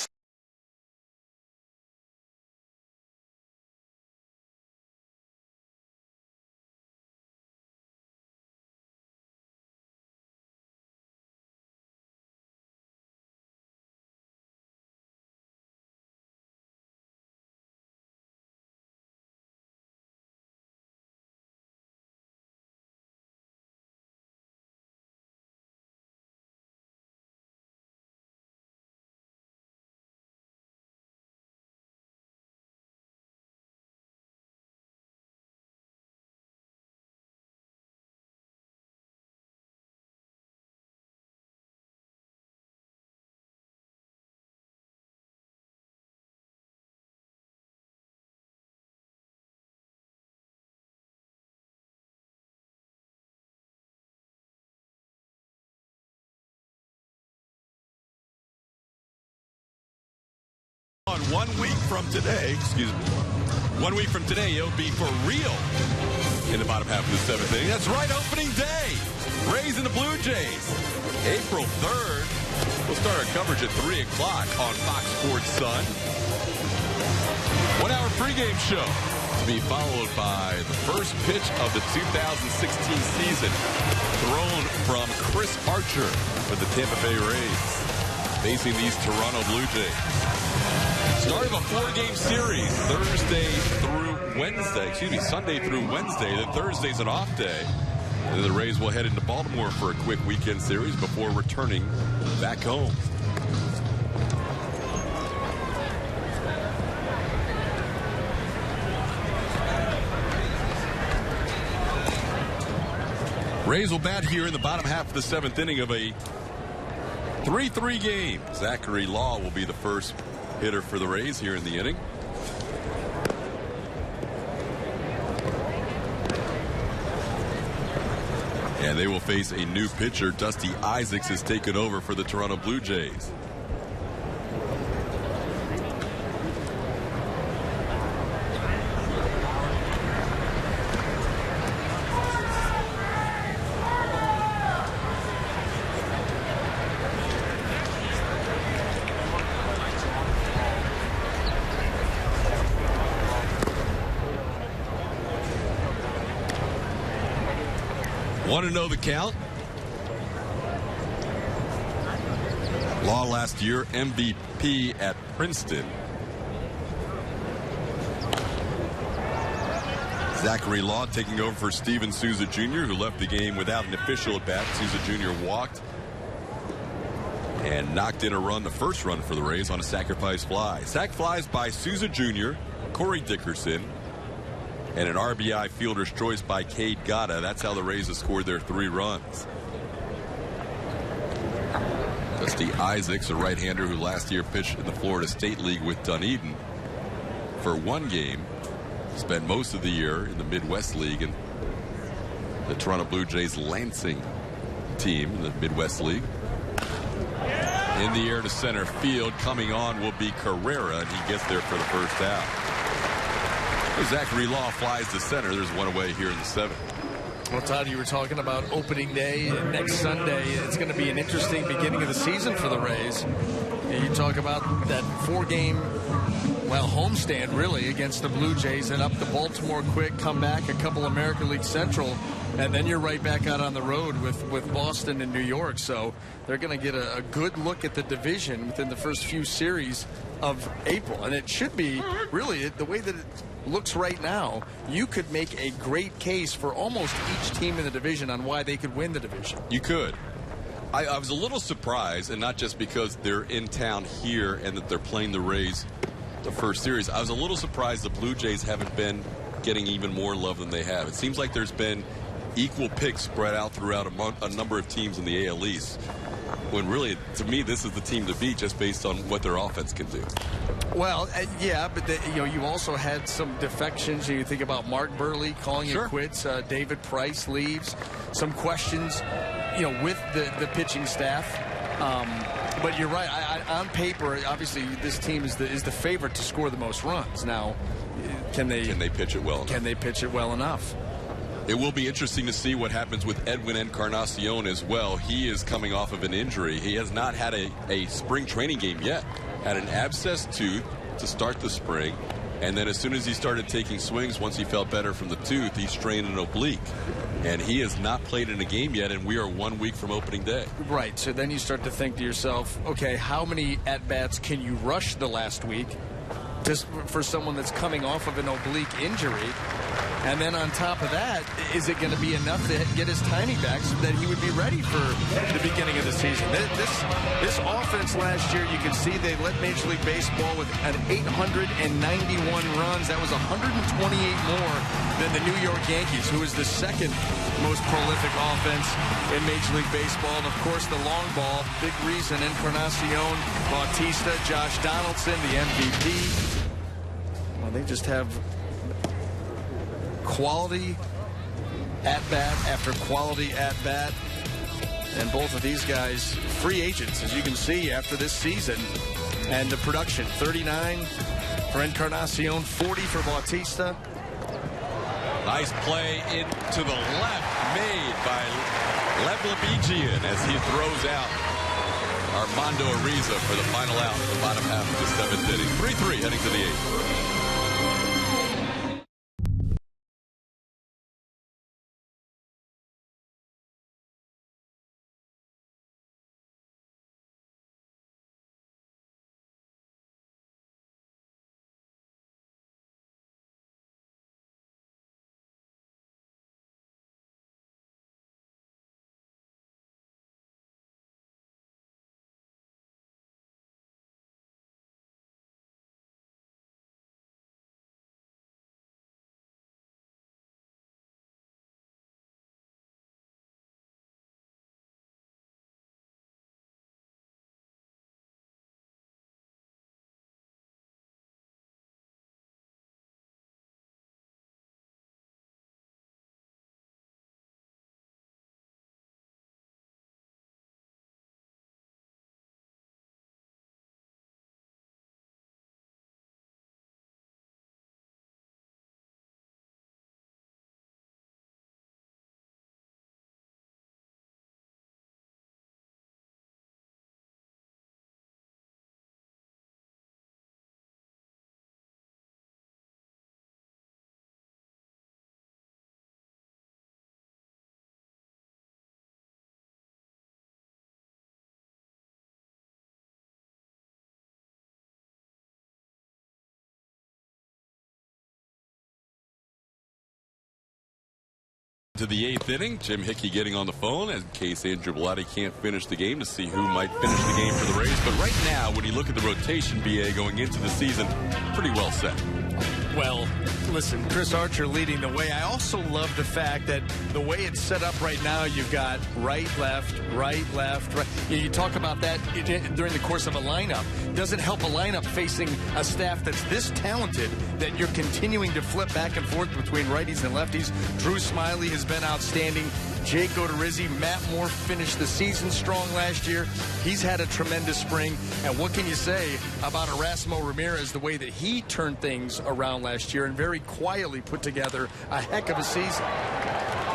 On 1 week from today, 1 week from today, it'll be for real in the bottom half of the seventh inning. That's right, opening day. Rays and the Blue Jays. April 3rd. We'll start our coverage at 3 o'clock on Fox Sports Sun. 1 hour pregame show to be followed by the first pitch of the 2016 season, thrown from Chris Archer for the Tampa Bay Rays, facing these Toronto Blue Jays. Start of a 4-game series, Sunday through Wednesday. Then Thursday's an off day. And then the Rays will head into Baltimore for a quick weekend series before returning back home. Rays will bat here in the bottom half of the seventh inning of a 3-3 game. Zachary Law will be the first hitter for the Rays here in the inning. And they will face a new pitcher. Dusty Isaacs has taken over for the Toronto Blue Jays. Want to know the count? Law last year, MVP at Princeton. Zachary Law taking over for Steven Souza Jr., who left the game without an official at bat. Souza Jr. walked and knocked in a run, the first run for the Rays, on a sacrifice fly. Sac flies by Souza Jr., Corey Dickerson, and an RBI fielder's choice by Cade Gata. That's how the Rays have scored their 3 runs. Dusty Isaacs, a right-hander who last year pitched in the Florida State League with Dunedin for 1 game, spent most of the year in the Midwest League and the Toronto Blue Jays Lansing team in the Midwest League. In the air to center field, coming on will be Carrera, and he gets there for the first out. Zachary Law flies to center. There's one away here in the 7th. Well, Todd, you were talking about opening day next Sunday. It's going to be an interesting beginning of the season for the Rays. You talk about that 4-game, homestand really against the Blue Jays, and up to Baltimore quick, come back, a couple American League Central, and then you're right back out on the road with Boston and New York. So they're going to get a good look at the division within the first few series of April. And it should be, really, the way that it looks right now, you could make a great case for almost each team in the division on why they could win the division. You could. I was a little surprised, and not just because they're in town here and that they're playing the Rays the first series. I was a little surprised the Blue Jays haven't been getting even more love than they have. It seems like there's been equal picks spread out throughout a number of teams in the AL East, when really, to me, this is the team to beat just based on what their offense can do. Well, yeah, but you also had some defections. You think about Mark Burley calling it quits. David Price leaves. Some questions, with the pitching staff. But you're right. On paper, obviously, this team is the favorite to score the most runs. Now, can they pitch it well enough? Can they pitch it well enough? It will be interesting to see what happens with Edwin Encarnacion as well. He is coming off of an injury. He has not had a spring training game yet. Had an abscessed tooth to start the spring. And then as soon as he started taking swings, once he felt better from the tooth, he strained an oblique. And he has not played in a game yet, and we are 1 week from opening day. Right. So then you start to think to yourself, okay, how many at-bats can you rush the last week just for someone that's coming off of an oblique injury? And then on top of that, is it going to be enough to get his timing back so that he would be ready for the beginning of the season? This offense last year, you can see they led Major League Baseball with an 891 runs. That was 128 more than the New York Yankees, who is the second most prolific offense in Major League Baseball. And, of course, the long ball, big reason, Encarnacion, Bautista, Josh Donaldson, the MVP. Well, they just have quality at-bat after quality at-bat. And both of these guys, free agents, as you can see, after this season. And the production, 39 for Encarnacion, 40 for Bautista. Nice play into the left made by Lev Lebejian as he throws out Armando Ariza for the final out in the bottom half of the 7th inning. 3-3 heading to the 8th. To the 8th inning, Jim Hickey getting on the phone in case Andrew Bellotti can't finish the game to see who might finish the game for the Rays. But right now, when you look at the rotation, BA, going into the season, pretty well set. Well, listen, Chris Archer leading the way. I also love the fact that the way it's set up right now, you've got right, left, right, left, right. You talk about that during the course of a lineup. Doesn't help a lineup facing a staff that's this talented that you're continuing to flip back and forth between righties and lefties. Drew Smiley has been outstanding. Jake Odorizzi, Matt Moore finished the season strong last year. He's had a tremendous spring. And what can you say about Erasmo Ramirez, the way that he turned things around last year and very quietly put together a heck of a season?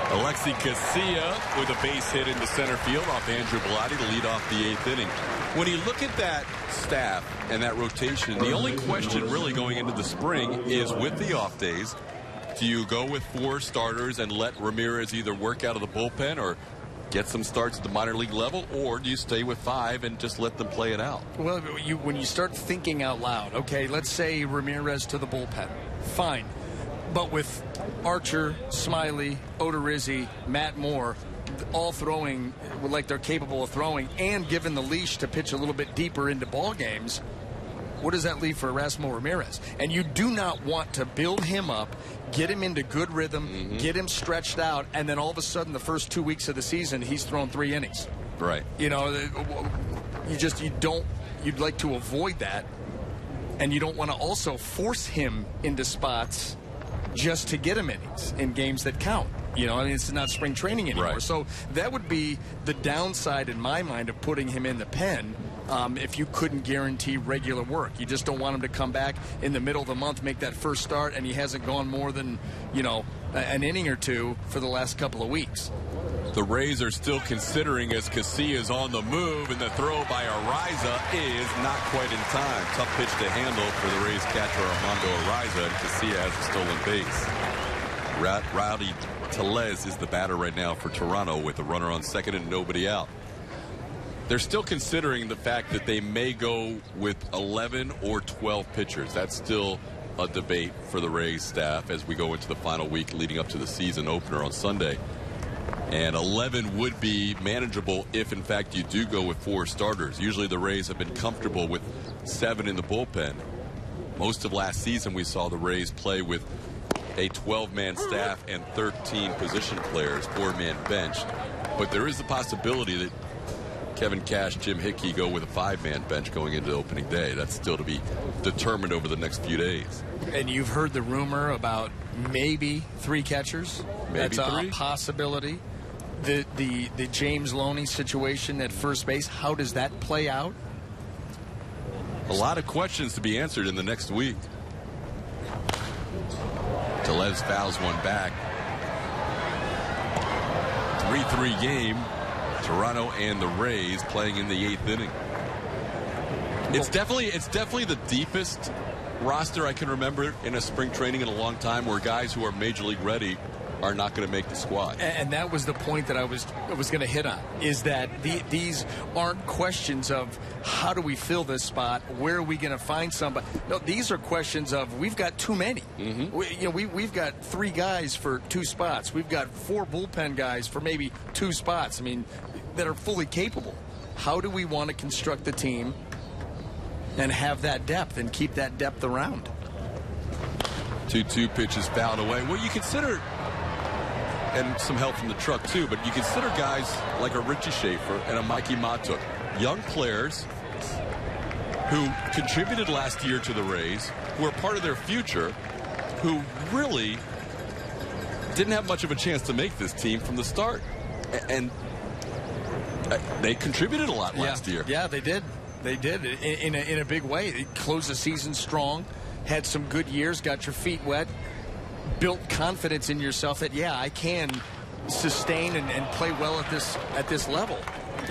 Alexi Casilla with a base hit into center field off Andrew Bellotti to lead off the 8th inning. When you look at that staff and that rotation, the only question really going into the spring is, with the off days, do you go with 4 starters and let Ramirez either work out of the bullpen or get some starts at the minor league level, or do you stay with 5 and just let them play it out? Well, when you start thinking out loud, okay, let's say Ramirez to the bullpen. Fine. But with Archer, Smiley, Odorizzi, Matt Moore, all throwing like they're capable of throwing and given the leash to pitch a little bit deeper into ball games, what does that leave for Erasmo Ramirez? And you do not want to build him up, get him into good rhythm, get him stretched out, and then all of a sudden the first 2 weeks of the season he's thrown 3 innings. Right. You know, you'd like to avoid that, and you don't want to also force him into spots just to get him innings in games that count. You know, I mean, it's not spring training anymore. Right. So that would be the downside in my mind of putting him in the pen. If you couldn't guarantee regular work, you just don't want him to come back in the middle of the month, make that first start, and he hasn't gone more than, you know, an inning or 2 for the last couple of weeks. The Rays are still considering as Casillas on the move, and the throw by Ariza is not quite in time. Tough pitch to handle for the Rays catcher Armando Ariza, and Casilla has a stolen base. Rowdy Tellez is the batter right now for Toronto with a runner on second and nobody out. They're still considering the fact that they may go with 11 or 12 pitchers. That's still a debate for the Rays staff as we go into the final week leading up to the season opener on Sunday. And 11 would be manageable if, in fact, you do go with 4 starters. Usually the Rays have been comfortable with 7 in the bullpen. Most of last season we saw the Rays play with a 12-man staff and 13 position players, 4-man bench. But there is the possibility that Kevin Cash, Jim Hickey go with a 5-man bench going into opening day. That's still to be determined over the next few days. And you've heard the rumor about maybe 3 catchers. Maybe That's 3. a possibility. The James Loney situation at first base, how does that play out? A lot of questions to be answered in the next week. Tellez fouls one back. 3-3 game. Toronto and the Rays playing in the 8th inning. It's definitely the deepest roster I can remember in a spring training in a long time, where guys who are major league ready are not going to make the squad. And that was the point that I was going to hit on, is that these aren't questions of how do we fill this spot, where are we going to find somebody. No, these are questions of we've got too many. We've got 3 guys for 2 spots. We've got 4 bullpen guys for maybe 2 spots. I mean, that are fully capable. How do we want to construct the team and have that depth and keep that depth around? 2-2 pitches fouled away. Well, you consider, and some help from the truck too, but you consider guys like a Richie Schaefer and a Mikey Matuk, young players who contributed last year to the Rays, who are part of their future, who really didn't have much of a chance to make this team from the start. And they contributed a lot last year. Yeah, they did. They did in a big way. They closed the season strong, had some good years, got your feet wet, built confidence in yourself that, yeah, I can sustain and play well at this level.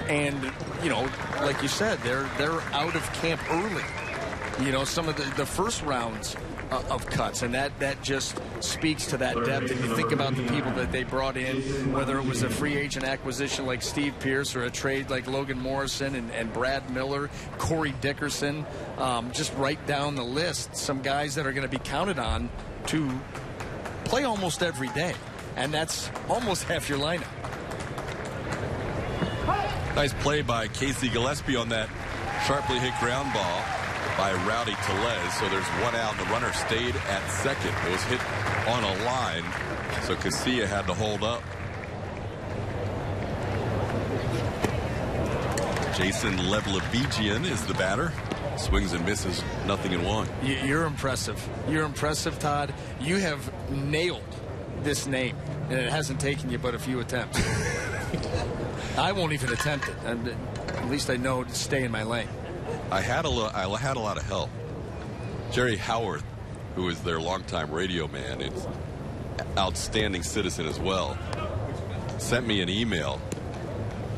And, you know, like you said, they're out of camp early. You know, some of the first rounds of cuts, and that just speaks to that depth. And you think about the people that they brought in, whether it was a free agent acquisition like Steve Pearce or a trade like Logan Morrison and Brad Miller, Corey Dickerson, just right down the list, some guys that are going to be counted on to play almost every day, and that's almost half your lineup. Nice play by Casey Gillespie on that sharply hit ground ball by Rowdy Tellez. So there's 1 out, and the runner stayed at second. It was hit on a line, so Casilla had to hold up. Jason Levlevigian is the batter. Swings and misses, 0-1. You're impressive. You're impressive, Todd. You have nailed this name, and it hasn't taken you but a few attempts. I won't even attempt it. At least I know to stay in my lane. I had a lot of help. Jerry Howarth, who is their longtime radio man, is outstanding citizen as well. sent me an email.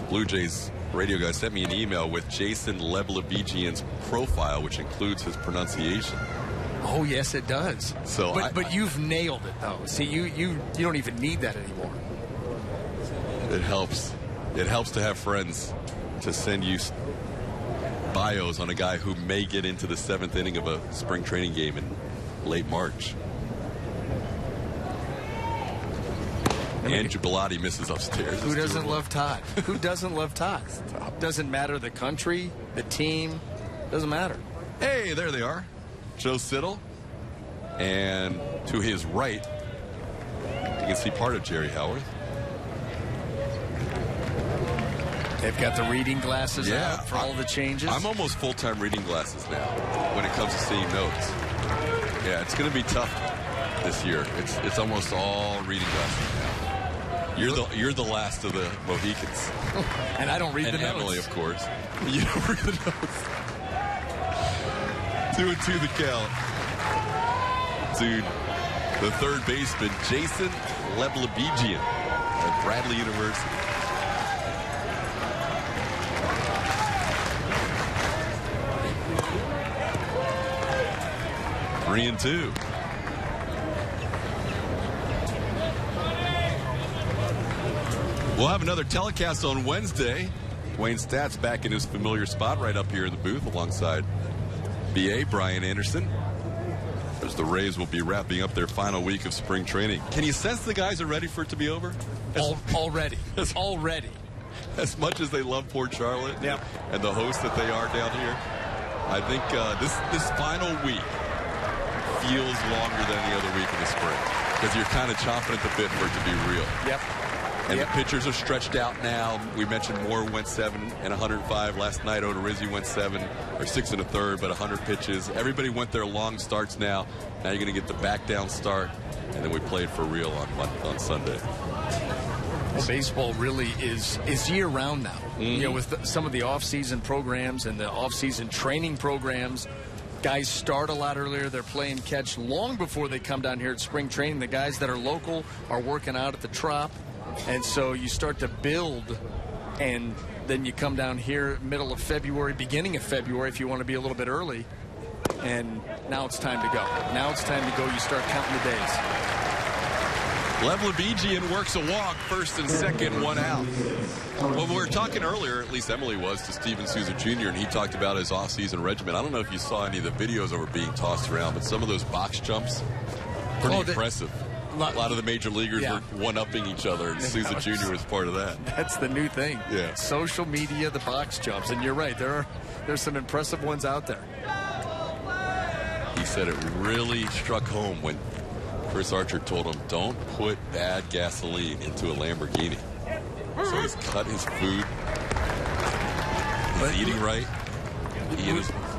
Blue Jays radio guy sent me an email with Jason Leblevigian's profile, which includes his pronunciation. Oh, yes, it does. So but you've nailed it, though. See, you don't even need that anymore. It helps. It helps to have friends to send you bios on a guy who may get into the 7th inning of a spring training game in late March. Andrew Bellotti misses upstairs. Who doesn't love Todd? Who doesn't love Todd? Doesn't matter the country, the team, doesn't matter. Hey, there they are. Joe Siddle. And to his right, you can see part of Jerry Howarth. They've got the reading glasses out for all the changes. I'm almost full-time reading glasses now when it comes to seeing notes. Yeah, it's going to be tough this year. It's almost all reading glasses now. You're the last of the Mohicans. And I don't read the notes. And Emily, of course. You don't read the notes. 2-2 the count. Dude, the third baseman, Jason Leblevigian at Bradley University. Three and two. We'll have another telecast on Wednesday. Wayne Stats back in his familiar spot right up here in the booth alongside BA Brian Anderson. As the Rays will be wrapping up their final week of spring training. Can you sense the guys are ready for it to be over? Already. Already. As much as they love Port Charlotte and the host that they are down here, I think this final week feels longer than any other week in the spring because you're kind of chomping at the bit for it to be real. Yep. And the pitchers are stretched out now. We mentioned Moore went 7 and 105 last night. Odorizzi went 6 1/3, but 100 pitches. Everybody went their long starts now. Now you're going to get the back down start, and then we played for real on Sunday. Well, baseball really is year round now. Mm-hmm. You know, with some of the off-season programs and the off-season training programs. Guys start a lot earlier. They're playing catch long before they come down here at spring training. The guys that are local are working out at the Trop. And so you start to build, and then you come down here middle of February, beginning of February, if you want to be a little bit early. And now it's time to go. Now it's time to go. You start counting the days. Leblevigian works a walk, first and second, one out. Well, we were talking earlier, at least Emily was, to Steven Souza Jr., and he talked about his off-season regimen. I don't know if you saw any of the videos that were being tossed around, but some of those box jumps, pretty impressive. A lot of the major leaguers were one-upping each other, and Souza Jr. was part of that. That's the new thing. Yeah. Social media, the box jumps, and you're right. There's some impressive ones out there. He said it really struck home when Chris Archer told him, don't put bad gasoline into a Lamborghini. So he's cut his food. He's eating right.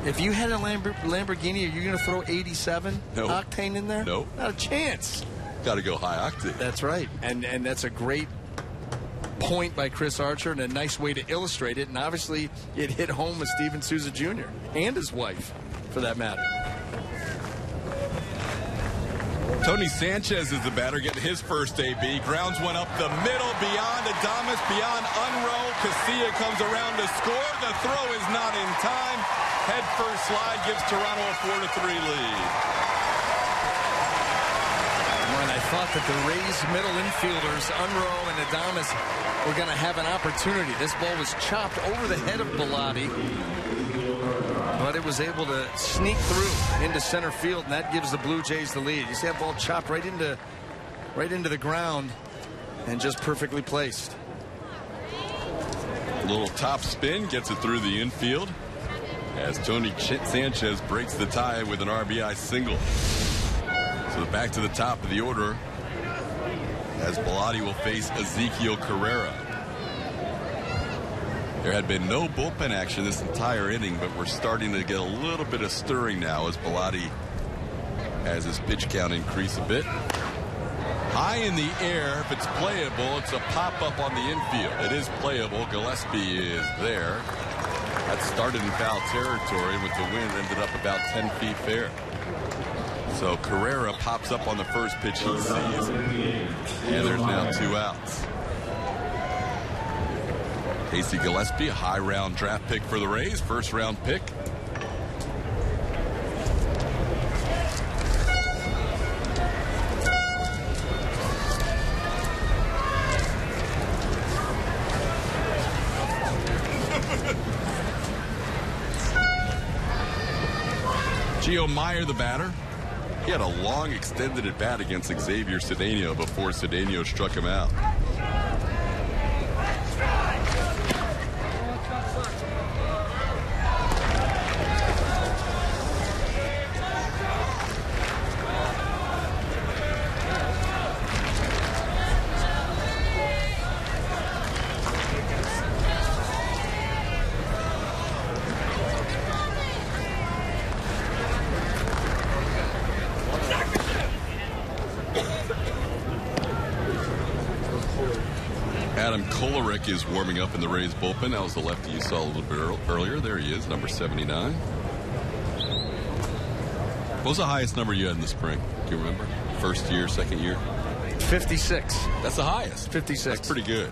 If you had a Lamborghini, are you going to throw 87 octane in there? No. Not a chance. Got to go high octane. That's right. And that's a great point by Chris Archer and a nice way to illustrate it. And obviously it hit home with Steven Souza Jr. and his wife, for that matter. Tony Sanchez is the batter getting his first AB. Grounds one up the middle, beyond Adames, beyond Unrow. Casilla comes around to score. The throw is not in time. Head first slide gives Toronto a 4-3 lead. When I thought that the Rays middle infielders, Unrow and Adames, were going to have an opportunity. This ball was chopped over the head of Bellotti, but it was able to sneak through into center field, and that gives the Blue Jays the lead. You see that ball chopped right into the ground and just perfectly placed. A little top spin gets it through the infield as Tony Sanchez breaks the tie with an RBI single. So back to the top of the order as Bellotti will face Ezekiel Carrera. There had been no bullpen action this entire inning, but we're starting to get a little bit of stirring now as Bellotti has his pitch count increase a bit. High in the air, if it's playable, it's a pop-up on the infield. It is playable. Gillespie is there. That started in foul territory, and with the wind ended up about 10 feet fair. So Carrera pops up on the first pitch he sees, and there's now 2 outs. Casey Gillespie, a high-round draft pick for the Rays, first-round pick. Gio Meyer, the batter. He had a long extended at bat against Xavier Cedeno before Cedeno struck him out. Is warming up in the Rays bullpen. That was the lefty you saw a little bit earlier. There he is, number 79. What was the highest number you had in the spring? Do you remember? First year, second year? 56. That's the highest. 56. That's pretty good.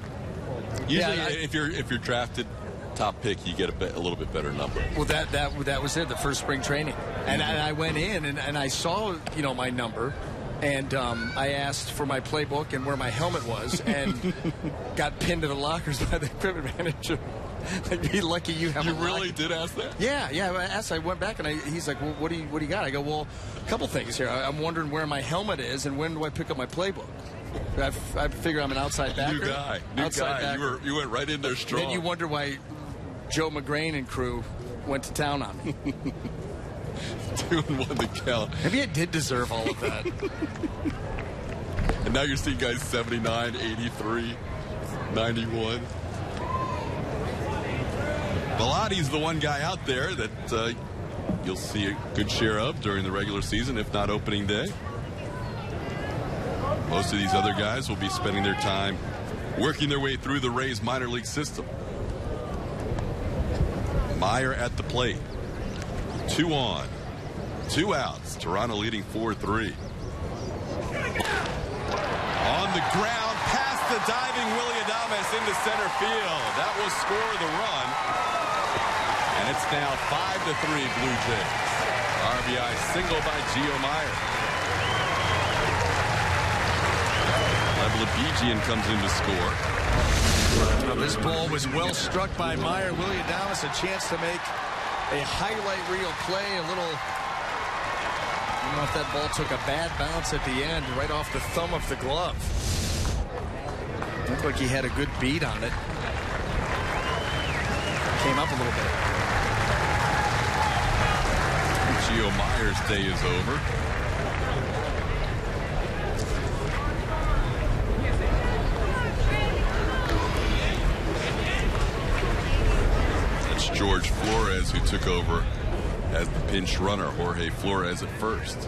Usually, if you're drafted top pick, you get a little bit better number. Well, that was it. The first spring training, and I went in and I saw my number. And I asked for my playbook and where my helmet was, and got pinned to the lockers by the equipment manager. Like, be lucky you have. You really did ask that? Yeah. I asked. I went back and he's like, "Well, what do you got?" I go, "Well, a couple things here. I'm wondering where my helmet is and when do I pick up my playbook." I figure I'm an outside backer. New guy. Backer. You went right in there strong. Then you wonder why Joe McGrain and crew went to town on me. 2-1 to count. Maybe I did deserve all of that. And now you're seeing guys 79, 83, 91. Velotti's the one guy out there that you'll see a good share of during the regular season, if not opening day. Most of these other guys will be spending their time working their way through the Rays minor league system. Meyer at the plate. 2 on, 2 outs. Toronto leading 4-3. On the ground, past the diving Willy Adames into center field. That will score the run. And it's now 5-3 Blue Jays. RBI single by Gio Meyer. Lebedejian comes in to score. Well, this ball was well struck by Meyer. Willy Adames a chance to make a highlight reel play, I don't know if that ball took a bad bounce at the end, right off the thumb of the glove. Looked like he had a good beat on it. Came up a little bit. Gio Meyer's day is over. George Flores, who took over as the pinch runner. Jorge Flores at first.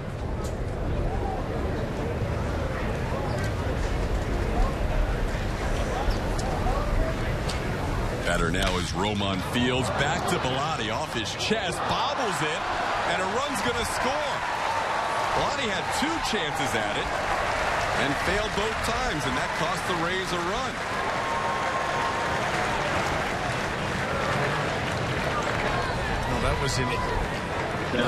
Batter now is Roman Fields. Back to Bellotti off his chest. Bobbles it, and a run's going to score. Bellotti had 2 chances at it and failed both times, and that cost the Rays a run. That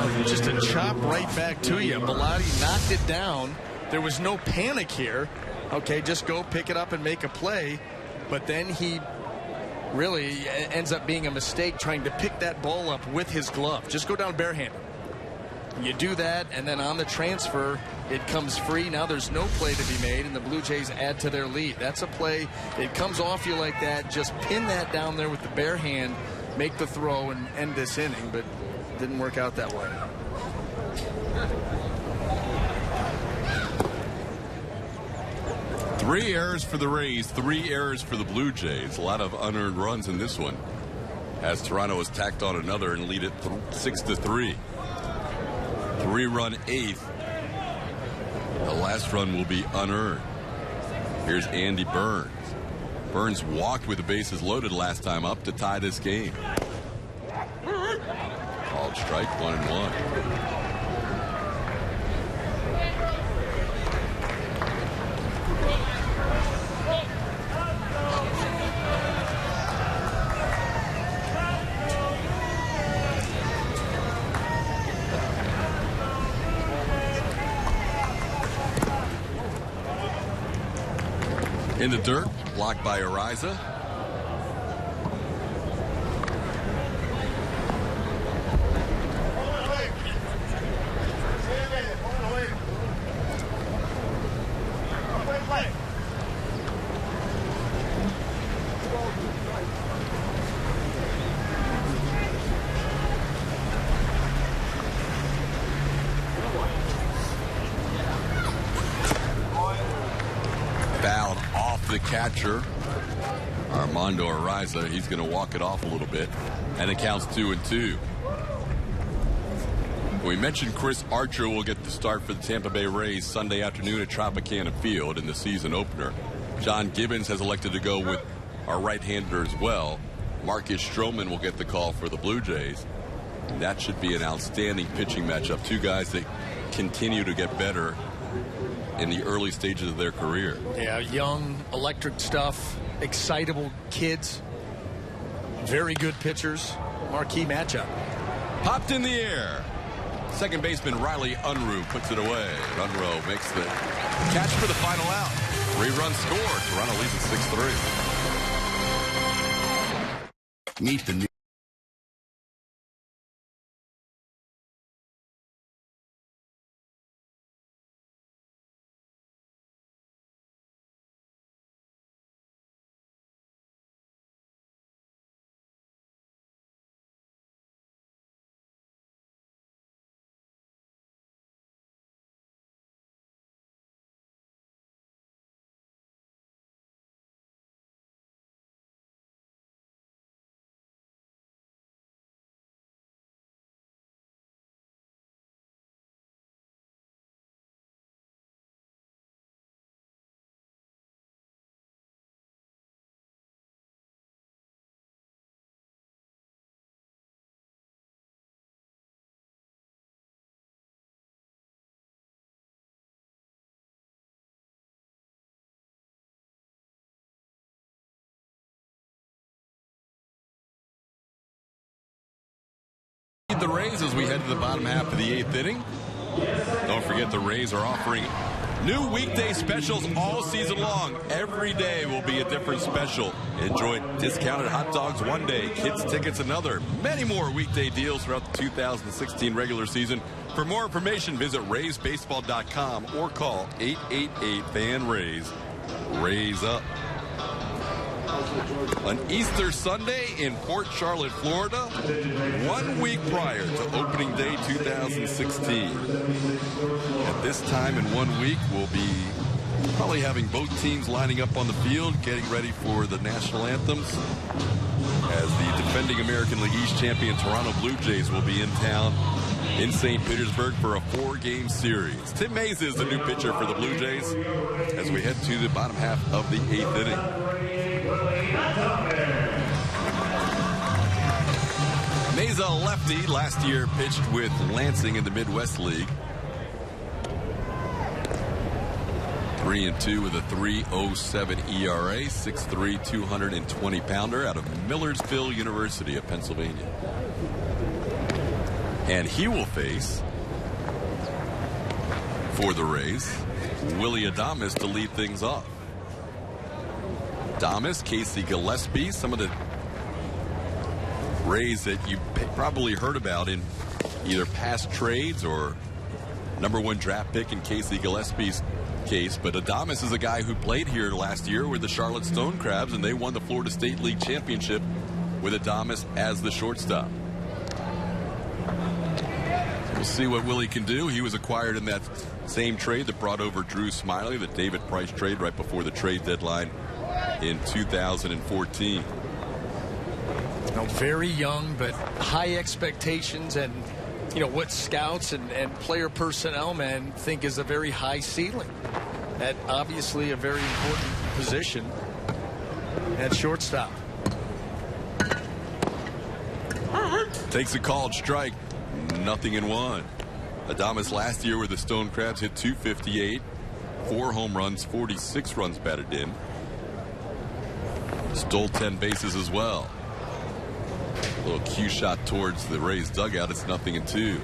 was just a chop right back to you. Bellotti knocked it down. There was no panic here. Okay, just go pick it up and make a play. But then he really ends up being a mistake trying to pick that ball up with his glove. Just go down barehanded. You do that, and then on the transfer, it comes free. Now there's no play to be made, and the Blue Jays add to their lead. That's a play. It comes off you like that. Just pin that down there with the bare hand. Make the throw and end this inning, but didn't work out that way. Three errors for the Rays, 3 errors for the Blue Jays. A lot of unearned runs in this one, as Toronto has tacked on another and lead it 6-3. 3-run 8th. The last run will be unearned. Here's Andy Burns. Burns walked with the bases loaded last time up to tie this game. Called strike, 1-1. In the dirt, blocked by Ariza. Fouled off the catcher, Armando Ariza. He's going to walk it off a little bit, and it counts 2-2. We mentioned Chris Archer will get the start for the Tampa Bay Rays Sunday afternoon at Tropicana Field in the season opener. John Gibbons has elected to go with our right-hander as well. Marcus Stroman will get the call for the Blue Jays. That should be an outstanding pitching matchup. Two guys that continue to get better in the early stages of their career. Yeah, young, electric stuff, excitable kids, very good pitchers, marquee matchup. Popped in the air. Second baseman Riley Unruh puts it away. Unruh makes the catch for the final out. 3-run score. Toronto leads at 6-3. Meet the new. The Rays as we head to the bottom half of the 8th inning. Don't forget the Rays are offering new weekday specials all season long. Every day will be a different special. Enjoy discounted hot dogs one day, kids tickets another. Many more weekday deals throughout the 2016 regular season. For more information, visit RaysBaseball.com or call 888-FAN-RAYS. Rays up. On Easter Sunday in Port Charlotte, Florida, 1 week prior to opening day 2016. At this time in 1 week, we'll be probably having both teams lining up on the field, getting ready for the national anthems, as the defending American League East champion Toronto Blue Jays will be in town in St. Petersburg for a 4-game series. Tim Mays is the new pitcher for the Blue Jays as we head to the bottom half of the 8th inning. Mays a lefty, last year pitched with Lansing in the Midwest League. 3-2 with a 3.07 ERA, 6'3", 220-pounder out of Millersville University of Pennsylvania. And he will face, for the Rays, Willie Adames to lead things off. Adames, Casey Gillespie, some of the Rays that you probably heard about in either past trades or #1 draft pick in Casey Gillespie's case. But Adames is a guy who played here last year with the Charlotte Stone Crabs, and they won the Florida State League Championship with Adames as the shortstop. We'll see what Willie can do. He was acquired in that same trade that brought over Drew Smiley, the David Price trade right before the trade deadline in 2014. Very young, but high expectations, and what scouts and player personnel men think is a very high ceiling. At obviously a very important position at shortstop. Takes a called strike. 0-1. Adames last year with the Stone Crabs hit .258, 4 home runs, 46 runs batted in. Stole 10 bases as well. A little cue shot towards the Rays dugout. It's 0-2.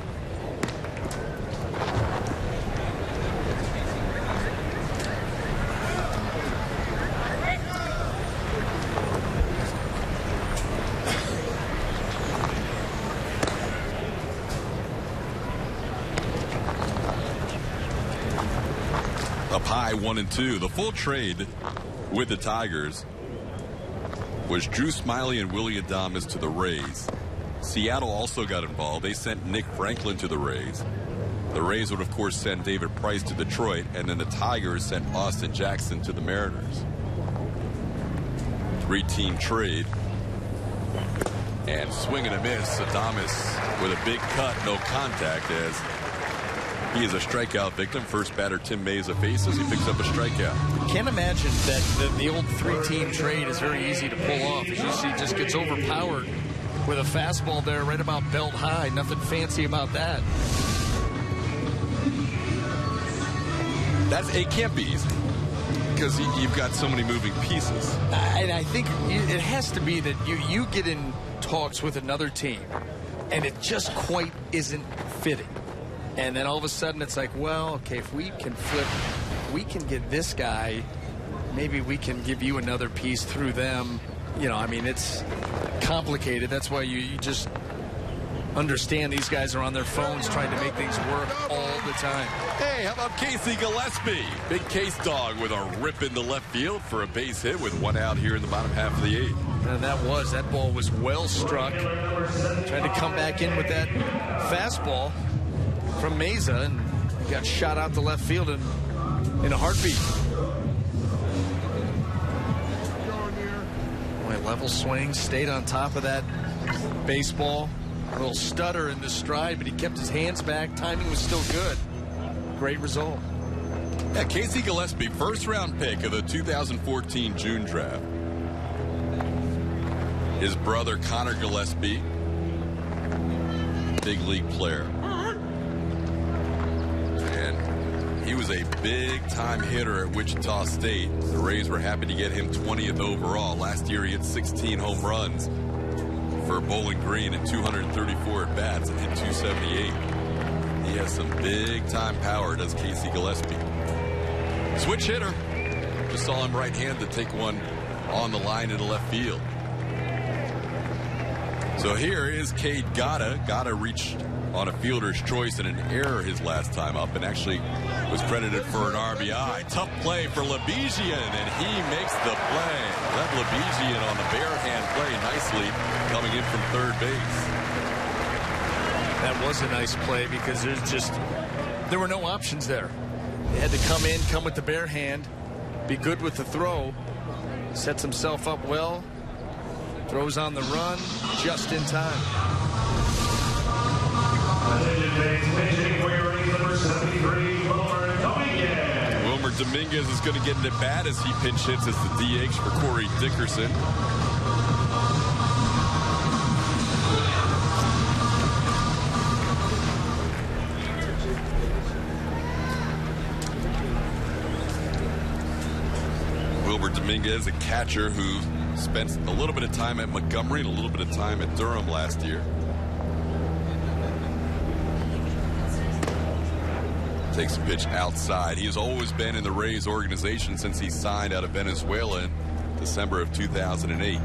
high 1-2. The full trade with the Tigers was Drew Smyly and Willie Adames to the Rays. Seattle also got involved. They sent Nick Franklin to the Rays. The Rays would, of course, send David Price to Detroit, and then the Tigers sent Austin Jackson to the Mariners. 3-team trade. And swing and a miss. Adames with a big cut, no contact, as he is a strikeout victim. First batter Tim Meza faces. He picks up a strikeout. Can't imagine that the old 3-team trade is very easy to pull off. As you see, just gets overpowered with a fastball there right about belt high. Nothing fancy about that. It can't be easy because you've got so many moving pieces. And I think it has to be that you get in talks with another team and it just quite isn't fitting. And then all of a sudden it's like, well, okay, if we can flip, we can get this guy, maybe we can give you another piece through them. You know, I mean, it's complicated. That's why you just understand these guys are on their phones trying to make things work all the time. Hey, how about Casey Gillespie? Big Case dog with a rip into left field for a base hit with one out here in the bottom half of the 8th. And that ball was well struck. Trying to come back in with that fastball from Meza, and got shot out to left field in a heartbeat. Boy, level swing, stayed on top of that baseball. A little stutter in the stride, but he kept his hands back. Timing was still good. Great result. Yeah, Casey Gillespie, first-round pick of the 2014 June draft. His brother, Connor Gillespie, big league player. And he was a big-time hitter at Wichita State. The Rays were happy to get him 20th overall. Last year, he had 16 home runs for Bowling Green and 234 at-bats and hit 278. He has some big-time power, does Casey Gillespie. Switch hitter. Just saw him right-handed take one on the line into left field. So here is Cade Gata. Gata reached on a fielder's choice and an error his last time up and actually was credited for an RBI. Tough play for Lebejian, and he makes the play. Led Lebejian on the bare hand play nicely coming in from third base. That was a nice play because there were no options there. He had to come in, come with the bare hand, be good with the throw, sets himself up well, throws on the run just in time. Wilmer Dominguez is going to get an at-bat as he pinch hits as the DH for Corey Dickerson. Wilmer Dominguez, a catcher who spent a little bit of time at Montgomery and a little bit of time at Durham last year. Takes a pitch outside. He has always been in the Rays organization since he signed out of Venezuela in December of 2008.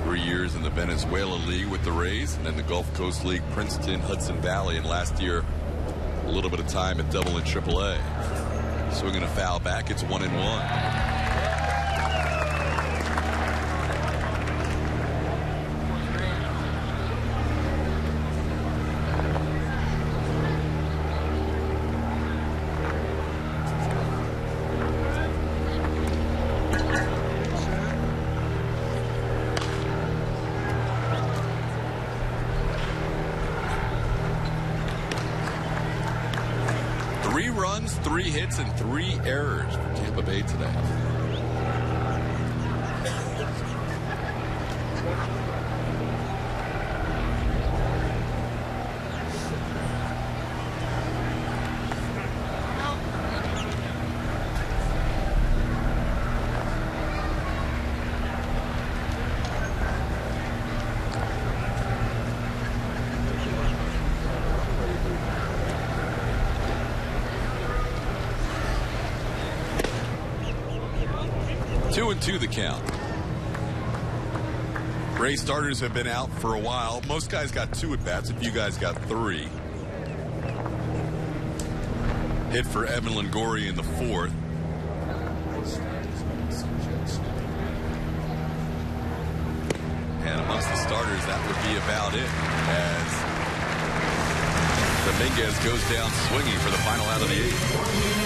3 years in the Venezuela League with the Rays, and then the Gulf Coast League, Princeton, Hudson Valley, and last year a little bit of time at Double and Triple A. Swinging a foul back, it's 1-1. Three hits and 3 errors for Tampa Bay today. Two and two the count. Ray starters have been out for a while. Most guys got 2 at-bats. A few guys got 3. hit for Evan Longoria in the 4th. And amongst the starters, that would be about it, as Dominguez goes down swinging for the final out of the 8th.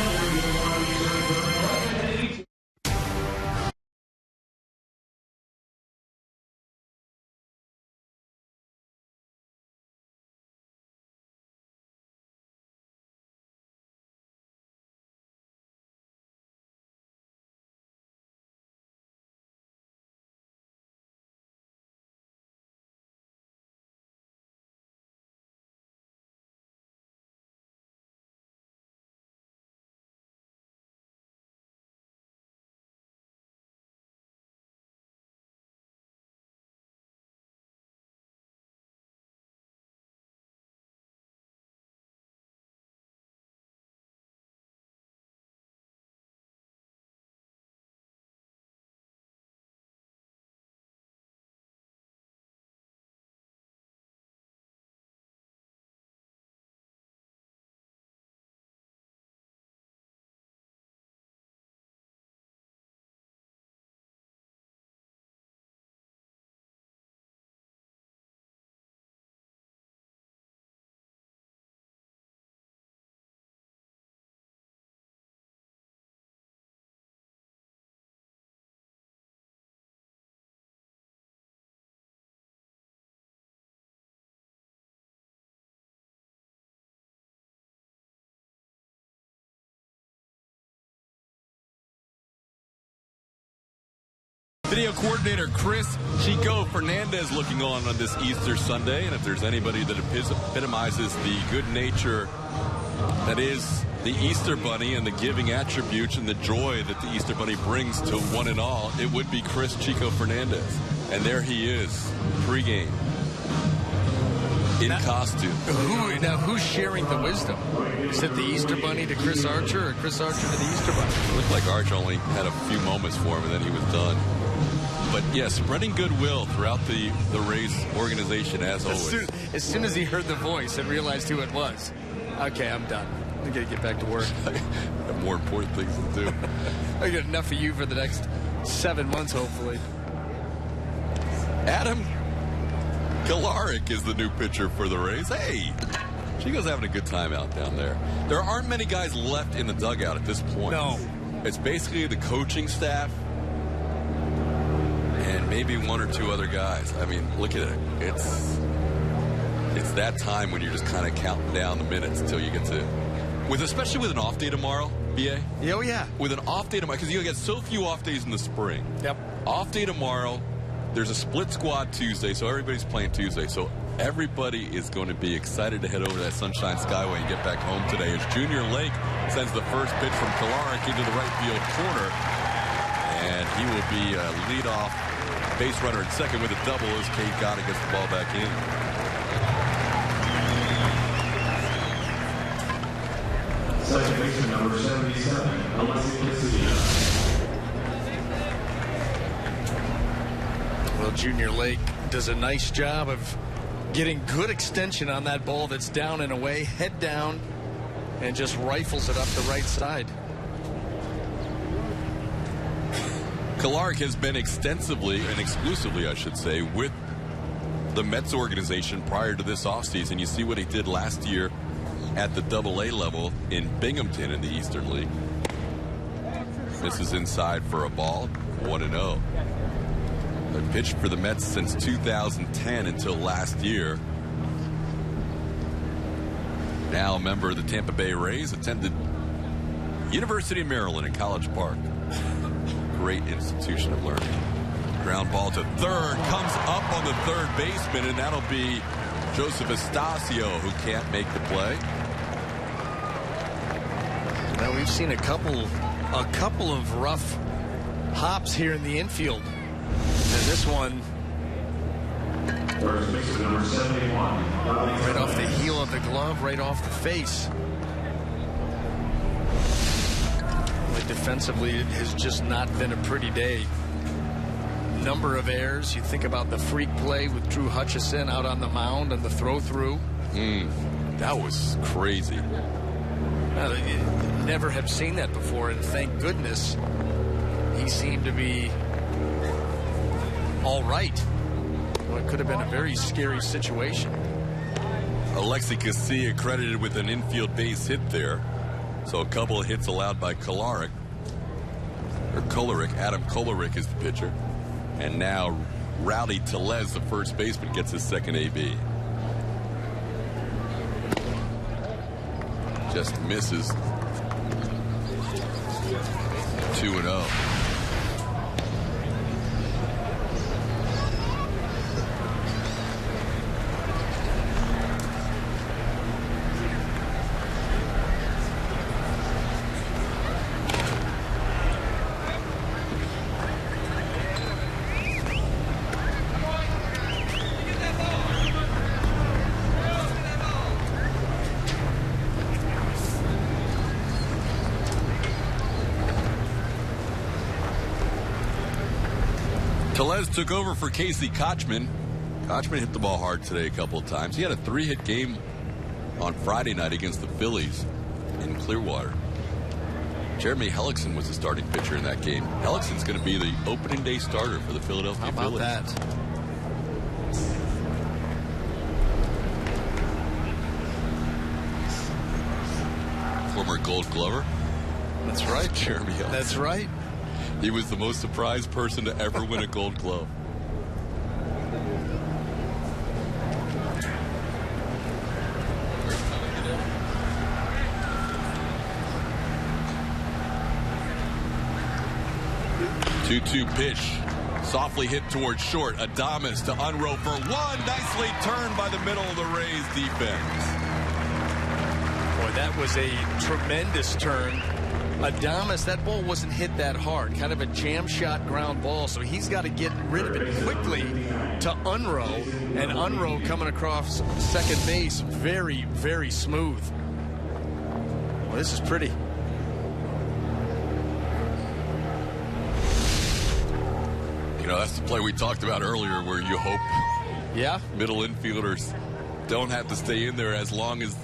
Video coordinator Chris Chico Fernandez looking on this Easter Sunday. And if there's anybody that epitomizes the good nature that is the Easter Bunny and the giving attributes and the joy that the Easter Bunny brings to one and all, it would be Chris Chico Fernandez. And there he is, pregame, in costume. Who's sharing the wisdom? Is it the Easter Bunny to Chris Archer or Chris Archer to the Easter Bunny? It looked like Archer only had a few moments for him and then he was done. But yeah, spreading goodwill throughout the Rays organization as always. As soon as he heard the voice and realized who it was, okay, I'm done. I got to get back to work. I have more important things to do. I got enough of you for the next 7 months, hopefully. Adam Galaric is the new pitcher for the Rays. Hey, Chico's having a good time out down there. There aren't many guys left in the dugout at this point. No. It's basically the coaching staff and maybe one or two other guys. I mean, look at it. It's that time when you're just kind of counting down the minutes until you get to, especially with an off day tomorrow, BA. Oh, yeah. With an off day tomorrow, because you get so few off days in the spring. Yep. Off day tomorrow. There's a split squad Tuesday, so everybody's playing Tuesday. So everybody is going to be excited to head over to that Sunshine Skyway and get back home today. As Junior Lake sends the first pitch from Galaric into the right field corner. And he will be a leadoff base runner at second with a double as Kate Gotti gets the ball back in. Second baseman number 77, Alexi Castillo. Well, Junior Lake does a nice job of getting good extension on that ball that's down and away, head down, and just rifles it up the right side. Galaric has been extensively and exclusively, I should say, with the Mets organization prior to this offseason. You see what he did last year at the AA level in Binghamton in the Eastern League. This is inside for a ball, 1-0. But pitched for the Mets since 2010 until last year. Now a member of the Tampa Bay Rays, attended University of Maryland in College Park. Great institution of learning. Ground ball to third, comes up on the third baseman, and that'll be Joseph Estacio, who can't make the play. Now we've seen a couple of rough hops here in the infield. And this one, First baseman number 71, right off the heel of the glove, right off the face. But defensively, it has just not been a pretty day. Number of errors. You think about the freak play with Drew Hutchison out on the mound and the throw through. That was crazy. Never have seen that before, and thank goodness he seemed to be all right. Well, it could have been a very scary situation. Alexi Casilla credited with an infield base hit there. So a couple of hits allowed by Kolarek. Adam Kolarek is the pitcher. And now Rowdy Tellez, the first baseman, gets his second AB. Just misses. 2-0. Tellez took over for Casey Kochman. Kochman hit the ball hard today a couple of times. He had a 3-hit game on Friday night against the Phillies in Clearwater. Jeremy Hellickson was the starting pitcher in that game. Hellickson's going to be the opening day starter for the Philadelphia Phillies. How about that? Former Gold Glover. That's right. Jeremy Hellickson. That's right. He was the most surprised person to ever win a Gold Glove. Two-two pitch. Softly hit towards short. Adames to Unruh for one. Nicely turned by the middle of the Rays defense. Boy, that was a tremendous turn. Adames, that ball wasn't hit that hard. Kind of a jam shot ground ball, so he's got to get rid of it quickly to Unruh. And Unruh coming across second base very, very smooth. Well, this is pretty. You know, that's the play we talked about earlier where you hope middle infielders don't have to stay in there as long as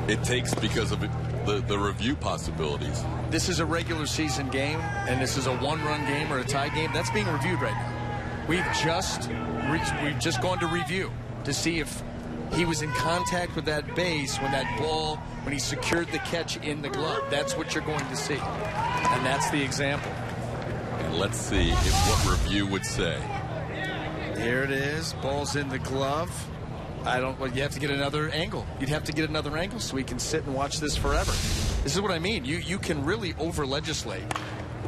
it takes because of the review possibilities. This is a regular season game, and this is a one-run game or a tie game. That's being reviewed right now. We've just gone to review to see if he was in contact with that base when he secured the catch in the glove. That's what you're going to see, and that's the example. And let's see what review would say. Here it is. Ball's in the glove. You have to get another angle. You'd have to get another angle so we can sit and watch this forever. This is what I mean. You can really over-legislate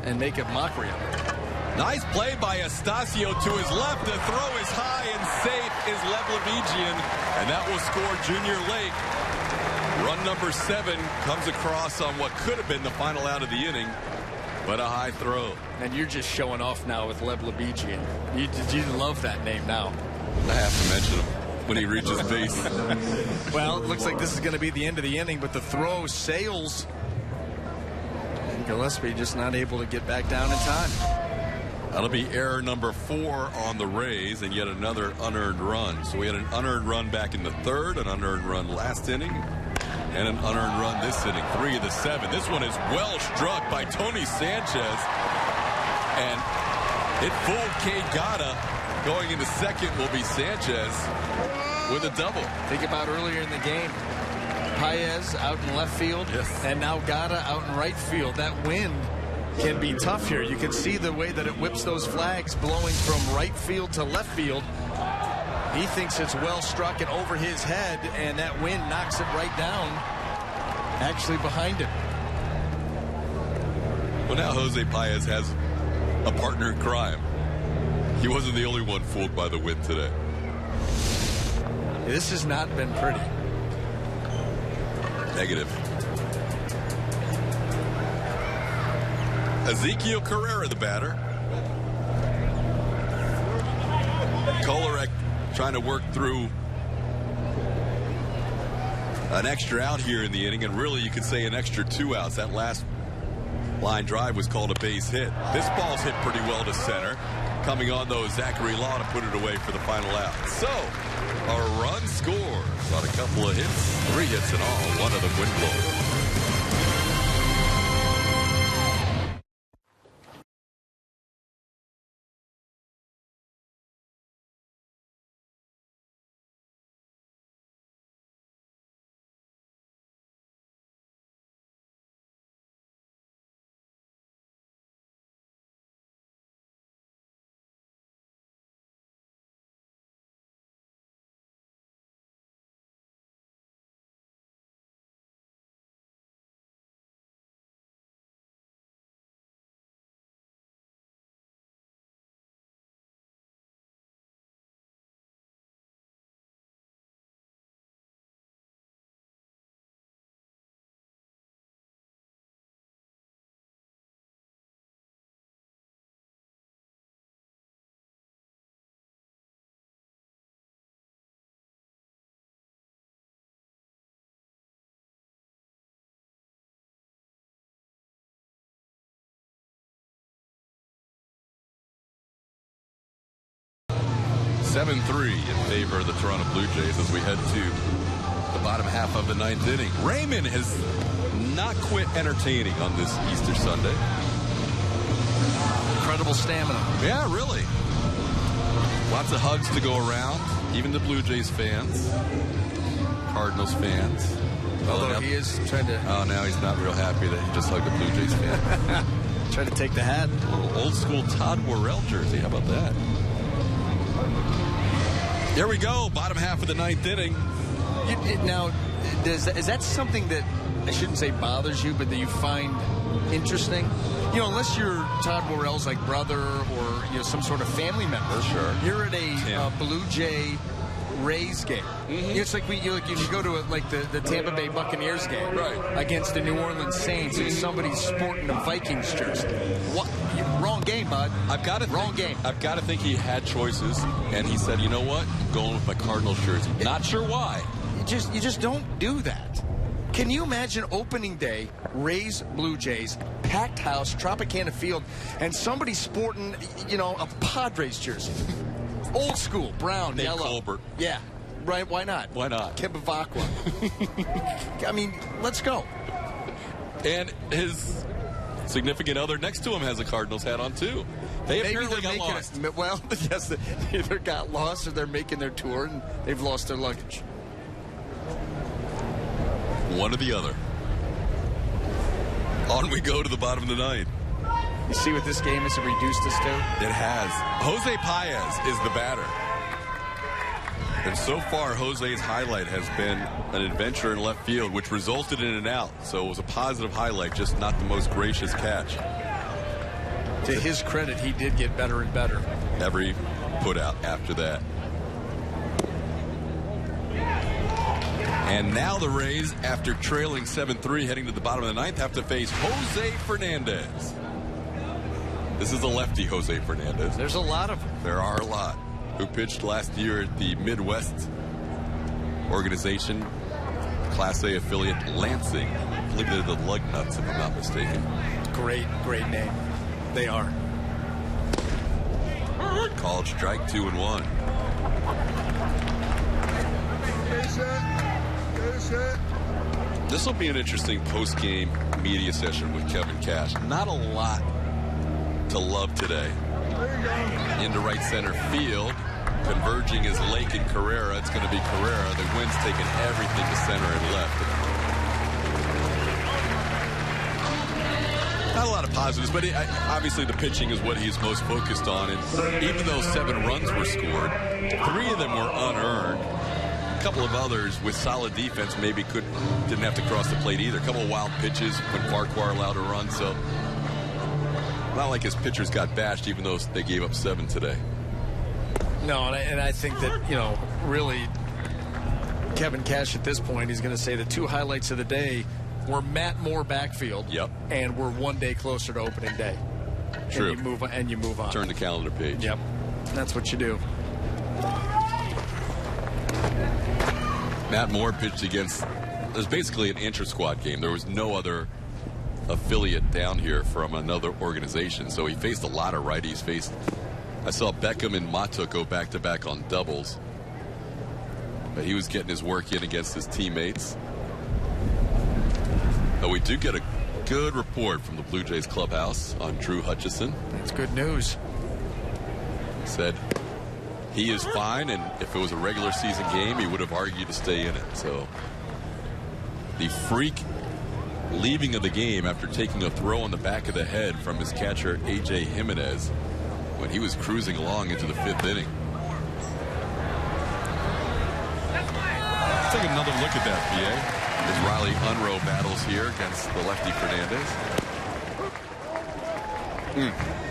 and make a mockery of it. Nice play by Estacio to his left. The throw is high and safe is Lev Levigian, and that will score Junior Lake. Run number 7 comes across on what could have been the final out of the inning, but a high throw. And you're just showing off now with Lev Levigian. You love that name now. I have to mention him when he reaches base. Well, it looks like this is going to be the end of the inning, but the throw sails. And Gillespie just not able to get back down in time. That'll be error number 4 on the Rays, and yet another unearned run. So we had an unearned run back in the 3rd, an unearned run last inning, and an unearned run this inning. 3 of the 7. This one is well struck by Tony Sanchez, and it fooled Cade Gata. Going into second will be Sanchez with a double. Think about earlier in the game. Paez out in left field, and now Gata out in right field. That wind can be tough here. You can see the way that it whips those flags blowing from right field to left field. He thinks it's well struck and over his head, and that wind knocks it right down, actually behind him. Well, now Jose Paez has a partner in crime. He wasn't the only one fooled by the wind today. This has not been pretty. Negative. Ezekiel Carrera, the batter. Kolarek trying to work through an extra out here in the inning, and really you could say an extra 2 outs. That last line drive was called a base hit. This ball's hit pretty well to center. Coming on, though, Zachary Law to put it away for the final out. So, a run scores on a couple of hits, 3 hits in all, one of them wind blown. (7-3) in favor of the Toronto Blue Jays as we head to the bottom half of the 9th inning. Raymond has not quit entertaining on this Easter Sunday. Incredible stamina. Yeah, really. Lots of hugs to go around. Even the Blue Jays fans, Cardinals fans. Although he is trying to... Oh, now he's not real happy that he just hugged the Blue Jays fan. Trying to take the hat. A little old school Todd Worrell jersey. How about that? Here we go. Bottom half of the 9th inning. Now, is that something that, I shouldn't say bothers you, but that you find interesting? You know, unless you're Todd Worrell's like brother or, you know, some sort of family member. Sure. You're at a Blue Jay Rays game. Mm-hmm. It's like you go to the Tampa Bay Buccaneers game, right, against the New Orleans Saints, and somebody's sporting a Vikings jersey. What? Wrong game, bud. Wrong game. I've got to think he had choices, and he said, you know what? I'm going with my Cardinals jersey. Not sure why. You just don't do that. Can you imagine opening day, Rays, Blue Jays, packed house, Tropicana Field, and somebody sporting, you know, a Padres jersey? Old school, brown, Nate yellow. Colbert. Yeah. Right, why not? Why not? Kibavakwa. I mean, let's go. And his significant other next to him has a Cardinals hat on, too. They apparently got lost. Well, yes, they either got lost or they're making their tour and they've lost their luggage. One or the other. On we go to the bottom of the 9th. You see what this game has reduced us to? It has. Jose Paez is the batter. And so far, Jose's highlight has been an adventure in left field, which resulted in an out. So it was a positive highlight, just not the most gracious catch. To his credit, he did get better and better. Every put out after that. And now the Rays, after trailing 7-3 heading to the bottom of the 9th, have to face Jose Fernandez. This is a lefty, Jose Fernandez. There's a lot of them. There are a lot. Who pitched last year at the Midwest organization, Class A affiliate, Lansing. I believe they're the Lugnuts, if I'm not mistaken. Great name. They are. Called strike 2-1. This will be an interesting post-game media session with Kevin Cash. Not a lot to love today. Into right center field, converging is Lake and Carrera. It's going to be Carrera. The wind's taking everything to center and left. Not a lot of positives, but obviously the pitching is what he's most focused on. And even though 7 runs were scored, 3 of them were unearned. A couple of others with solid defense maybe didn't have to cross the plate either. A couple of wild pitches when Farquhar allowed a run. So not like his pitchers got bashed, even though they gave up 7 today. No, and I think that, you know, really, Kevin Cash at this point, he's going to say the 2 highlights of the day were Matt Moore backfield. Yep. And we're one day closer to opening day. True. And you move on. Turn the calendar page. Yep. That's what you do. Matt Moore pitched against, it was basically an intra-squad game. There was no other affiliate down here from another organization, so he faced a lot of righties. I saw Beckham and Mata go back-to-back on doubles. But he was getting his work in against his teammates. But we do get a good report from the Blue Jays clubhouse on Drew Hutchison. That's good news. Said he is fine, and if it was a regular season game, he would have argued to stay in it. So the freak leaving of the game after taking a throw on the back of the head from his catcher, A.J. Jimenez, when he was cruising along into the 5th inning. Let's take another look at that, PA. As Riley Unruh battles here against the lefty Fernandez.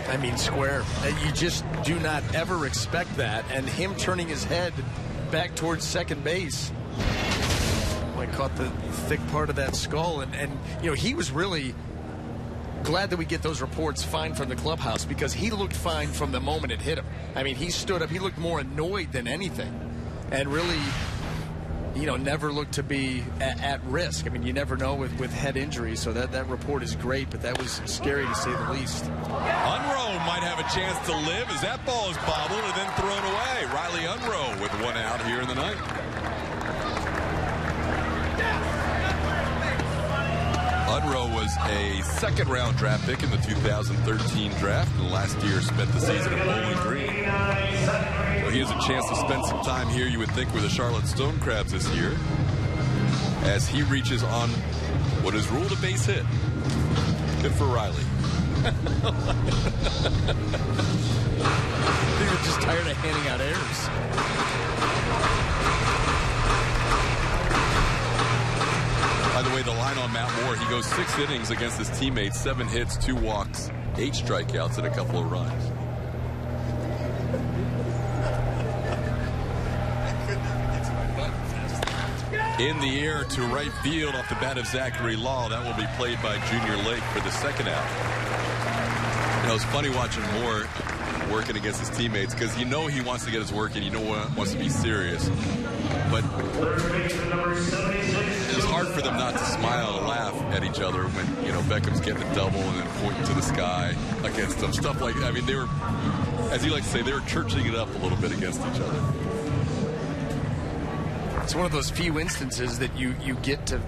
I mean, square. You just do not ever expect that. And him turning his head back towards second base. I caught the thick part of that skull. And you know, he was really glad that we get those reports fine from the clubhouse, because he looked fine from the moment it hit him. I mean, he stood up. He looked more annoyed than anything. And really, you know, never looked to be at risk. I mean, you never know with head injuries, so that report is great, but that was scary to say the least. Unruh might have a chance to live as that ball is bobbled and then thrown away. Riley Unruh with 1 out here in the ninth. Unruh was a second-round draft pick in the 2013 draft, and last year spent the season at Bowling Green. So he has a chance to spend some time here, you would think, with the Charlotte Stone Crabs this year, as he reaches on what is ruled a base hit. Good for Riley. I think we're just tired of handing out errors. By the way, the line on Matt Moore, he goes 6 innings against his teammates, 7 hits, 2 walks, 8 strikeouts, and a couple of runs. In the air to right field off the bat of Zachary Law. That will be played by Junior Lake for the second out. You know, it's funny watching Moore working against his teammates, because you know he wants to get his work in, you know he wants to be serious. But it's hard for them not to smile and laugh at each other when, you know, Beckham's getting a double and then pointing to the sky against them. Stuff like that. I mean, they were, as he likes to say, they were churching it up a little bit against each other. It's one of those few instances that you get to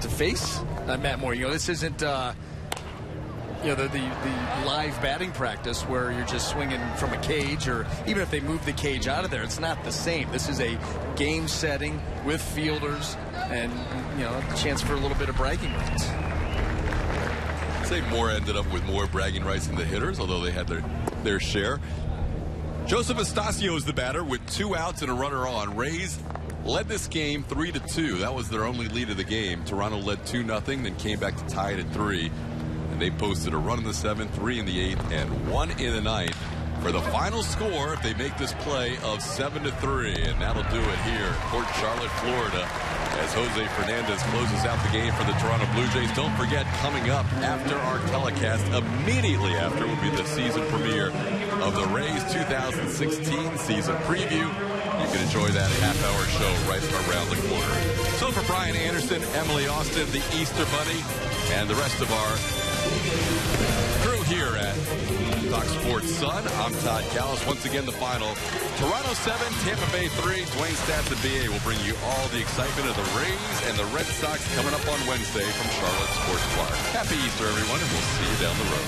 face Matt Moore. You know, this isn't you know, the live batting practice where you're just swinging from a cage, or even if they move the cage out of there, it's not the same. This is a game setting with fielders, and you know, a chance for a little bit of bragging rights. I'd say Moore ended up with more bragging rights than the hitters, although they had their share. Joseph Astacio is the batter with 2 outs and a runner on. Rays led this game 3-2. That was their only lead of the game. Toronto led 2-0, then came back to tie it at 3. And they posted a run in the 7th, 3 in the 8th, and 1 in the 9th for the final score, if they make this play, of 7-3. And that'll do it here in Port Charlotte, Florida, as Jose Fernandez closes out the game for the Toronto Blue Jays. Don't forget, coming up after our telecast, immediately after, will be the season premiere of the Rays 2016 season preview. You can enjoy that half-hour show right around the corner. So for Brian Anderson, Emily Austin, the Easter Bunny, and the rest of our crew here at Fox Sports Sun, I'm Todd Callis. Once again, the final. Toronto 7, Tampa Bay 3. Dwayne Stats and BA will bring you all the excitement of the Rays and the Red Sox coming up on Wednesday from Charlotte Sports Bar. Happy Easter, everyone, and we'll see you down the road.